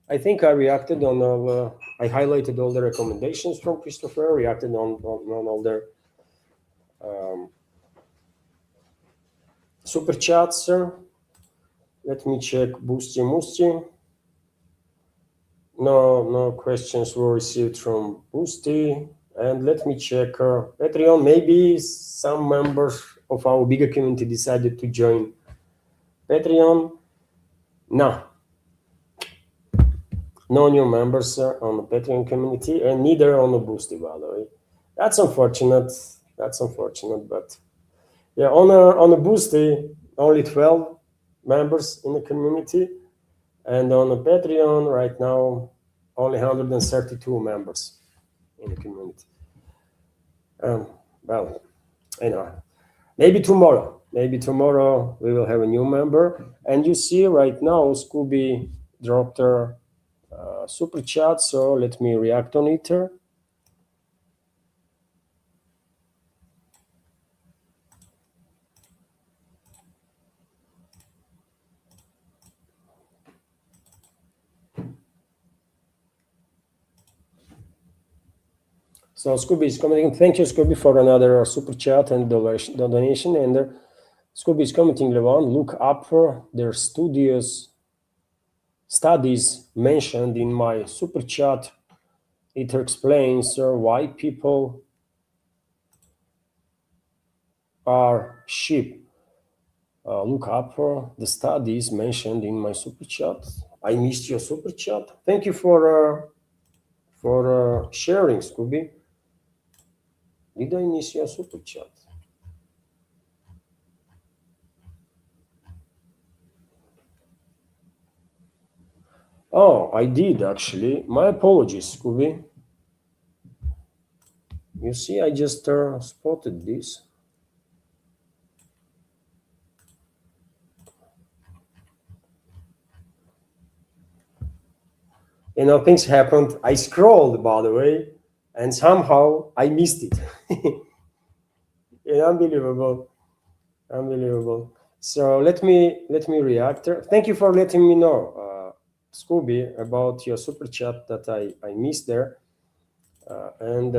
I think I reacted on all. I highlighted all the recommendations from Christopher. Reacted on all their super chats. Let me check Boosty Moosty. No questions were received from Boosty. And let me check Patreon. Maybe some members of our bigger community decided to join Patreon. No new members on the Patreon community, and neither on the Boosty, by the way. That's unfortunate. But yeah, on the Boosty, only 12 members in the community, and on the Patreon right now, only 132 members in the community. Well, you know, maybe tomorrow we will have a new member. And you see right now, Scooby dropped super chat, so let me react on it. So Scooby is commenting. Thank you, Scooby, for another super chat and donation. And Scooby is commenting, Levon, look up their studies mentioned in my super chat. It explains why people are sheep. Look up the studies mentioned in my super chat. I missed your super chat. Thank you for sharing, Scooby. Did I miss your super chat? Oh, I did actually. My apologies, Scooby. You see, I just spotted this. Things happened. I scrolled, by the way, and somehow I missed it. Unbelievable, unbelievable. So let me react. Thank you for letting me know, Scooby, about your super chat that I missed there. And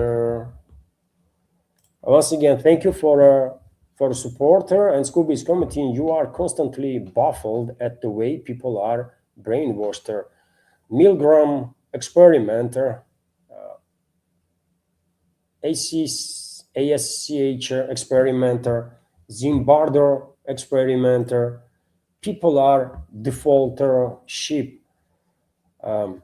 once again, thank you for supporter. And Scooby is commenting. You are constantly baffled at the way people are brainwashed. Milgram experimenter, ASCH experimenter, Zimbardo experimenter. People are defaulter sheep. No,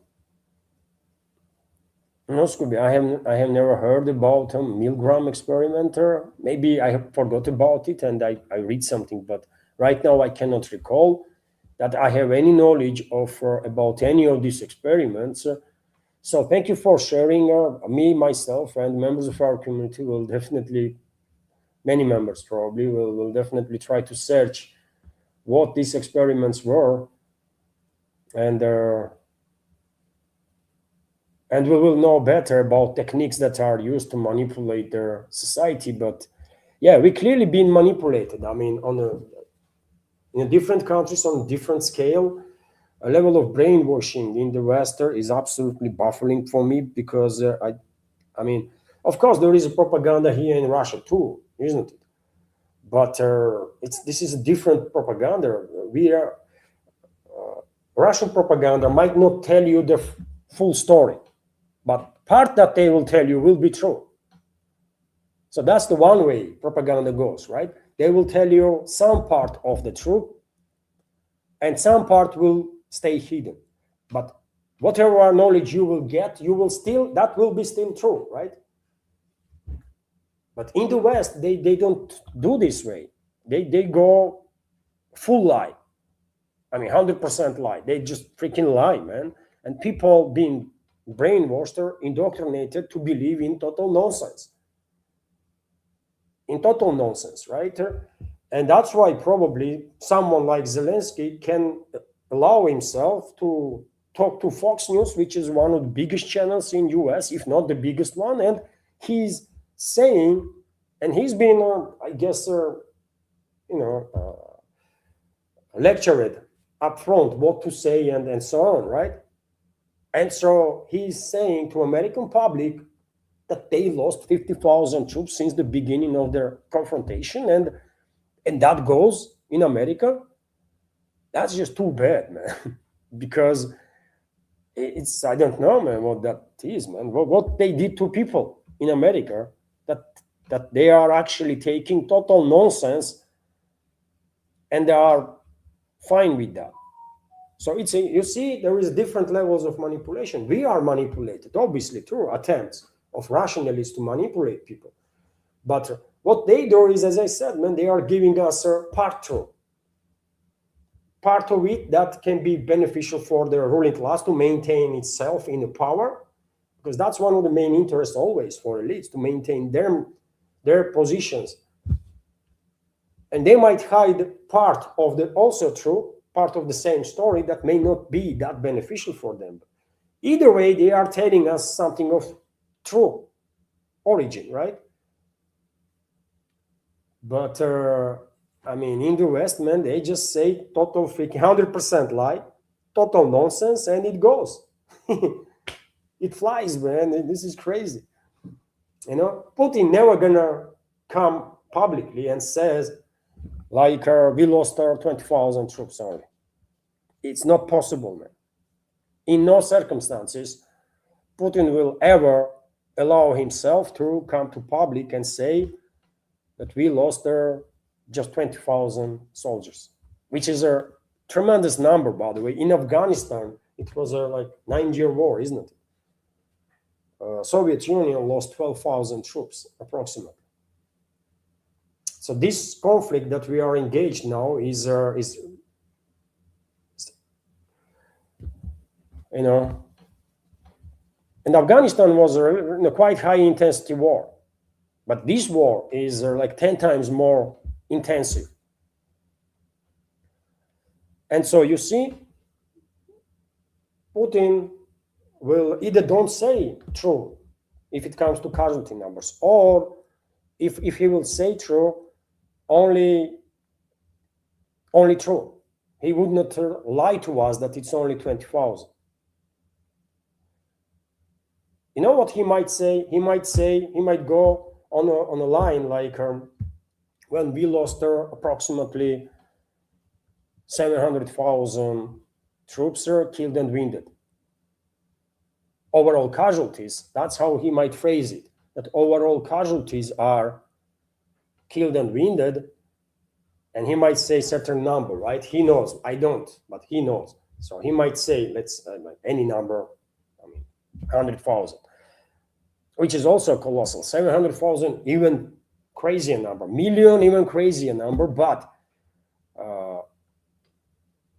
Scooby, I have never heard about a Milgram experimenter. Maybe I have forgot about it and I read something, but right now I cannot recall that I have any knowledge of about any of these experiments. So thank you for sharing. Me, myself, and members of our community will definitely, many members probably, will definitely try to search what these experiments were, and we will know better about techniques that are used to manipulate their society. But yeah, we clearly been manipulated. I mean, in different countries on a different scale. A level of brainwashing in the West is absolutely baffling for me because I mean, of course, there is a propaganda here in Russia too, isn't it? But this is a different propaganda. Russian propaganda might not tell you the full story, but part that they will tell you will be true. So that's the one way propaganda goes, right? They will tell you some part of the truth, and some part will stay hidden. But whatever knowledge you will get, that will be still true, right? But in the West, they don't do this way. They go full lie. I mean, 100% lie. They just freaking lie, man. And people being brainwashed or indoctrinated to believe in total nonsense. Right? And that's why probably someone like Zelensky can allow himself to talk to Fox News, which is one of the biggest channels in US, if not the biggest one. And he's saying, and he's been, I guess, lectured up front what to say and so on, right? And so he's saying to American public that they lost 50,000 troops since the beginning of their confrontation, and that goes in America. That's just too bad, man. Because it's, I don't know, man, what that is, man. What they did to people in America, that they are actually taking total nonsense and they are fine with that. So you see, there is different levels of manipulation. We are manipulated, obviously, through attempts of rationalists to manipulate people. But what they do is, as I said, man, they are giving us a part of it that can be beneficial for the ruling class to maintain itself in the power, because that's one of the main interests always for elites, to maintain their positions. And they might hide part of the also true part of the same story that may not be that beneficial for them. Either way, they are telling us something of true origin, right? But I mean, in the West, man, they just say total freaking 100% lie, total nonsense, and it goes. It flies, man. This is crazy. You know, Putin never gonna come publicly and says like we lost our 20,000 troops only. It's not possible, man. In no circumstances, Putin will ever allow himself to come to public and say that we lost just 20,000 soldiers, which is a tremendous number, by the way. In Afghanistan, it was a like 9-year war, isn't it? Soviet Union lost 12,000 troops approximately. So this conflict that we are engaged now is you know, and Afghanistan was a quite high intensity war, but this war is like 10 times more intensive. And so you see, Putin will either don't say true if it comes to casualty numbers, or if he will say true, only true. He would not lie to us that it's only 20,000. You know what he might say? He might go on a line like when we lost approximately 700,000 troops killed and wounded. Overall casualties, that's how he might phrase it, that overall casualties are killed and wounded, and he might say certain number, right? He knows, I don't, but he knows. So he might say, let's any number, 100,000, which is also colossal. 700,000, even crazier number. Million, even crazier number, but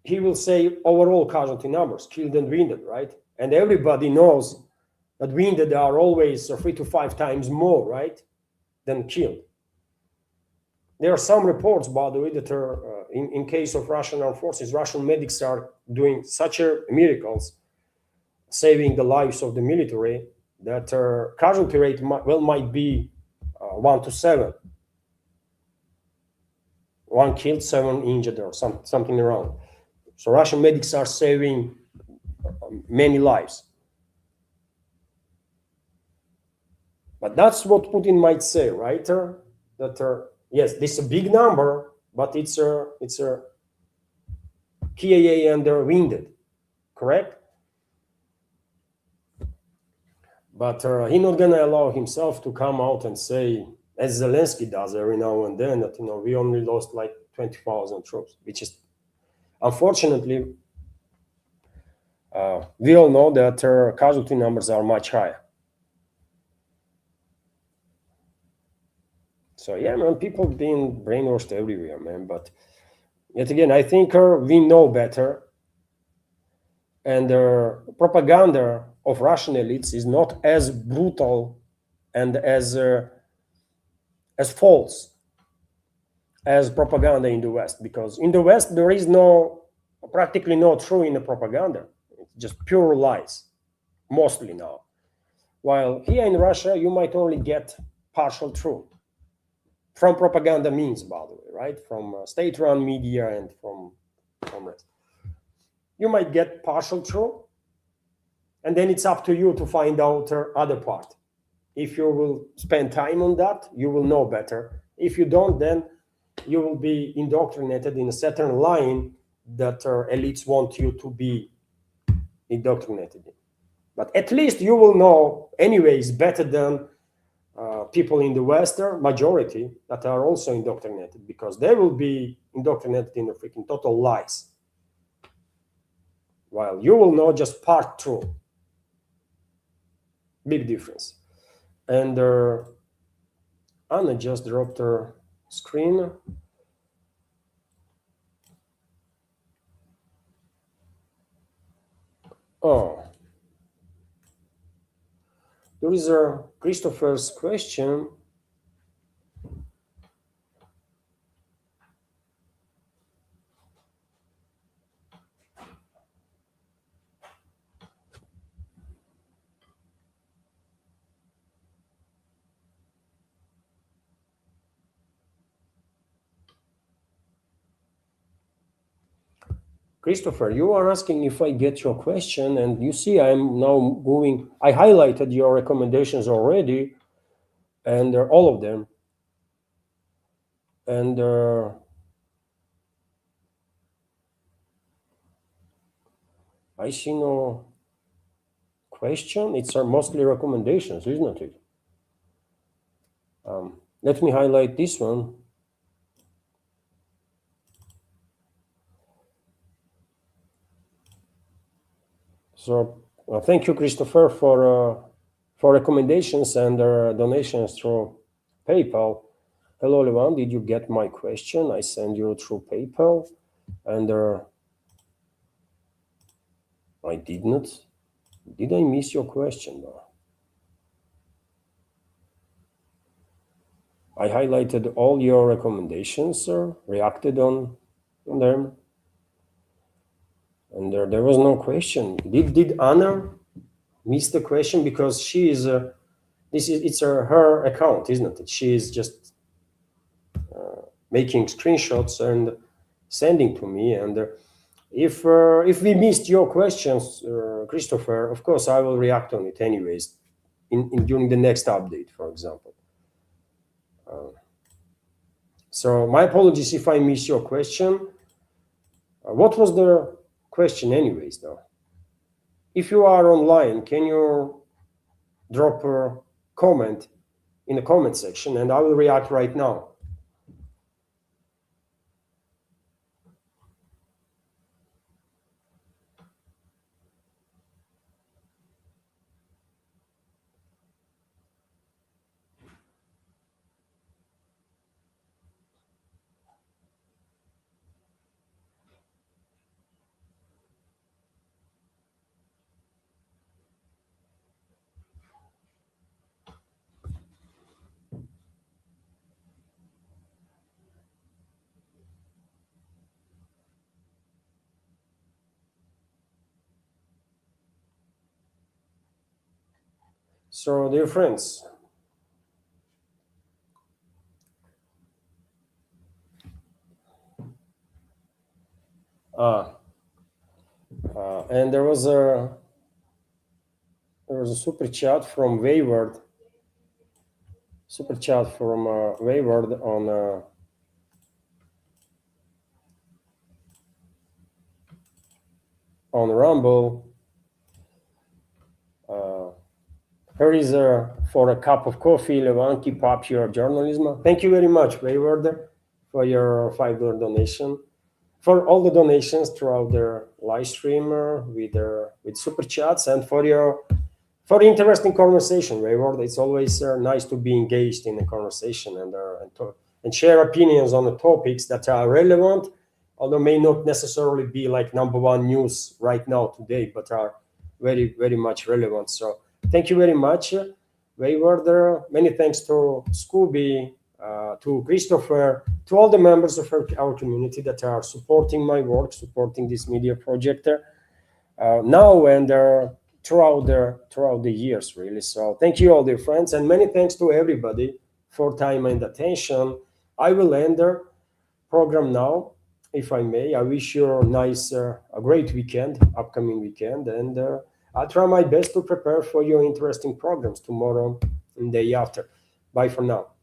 he will say overall casualty numbers, killed and wounded, right? And everybody knows that wounded are always 3 to 5 times more, right, than killed. There are some reports, by the way, that are, in case of Russian armed forces, Russian medics are doing such miracles, saving the lives of the military, that casualty rate might be 1 to 7. 1 killed, 7 injured, or something around. So Russian medics are saving many lives. But that's what Putin might say, right? That yes, this is a big number, but it's a KIA and they're wounded, correct? But he's not gonna allow himself to come out and say, as Zelensky does every now and then, that we only lost like 20,000 troops, which is unfortunately we all know that casualty numbers are much higher. So yeah, man, people being brainwashed everywhere, man. But yet again, I think we know better, and the propaganda of Russian elites is not as brutal and as false as propaganda in the West, because in the West there is practically no true in the propaganda. It's just pure lies, mostly now. While here in Russia, you might only get partial truth from propaganda means, by the way, right? From state-run media and from rest. You might get partial truth, and then it's up to you to find out other part. If you will spend time on that, you will know better. If you don't, then you will be indoctrinated in a certain line that elites want you to be indoctrinated in. But at least you will know anyways better than people in the Western majority that are also indoctrinated, because they will be indoctrinated in the freaking total lies, while you will know just part true. Big difference. And Anna just dropped her screen. Oh, there is a Christopher's question. Christopher, you are asking if I get your question, and you see I'm now going. I highlighted your recommendations already, and all of them. And I see no question. It's mostly recommendations, isn't it? Let me highlight this one. So thank you, Christopher, for recommendations and donations through PayPal. Hello, Levan. Did you get my question? I send you through PayPal, and I did not. Did I miss your question? I highlighted all your recommendations, reacted on them, and there was no question. Did Anna miss the question because she is? It's her account, isn't it? She is just making screenshots and sending to me. And if we missed your questions, Christopher, of course I will react on it anyways during the next update, for example. So my apologies if I missed your question. What was the question anyways, though? If you are online, can you drop a comment in the comment section, and I will react right now. So, dear friends, and there was a super chat from Wayward. Super chat from Wayward on Rumble. Here is for a cup of coffee, Levan, keep up your journalism. Thank you very much, Wayward, for your $5 donation. For all the donations throughout the live stream with super chats, and for interesting conversation, Wayward. It's always nice to be engaged in a conversation and share opinions on the topics that are relevant, although may not necessarily be like number one news right now today, but are very, very much relevant. So thank you very much, Wayward. Many thanks to Scooby, to Christopher, to all the members of our community that are supporting my work, supporting this media project now and throughout the years, really. So thank you all, dear friends, and many thanks to everybody for time and attention. I will end the program now, if I may. I wish you a great weekend, upcoming weekend, and I'll try my best to prepare for your interesting programs tomorrow and day after. Bye for now.